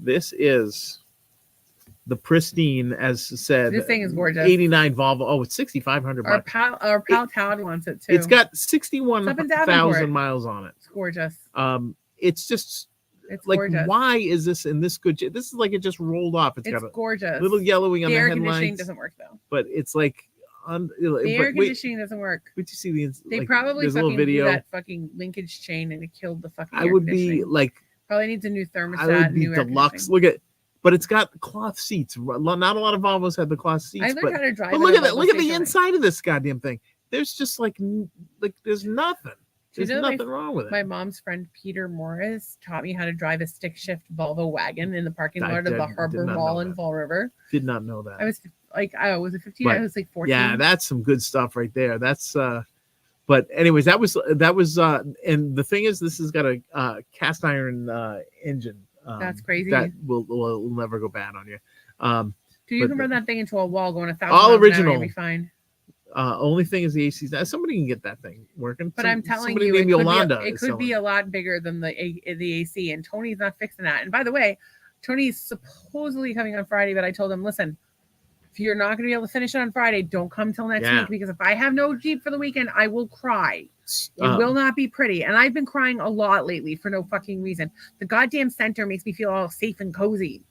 This is the pristine, as said. This thing is gorgeous. 89 Volvo. Oh, it's $6,500. Our pal Todd wants it too. It's got 61,000 miles on it. It's gorgeous. It's just it's like, gorgeous. why is this in this good? This is like it just rolled off. It's got a gorgeous. little yellowing on the the air headlights. conditioning doesn't work though. But it's like, on. The air But wait, conditioning doesn't work. wait to see the. They like, probably there's a fucking little video. blew that fucking linkage chain and it killed the fucking I air would be conditioning. like, Probably needs a new I thermostat, would be new air deluxe. conditioning. Look at, but it's got cloth seats. Not a lot of Volvos have the cloth seats. I learned but how to drive. but in look a at that. Volvo Look at the station wagon. inside of this goddamn thing. There's just like there's nothing. Do you There's know nothing wrong with it. My mom's friend Peter Morris taught me how to drive a stick shift Volvo wagon in the parking I lot of did the Harbor not Mall know in that. Fall River. Did not know that. I was like, was it 15? But, I was like 14. yeah, that's some good stuff right there. That's but anyways, that was and the thing is, this has got a cast iron engine. That's crazy. That will never go bad on you. Dude, you but can run that thing into a wall going 1,000 all miles an hour, original. you'll be fine. Only thing is the AC's. Somebody can get that thing working. But I'm telling somebody you, named it could, Yolanda be, it is could be selling a lot bigger than the AC, and Tony's not fixing that. And by the way, Tony's supposedly coming on Friday, but I told him, listen, if you're not going to be able to finish it on Friday, don't come till next week, because if I have no Jeep for the weekend, I will cry. It will not be pretty. And I've been crying a lot lately for no fucking reason. The goddamn center makes me feel all safe and cozy.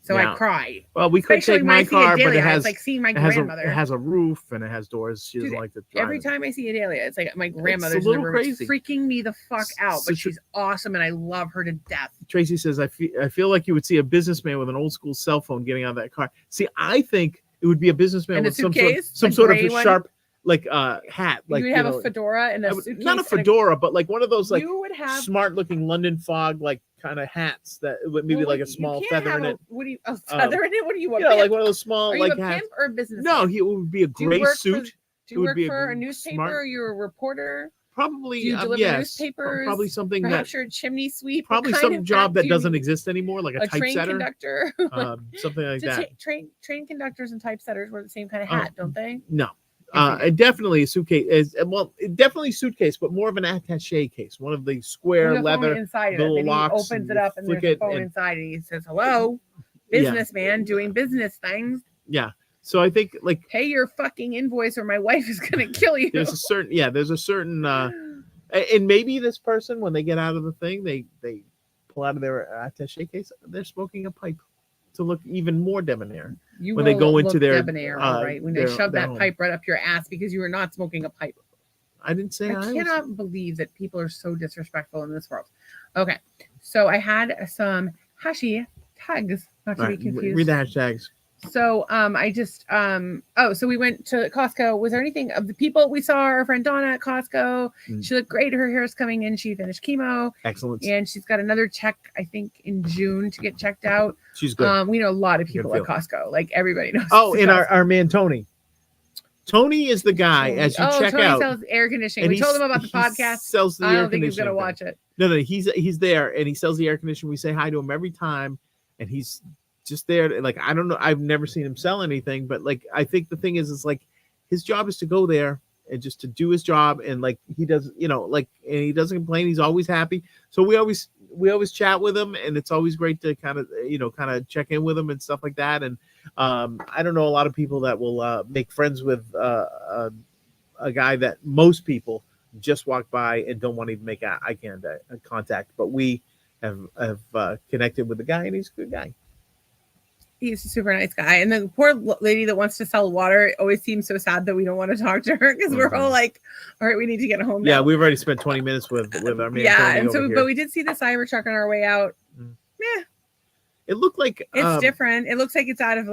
So I cry. Well, we could Especially take when I my see car, but Adalia. it has It's like seeing my it has grandmother. it has a roof and it has doors. She doesn't Dude, like to drive every it. time I see Adalia, it's like my grandmother's little in the room. crazy. It's freaking me the fuck out. So But she's awesome and I love her to death. Tracy says, I feel like you would see a businessman with an old school cell phone getting out of that car. See, I think it would be a businessman And a with some suitcase, sort a of gray a one? sharp like hat. Like You would have a fedora and a suitcase. not a fedora, but like one of those like you would have smart looking London fog like kind of hats that would maybe like a small feather in it. What do you a feather in it? What do you want? Yeah, like one of those small Are like you a hats. pimp or a business? No, it would be a Do you gray work suit. Do you would work be a for a newspaper? smart- Or you're a reporter? Probably Do you deliver yes, newspapers? probably something Perhaps that you're a chimney sweep. probably What some kind of job hat that do you doesn't need? exist anymore, like a train typesetter, conductor. something like that. Train conductors and typesetters wear the same kind of hat, don't they? No, Yes, they do. definitely a suitcase. Definitely suitcase, but more of an attaché case, one of the square With a phone leather. inside of it. little Then he locks opens and it you up and flick there's a it phone and- inside and he says, "Hello, Yeah. businessman doing business things. Yeah. So I think like Pay your fucking invoice or my wife is gonna kill you." there's a certain and maybe this person when they get out of the thing they pull out of their attaché case, they're smoking a pipe to look even more debonair. You when they will go into look their, debonair, all right, when they shove their that home. pipe right up your ass because you are not smoking a pipe. I didn't say I cannot believe that people are so disrespectful in this world. Okay, so I had some hashi tags, not to be confused. Read the hashtags. So I just so we went to Costco. Was there anything of the people we saw? Our friend Donna at Costco. She looked great. Her hair's coming in. She finished chemo. Excellent. And she's got another check, I think, in June to get checked out. She's good. We know a lot of people at Costco. Like everybody knows. Oh, and our man Tony. Tony is the guy as you check Tony out. sells air conditioning. We told him about the podcast. Sells the I air don't think he's gonna conditioning watch it. No, he's there and he sells the air conditioning. We say hi to him every time, and he's just there. Like I don't know, I've never seen him sell anything, but like I think the thing is like his job is to go there and just to do his job, and like he does, like, and he doesn't complain. He's always happy. So we always chat with him, and it's always great to kind of check in with him and stuff like that. And I don't know a lot of people that will make friends with a guy that most people just walk by and don't want to even make eye contact. But we have connected with the guy, and he's a good guy. He's a super nice guy. And the poor lady that wants to sell water, it always seems so sad that we don't want to talk to her because we're all like, all right, we need to get home now. Yeah, we've already spent 20 minutes with our man. Yeah, Tony and over so, here. but we did see the Cybertruck on our way out. Yeah, it looked like it's different. It looks like it's out of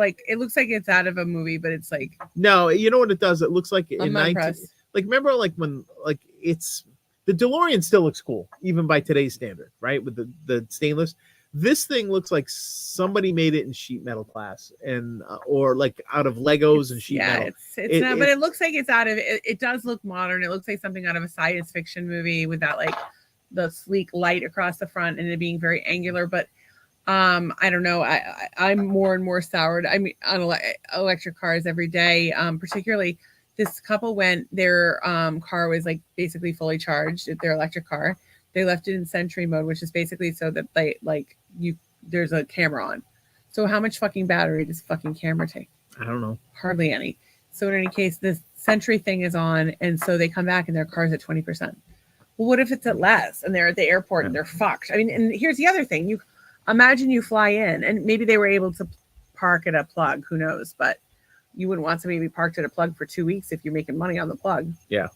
a movie, but it's like no, you know what it does? It looks like in 19 like remember like when like it's the DeLorean still looks cool even by today's standard, right? With the stainless. This thing looks like somebody made it in sheet metal class and or like out of Legos and sheet metal. It's not, but it looks like it's out of it does look modern. It looks like something out of a science fiction movie with that like the sleek light across the front and it being very angular. But I don't know. I'm more and more soured. I mean, on electric cars every day. Particularly, this couple went. Their car was like basically fully charged. Their electric car. They left it in Sentry mode, which is basically so that there's a camera on. So how much fucking battery does fucking camera take? I don't know. Hardly any. So in any case, this Sentry thing is on, and so they come back and their car's at 20%. Well, what if it's at less and they're at the airport and they're fucked? I mean, and here's the other thing. You imagine you fly in and maybe they were able to park at a plug, who knows? But you wouldn't want somebody to be parked at a plug for 2 weeks if you're making money on the plug. Yeah.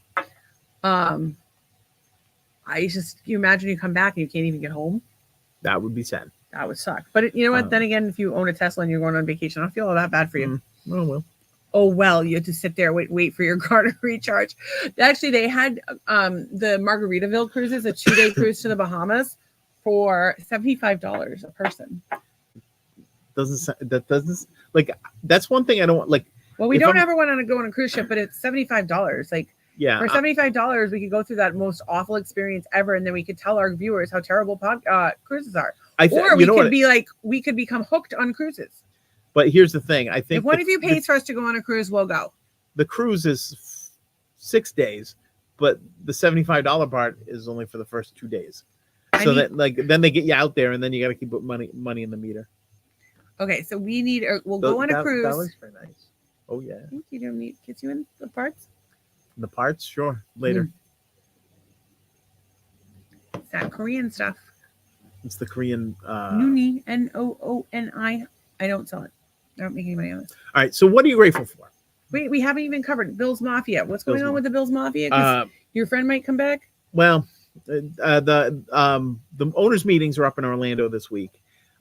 You imagine you come back and you can't even get home. That would be sad. That would suck. But you know what? Then again, if you own a Tesla and you're going on vacation, I don't feel all that bad for you. Oh well. Oh well, you have to sit there, wait for your car to recharge. Actually, they had the Margaritaville cruises, a 2-day cruise to the Bahamas for $75 a person. That's one thing I don't like. Well, we don't ever want to go on a cruise ship, but it's $75. Like, yeah, for $75, we could go through that most awful experience ever, and then we could tell our viewers how terrible cruises are. Or we could become hooked on cruises. But here's the thing: I think if one of you pays for us to go on a cruise, we'll go. The cruise is 6 days, but the $75 part is only for the first 2 days. Then they get you out there, and then you got to keep putting money in the meter. Okay, so we'll go on a cruise. That looks very nice. Oh yeah. I think you don't need gets you in the parts. The parts, sure. Later. It's that Korean stuff. It's the Korean. Nooni, Nooni. I don't sell it. I don't make any money on this. All right. So what are you grateful for? Wait, we haven't even covered Bill's Mafia. What's going on with the Bill's Mafia? 'Cause your friend might come back. Well, the owners' meetings are up in Orlando this week,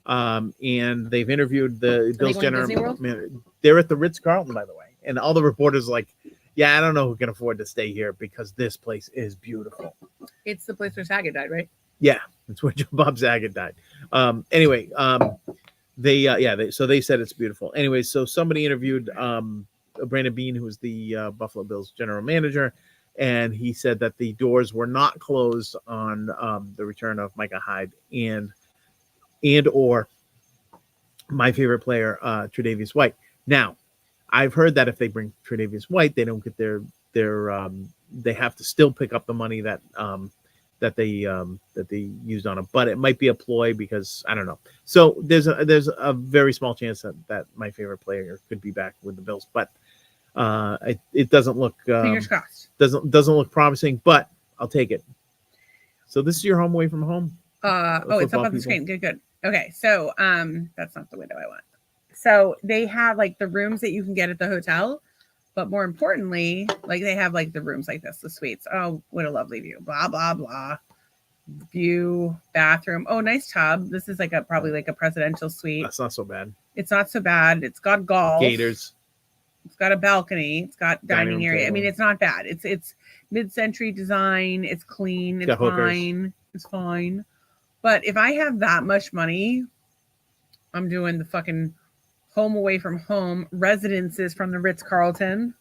and they've interviewed the Bill's general manager. They're at the Ritz-Carlton, by the way, and all the reporters are like, "Yeah, I don't know who can afford to stay here because this place is beautiful." It's the place where Saget died, right? Yeah, it's where Bob Saget died. Anyway, so they said it's beautiful. Anyway, so somebody interviewed Brandon Beane, who was the Buffalo Bills general manager, and he said that the doors were not closed on the return of Micah Hyde and or my favorite player, Tre'Davious White. Now, I've heard that if they bring Tre'Davious White, they don't get their they have to still pick up the money that they used on him, but it might be a ploy because I don't know. So there's a very small chance that my favorite player could be back with the Bills, but it doesn't look fingers crossed. Doesn't look promising, but I'll take it. So this is your home away from home. It's up on the screen. Good. Okay, so that's not the window I want. So they have like the rooms that you can get at the hotel. But more importantly, like they have like the rooms like this, the suites. Oh, what a lovely view. Blah, blah, blah. View, bathroom. Oh, nice tub. This is like probably like a presidential suite. That's not so bad. It's not so bad. It's got golf. Gators. It's got a balcony. It's got dining area. I mean, it's not bad. It's mid-century design. It's clean. It's fine. It's fine. But if I have that much money, I'm doing the fucking home away from home residences from the Ritz-Carlton.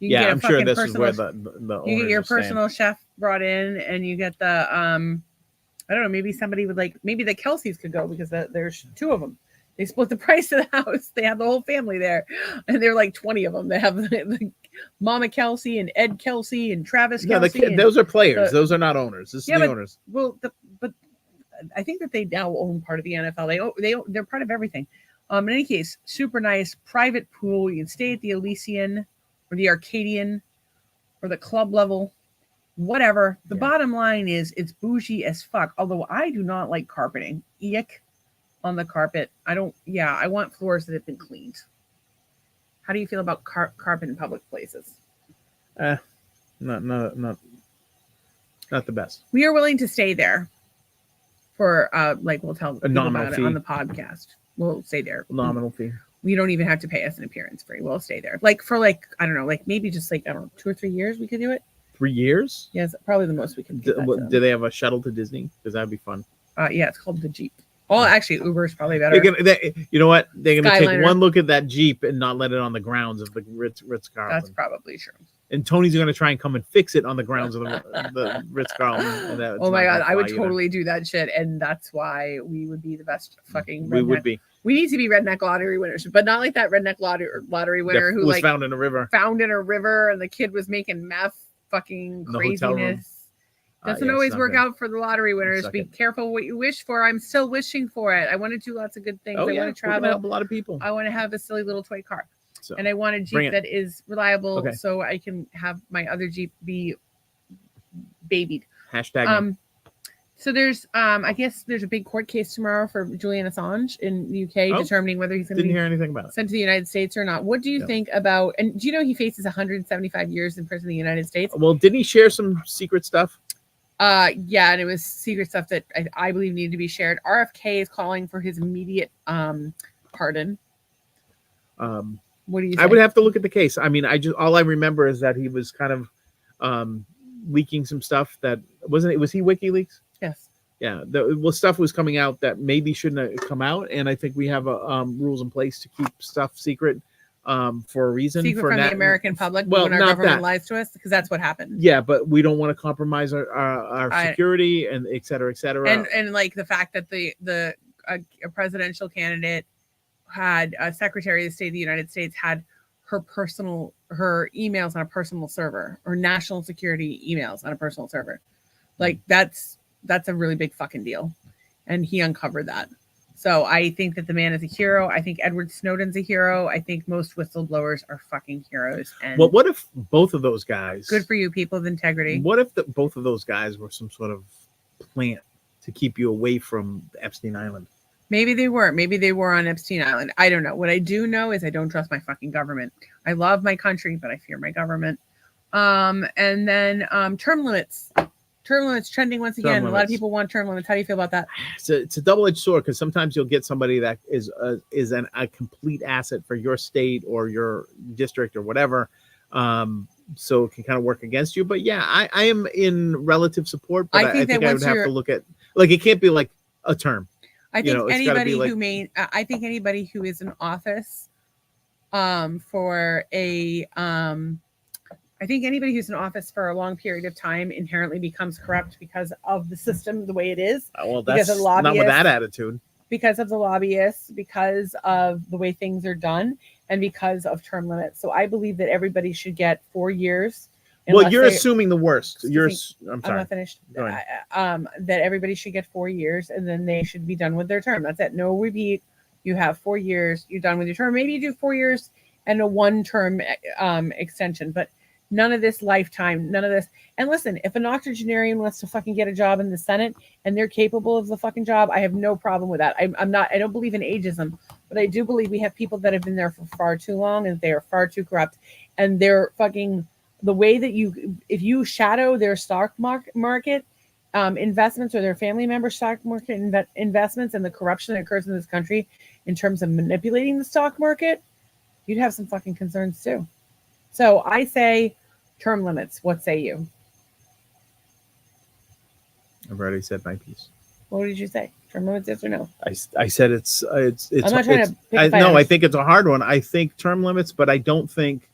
I'm sure this is where the you get your personal chef brought in, and you get the I don't know, maybe somebody would maybe the Kelseys could go because there's 2 of them. They split the price of the house. They have the whole family there, and they're like 20 of them. They have the Mama Kelsey and Ed Kelsey and Travis Kelsey. Those are players. Those are not owners. This is the owners. Well, but I think that they now own part of the NFL. They're part of everything. In any case, super nice private pool. You can stay at the Elysian or the Arcadian or the club level, whatever. The bottom line is it's bougie as fuck. Although I do not like carpeting. Ick on the carpet. I want floors that have been cleaned. How do you feel about carpet in public places? Not the best. We are willing to stay there for we'll tell people about it on the podcast. We'll stay there. Nominal fee. You don't even have to pay us an appearance fee. We'll stay there. I don't know, maybe just 2 or 3 years we could do it. 3 years? Yes, probably the most we can do. Do they have a shuttle to Disney? Because that'd be fun. Yeah, it's called the Jeep. Oh, actually, Uber is probably better. You know what? They're going to take one look at that Jeep and not let it on the grounds of the Ritz-Carlton. That's probably true. And Tony's going to try and come and fix it on the grounds of the Ritz-Carlton. Oh my God, I would totally do that shit. And that's why we would be the best fucking redneck. We would be. We need to be redneck lottery winners, but not like that redneck lottery winner who was found in a river. And the kid was making meth fucking craziness. Doesn't always work out for the lottery winners. Be careful what you wish for. I'm still wishing for it. I want to do lots of good things. I want to travel. Help a lot of people. I want to have a silly little toy car. And I want a Jeep that is reliable so I can have my other Jeep be babied. Hashtag. So there's, I guess there's a big court case tomorrow for Julian Assange in the UK, Oh, determining whether he's going to Didn't be hear anything about it. sent to the United States or not. What do you Yeah. think about? And do you know he faces 175 years in prison in the United States? Well, didn't he share some secret stuff? Yeah, and it was secret stuff that I believe needed to be shared. RFK is calling for his immediate pardon. What do you say? I would have to look at the case. I mean, all I remember is that he was kind of leaking some stuff that wasn't it. Was he WikiLeaks? Yes. Yeah, stuff was coming out that maybe shouldn't have come out, and I think we have rules in place to keep stuff secret for a reason. Secret for from the American public Well, when our not government that. lies to us, because that's what happened. Yeah, but we don't want to compromise our security and et cetera, et cetera. And like the fact that a presidential candidate had a Secretary of State of the United States had her emails on a personal server, or national security emails on a personal server. Like that's a really big fucking deal, and he uncovered that. So I think that the man is a hero. I think Edward Snowden's a hero. I think most whistleblowers are fucking heroes. And well, what if both of those guys? Good for you, people of integrity. What if both of those guys were some sort of plant to keep you away from Epstein Island? Maybe they were. Maybe they were on Epstein Island. I don't know. What I do know is I don't trust my fucking government. I love my country, but I fear my government. And then term limits. Term limits trending once again. A lot of people want term limits. How do you feel about that? It's a double-edged sword, because sometimes you'll get somebody that is a complete asset for your state or your district or whatever. So it can kind of work against you. But yeah, I am in relative support. But I think I would have to look at, like, it can't be like a term. I think anybody I think anybody who is in office for a I think anybody who's in office for a long period of time inherently becomes corrupt because of the system the way it is. Well, that's not with that attitude. Because of the lobbyists, because of the way things are done, and because of term limits. So I believe that everybody should get 4 years. Well, you're assuming the worst. I'm sorry. I'm not finished. That everybody should get 4 years, and then they should be done with their term. That's it. No repeat. You have 4 years. You're done with your term. Maybe you do 4 years and a one-term extension, but none of this lifetime. None of this. And listen, if an octogenarian wants to fucking get a job in the Senate and they're capable of the fucking job, I have no problem with that. I'm not. I don't believe in ageism, but I do believe we have people that have been there for far too long, and they are far too corrupt, and they're fucking. The way that if you shadow their stock market investments, or their family member stock market investments, and the corruption that occurs in this country in terms of manipulating the stock market, you'd have some fucking concerns too. So I say term limits. What say you? I've already said my piece. What did you say? Term limits, yes or no? I said it's. I'm not trying to pick fights. No, I think it's a hard one. I think term limits, but I don't think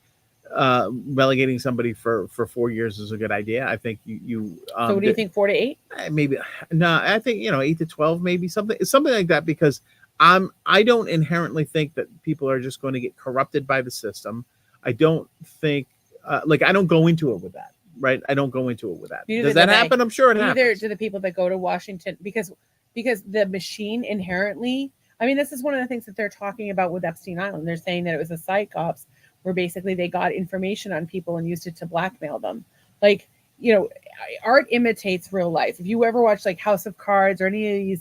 relegating somebody for 4 years is a good idea. I think you so what do you think, 4 to 8? Maybe no, I think 8 to 12, maybe something like that, because I don't inherently think that people are just going to get corrupted by the system. I don't think I don't go into it with that, right? I don't go into it with that. Does that happen? I'm sure it happens. Neither do the people that go to Washington, because the machine inherently, I mean, this is one of the things that they're talking about with Epstein Island. They're saying that it was a psyops, where basically they got information on people and used it to blackmail them. Like, art imitates real life. If you ever watch like House of Cards or any of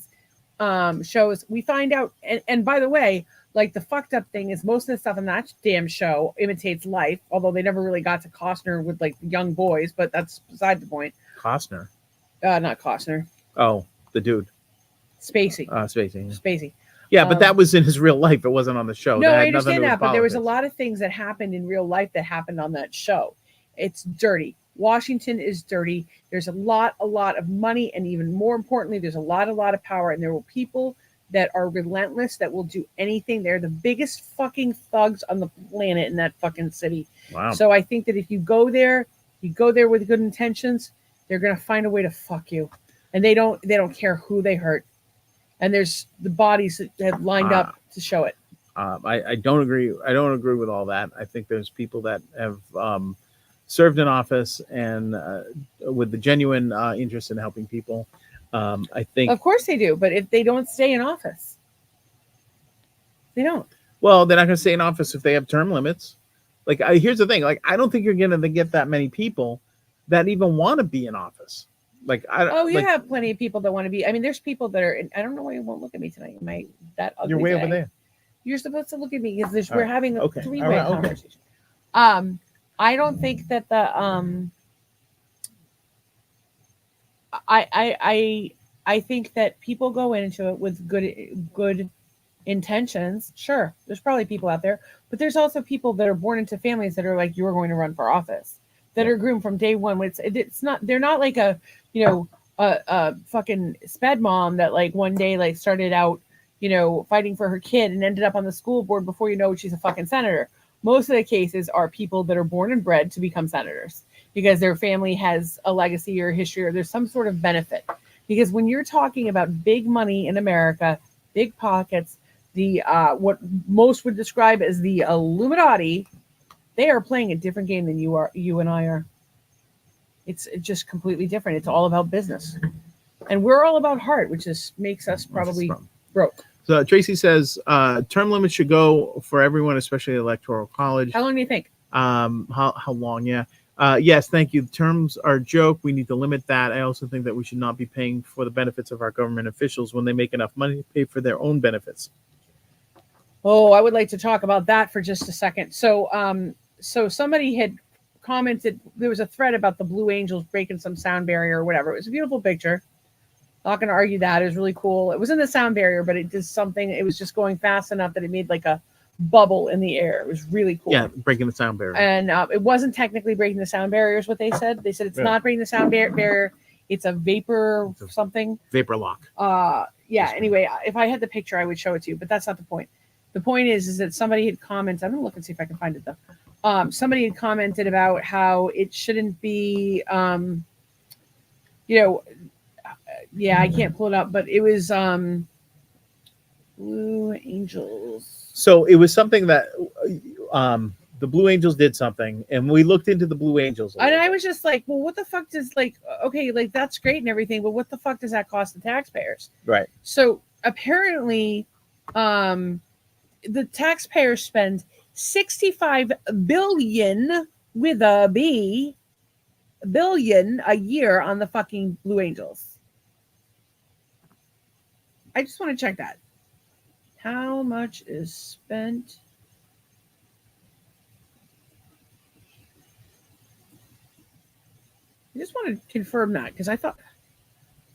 these shows, we find out, and by the way, like the fucked up thing is most of the stuff in that damn show imitates life, although they never really got to Costner with like young boys, but that's beside the point. Costner? Not Costner. Oh, the dude. Spacey. Spacey. Yeah. Spacey. Yeah, but that was in his real life. It wasn't on the show. No, I understand that, but there was a lot of things that happened in real life that happened on that show. It's dirty. Washington is dirty. There's a lot of money, and even more importantly, there's a lot of power, and there were people that are relentless that will do anything. They're the biggest fucking thugs on the planet in that fucking city. Wow. So I think that if you go there with good intentions, they're gonna find a way to fuck you, and they don't care who they hurt. And there's the bodies that have lined up to show it. I don't agree. I don't agree with all that. I think there's people that have served in office and with the genuine interest in helping people. I think, of course they do, but if they don't stay in office, they don't. Well, they're not going to stay in office if they have term limits. Like, here's the thing. Like, I don't think you're going to get that many people that even want to be in office. Like I Oh, you like, have plenty of people that want to be. I mean, there's people that are. I don't know why you won't look at me tonight. That ugly you're way day. over there. You're supposed to look at me because All we're right. having a Okay. All three-way right. Okay. conversation. I don't think that I think that people go into it with good intentions. Sure, there's probably people out there, but there's also people that are born into families that are like, you're going to run for office, that are groomed from day one. It's not, they're not like a, a fucking sped mom that like one day like started out, fighting for her kid and ended up on the school board before you know it, she's a fucking senator. Most of the cases are people that are born and bred to become senators because their family has a legacy or history or there's some sort of benefit. Because when you're talking about big money in America, big pockets, the what most would describe as the Illuminati, they are playing a different game than you and I are. It's just completely different. It's all about business, and we're all about heart, which makes us probably broke. So Tracy says term limits should go for everyone, especially electoral college. How long do you think? How long? Yeah. Yes, thank you. The terms are a joke. We need to limit that. I also think that we should not be paying for the benefits of our government officials when they make enough money to pay for their own benefits. Oh, I would like to talk about that for just a second. So, so somebody had commented, there was a thread about the Blue Angels breaking some sound barrier or whatever. It was a beautiful picture. Not going to argue that. It was really cool. It was in the sound barrier, but it did something. It was just going fast enough that it made like a bubble in the air. It was really cool. Yeah, breaking the sound barrier. And it wasn't technically breaking the sound barrier is what they said. They said it's not breaking the sound barrier. It's a vapor something. Vapor lock. Yeah, anyway, if I had the picture, I would show it to you, but that's not the point. The point is that somebody had commented. I'm going to look and see if I can find it though. Somebody had commented about how it shouldn't be, yeah, I can't pull it up, but it was Blue Angels. So it was something that the Blue Angels did something, and we looked into the Blue Angels. And I was just like, well, what the fuck does okay, like that's great and everything, but what the fuck does that cost the taxpayers? Right. So apparently, the taxpayers spend 65 billion with a B billion a year on the fucking Blue Angels. I just want to check that. How much is spent? I just want to confirm that because I thought,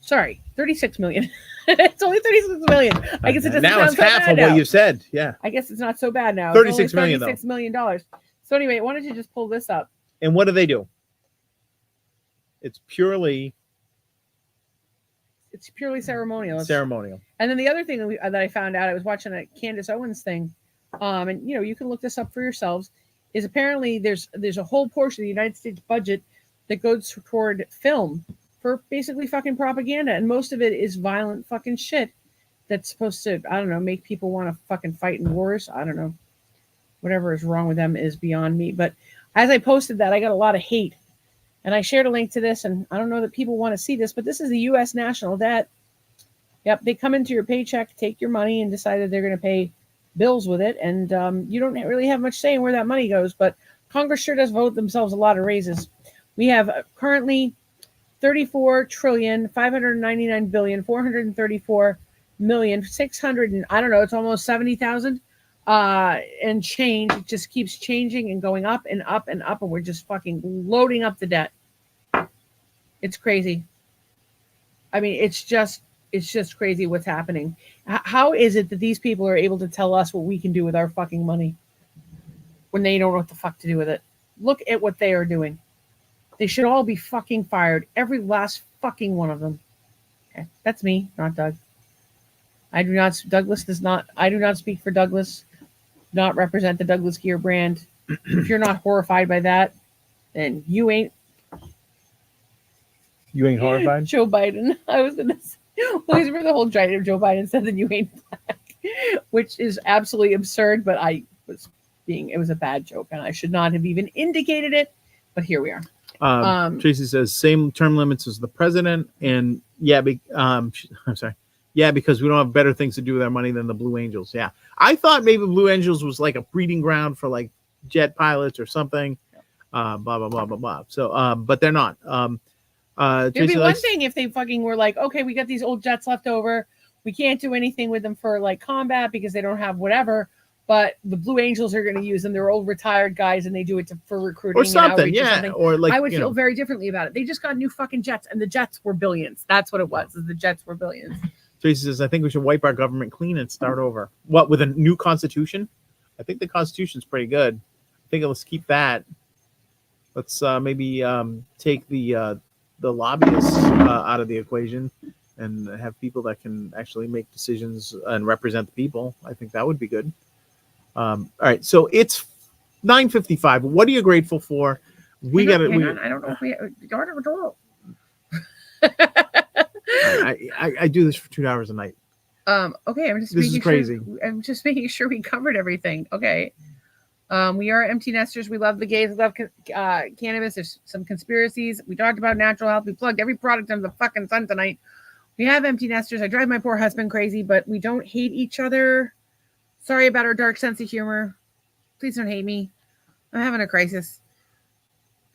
sorry, 36 million. It's only 36 million. I guess it doesn't now sound it's so half bad of now. what you said. Yeah. I guess it's not so bad now. $36 million, $36 million. So anyway, why don't you just pull this up? And what do? It's purely ceremonial. Ceremonial. And then the other thing that I found out, I was watching a Candace Owens thing, and you can look this up for yourselves. Is apparently there's a whole portion of the United States budget that goes toward film for basically fucking propaganda, and most of it is violent fucking shit that's supposed to, I don't know, make people want to fucking fight in wars. I don't know. Whatever is wrong with them is beyond me. But as I posted that, I got a lot of hate. And I shared a link to this, and I don't know that people want to see this, but this is the U.S. national debt. Yep, they come into your paycheck, take your money, and decide that they're going to pay bills with it. And you don't really have much say in where that money goes, but Congress sure does vote themselves a lot of raises. We have currently 34,599,434,600,000, and I don't know, it's almost 70,000 and change. It just keeps changing and going up and up and up, and we're just fucking loading up the debt. It's crazy. I mean, it's just crazy what's happening. How is it that these people are able to tell us what we can do with our fucking money when they don't know what the fuck to do with it? Look at what they are doing. They should all be fucking fired. Every last fucking one of them. Okay, that's me, not Doug. I do not speak for Douglas. Not represent the Douglas Gear brand. If you're not horrified by that, then you ain't. You ain't horrified? Joe Biden. I was going to say, well, he's the whole giant of Joe Biden said that you ain't black, which is absolutely absurd, but it was a bad joke, and I should not have even indicated it, but here we are. Tracy says, same term limits as the president, and I'm sorry. Yeah, because we don't have better things to do with our money than the Blue Angels. Yeah. I thought maybe Blue Angels was like a breeding ground for like jet pilots or something. Blah, blah, blah, blah, blah. So, but they're not. It'd Tracy be one likes- thing if they fucking were like, okay, we got these old jets left over. We can't do anything with them for like combat because they don't have whatever. But the Blue Angels are going to use them. They're old retired guys, and they do it for recruiting or something, and outreach or yeah, something. or like I would you feel know. very differently about it. They just got new fucking jets, and the jets were billions. That's what it was. Is the jets were billions. Tracy says, I think we should wipe our government clean and start over. What, with a new constitution? I think the constitution's pretty good. I think let's keep that. Let's maybe take the lobbyists out of the equation and have people that can actually make decisions and represent the people. I think that would be good. All right, so it's 9:55. What are you grateful for? We got it. Hang on. I don't know if we. I do this for 2 hours a night. Okay, I'm just This is making crazy. Sure, I'm just making sure we covered everything. Okay. We are empty nesters. We love the gays. We love cannabis. There's some conspiracies. We talked about natural health. We plugged every product under the fucking sun tonight. We have empty nesters. I drive my poor husband crazy, but we don't hate each other. Sorry about our dark sense of humor. Please don't hate me. I'm having a crisis.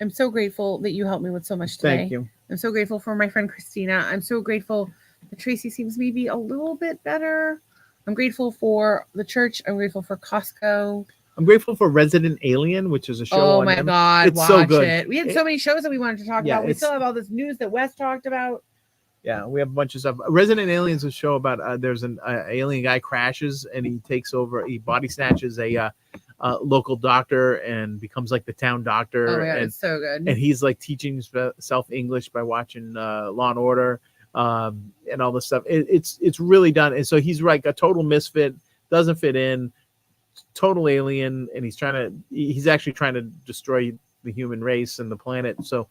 I'm so grateful that you helped me with so much today. Thank you. I'm so grateful for my friend Christina. I'm so grateful that Tracy seems maybe a little bit better. I'm grateful for the church. I'm grateful for Costco. I'm grateful for Resident Alien, which is a show. Oh on my Am- God, It's watch so good. it. We had so many shows that we wanted to talk Yeah, about. We it's- still have all this news that Wes talked about. Yeah, we have a bunch of stuff. Resident Alien's a show about there's an alien guy crashes and he takes over. He body snatches a local doctor and becomes like the town doctor. Oh my God, and, it's so good. and he's like teaching himself English by watching Law and Order and all this stuff. It's really done. And so he's like a total misfit, doesn't fit in, total alien, and he's actually trying to destroy the human race and the planet. So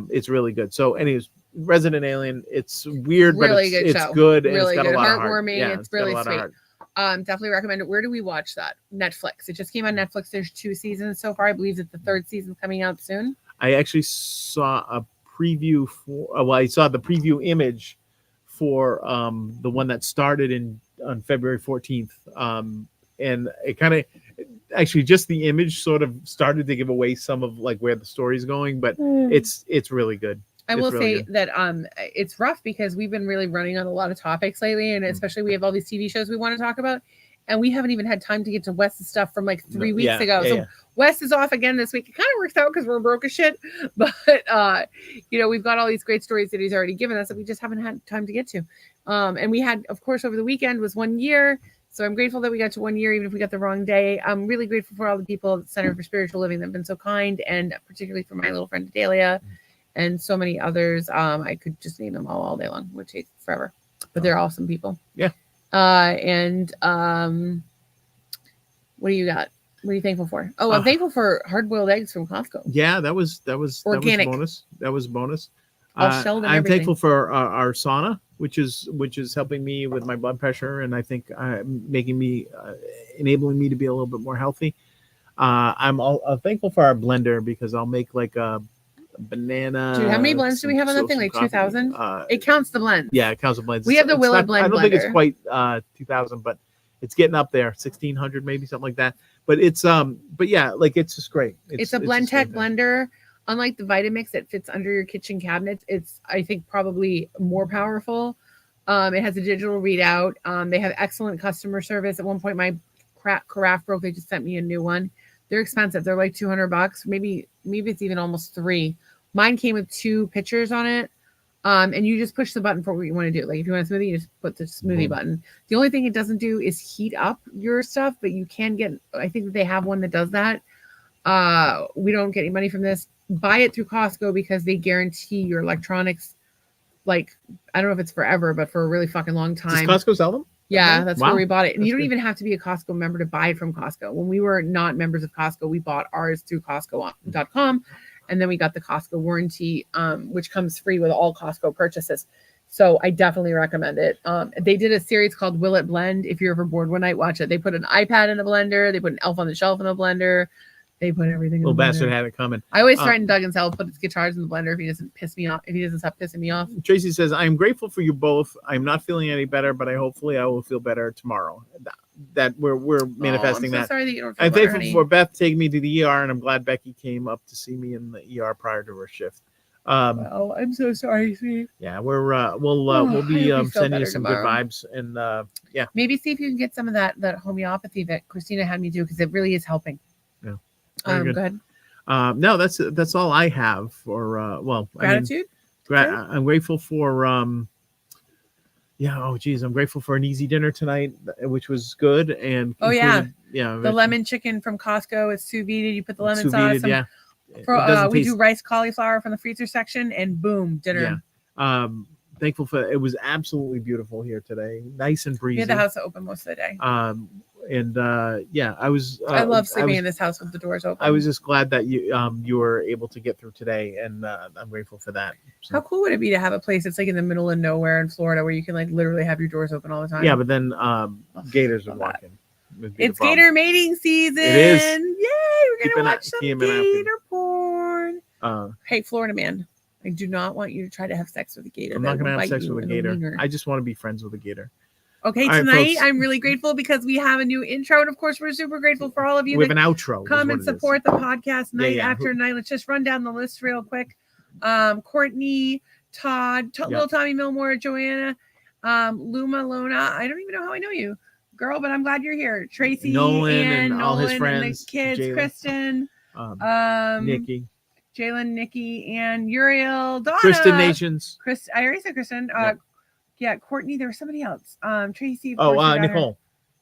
it's really good. So anyways, Resident Alien, it's weird, but Really good it's show. good and Really it's got good. a lot of heart. Heartwarming. Yeah, It's got a really lot of sweet. heart. Definitely recommend it. Where do we watch that? Netflix. It just came on Netflix. There's 2 seasons so far. I believe that the 3rd season's coming out soon. I actually saw a preview I saw the preview image for the one that started on February 14th. And it kind of actually just the image sort of started to give away some of like where the story's going, but it's really good. I It's will really say that it's rough because we've been really running on a lot of topics lately, and especially we have all these TV shows we want to talk about, and we haven't even had time to get to Wes's stuff from like 3 weeks ago. So Wes is off again this week. It kind of works out because we're broke as shit, but we've got all these great stories that he's already given us that we just haven't had time to get to. And we had, of course, over the weekend was 1 year. So I'm grateful that we got to 1 year, even if we got the wrong day. I'm really grateful for all the people at the Center for Spiritual Living that have been so kind, and particularly for my little friend Adelia and so many others. I could just name them all day long. It would take forever, but they're awesome people. Yeah. What do you got? What are you thankful for? Oh, I'm thankful for hard-boiled eggs from Costco. Yeah, that was Organic. That was bonus. All shelled and I'm everything. thankful for our sauna, which is helping me with my blood pressure, and I think enabling me to be a little bit more healthy. I'm thankful for our blender because I'll make like a banana. Dude, how many blends do we have on that thing? Like 2,000? It counts the blends. Yeah, it counts the blends. We have the Willow blend I don't think it's blender. quite 2,000, but it's getting up there, 1,600 maybe, something like that. But it's but yeah, like it's just great. It's a Blendtec blender. Unlike the Vitamix that fits under your kitchen cabinets, it's I think probably more powerful. It has a digital readout. They have excellent customer service. At one point, my carafe broke. They just sent me a new one. They're expensive. They're like $200. Maybe it's even almost $300. Mine came with 2 pictures on it. And you just push the button for what you want to do. Like if you want a smoothie, you just put the smoothie button. The only thing it doesn't do is heat up your stuff, but you can get, I think that they have one that does that. We don't get any money from this. Buy it through Costco because they guarantee your electronics. Like, I don't know if it's forever, but for a really fucking long time. Does Costco sell them? Yeah, that's Wow. where we bought it. And That's you don't good. even have to be a Costco member to buy it from Costco. When we were not members of Costco, we bought ours through Costco.com. And then we got the Costco warranty, which comes free with all Costco purchases. So I definitely recommend it. They did a series called Will It Blend? If you're ever bored one night, watch it. They put an iPad in the blender. They put an Elf on the Shelf in the blender. They put everything in Little the blender. bastard had it coming. I always threaten Doug and Sal to put his guitars in the blender if he doesn't piss me off. If he doesn't stop pissing me off. Tracy says, "I'm grateful for you both. I'm not feeling any better, but hopefully I will feel better tomorrow." That we're manifesting I'm so that. sorry that you don't feel I'm better, thankful honey. for Beth taking me to the ER, and I'm glad Becky came up to see me in the ER prior to her shift. Well, I'm so sorry, Steve. Yeah, we'll I be hope you feel sending you better some tomorrow. good vibes, and yeah, Maybe see if you can get some of that homeopathy that Christina had me do, because it really is helping. Yeah. Very good. Go ahead. No, that's all I have for well, Gratitude. I'm grateful for yeah, oh geez, I'm grateful for an easy dinner tonight, which was good, and Oh, yeah. included, yeah, The lemon chicken from Costco. It's sous vide. You put the lemon sous sauce. vide, yeah. It For, doesn't we taste, do rice cauliflower from the freezer section, and boom, dinner. yeah. Thankful for it. Was absolutely beautiful here today, nice and We breezy. had the house open most of the day. And yeah, I was. I love sleeping in this house with the doors open. I was just glad that you were able to get through today, and I'm grateful for that. So. How cool would it be to have a place that's like in the middle of nowhere in Florida where you can like literally have your doors open all the time? Yeah, but then gators would walk in. It's gator mating season. It is. Yay! We're gonna watch some keep an eye gator porn. Uh, Hey, Florida man, I do not want you to try to have sex with a gator. I'm not going to have sex with a gator. I just want to be friends with a gator. Okay, all tonight right, I'm really grateful because we have a new intro, and of course we're super grateful for all of you. We have an outro. Come and support the podcast night Yeah. after night. Let's just run down the list real quick. Courtney, Todd, Little Tommy Millmore, Joanna, Luma, Lona. I don't even know how I know you, girl, but I'm glad you're here. Tracy, Nolan, and all Nolan his friends, and the kids, Jaylen, Kristen, Nikki, Jalen, Nikki, and Uriel, Donna, Kristen Nations. I already said Kristen. Yeah, Courtney. There was somebody else. Tracy. Nicole.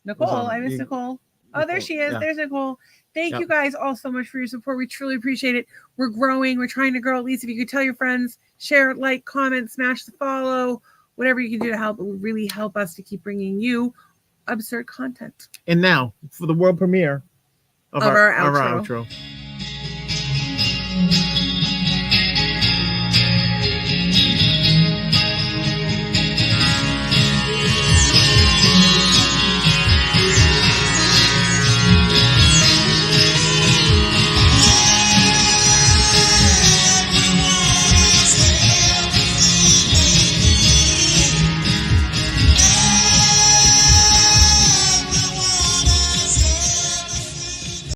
Nicole. I missed Nicole. Oh, there she is. Yeah. There's Nicole. Thank you guys all so much for your support. We truly appreciate it. We're growing. We're trying to grow. At least if you could tell your friends, share, like, comment, smash the follow, whatever you can do to help. It would really help us to keep bringing you absurd content. And now for the world premiere of our outro.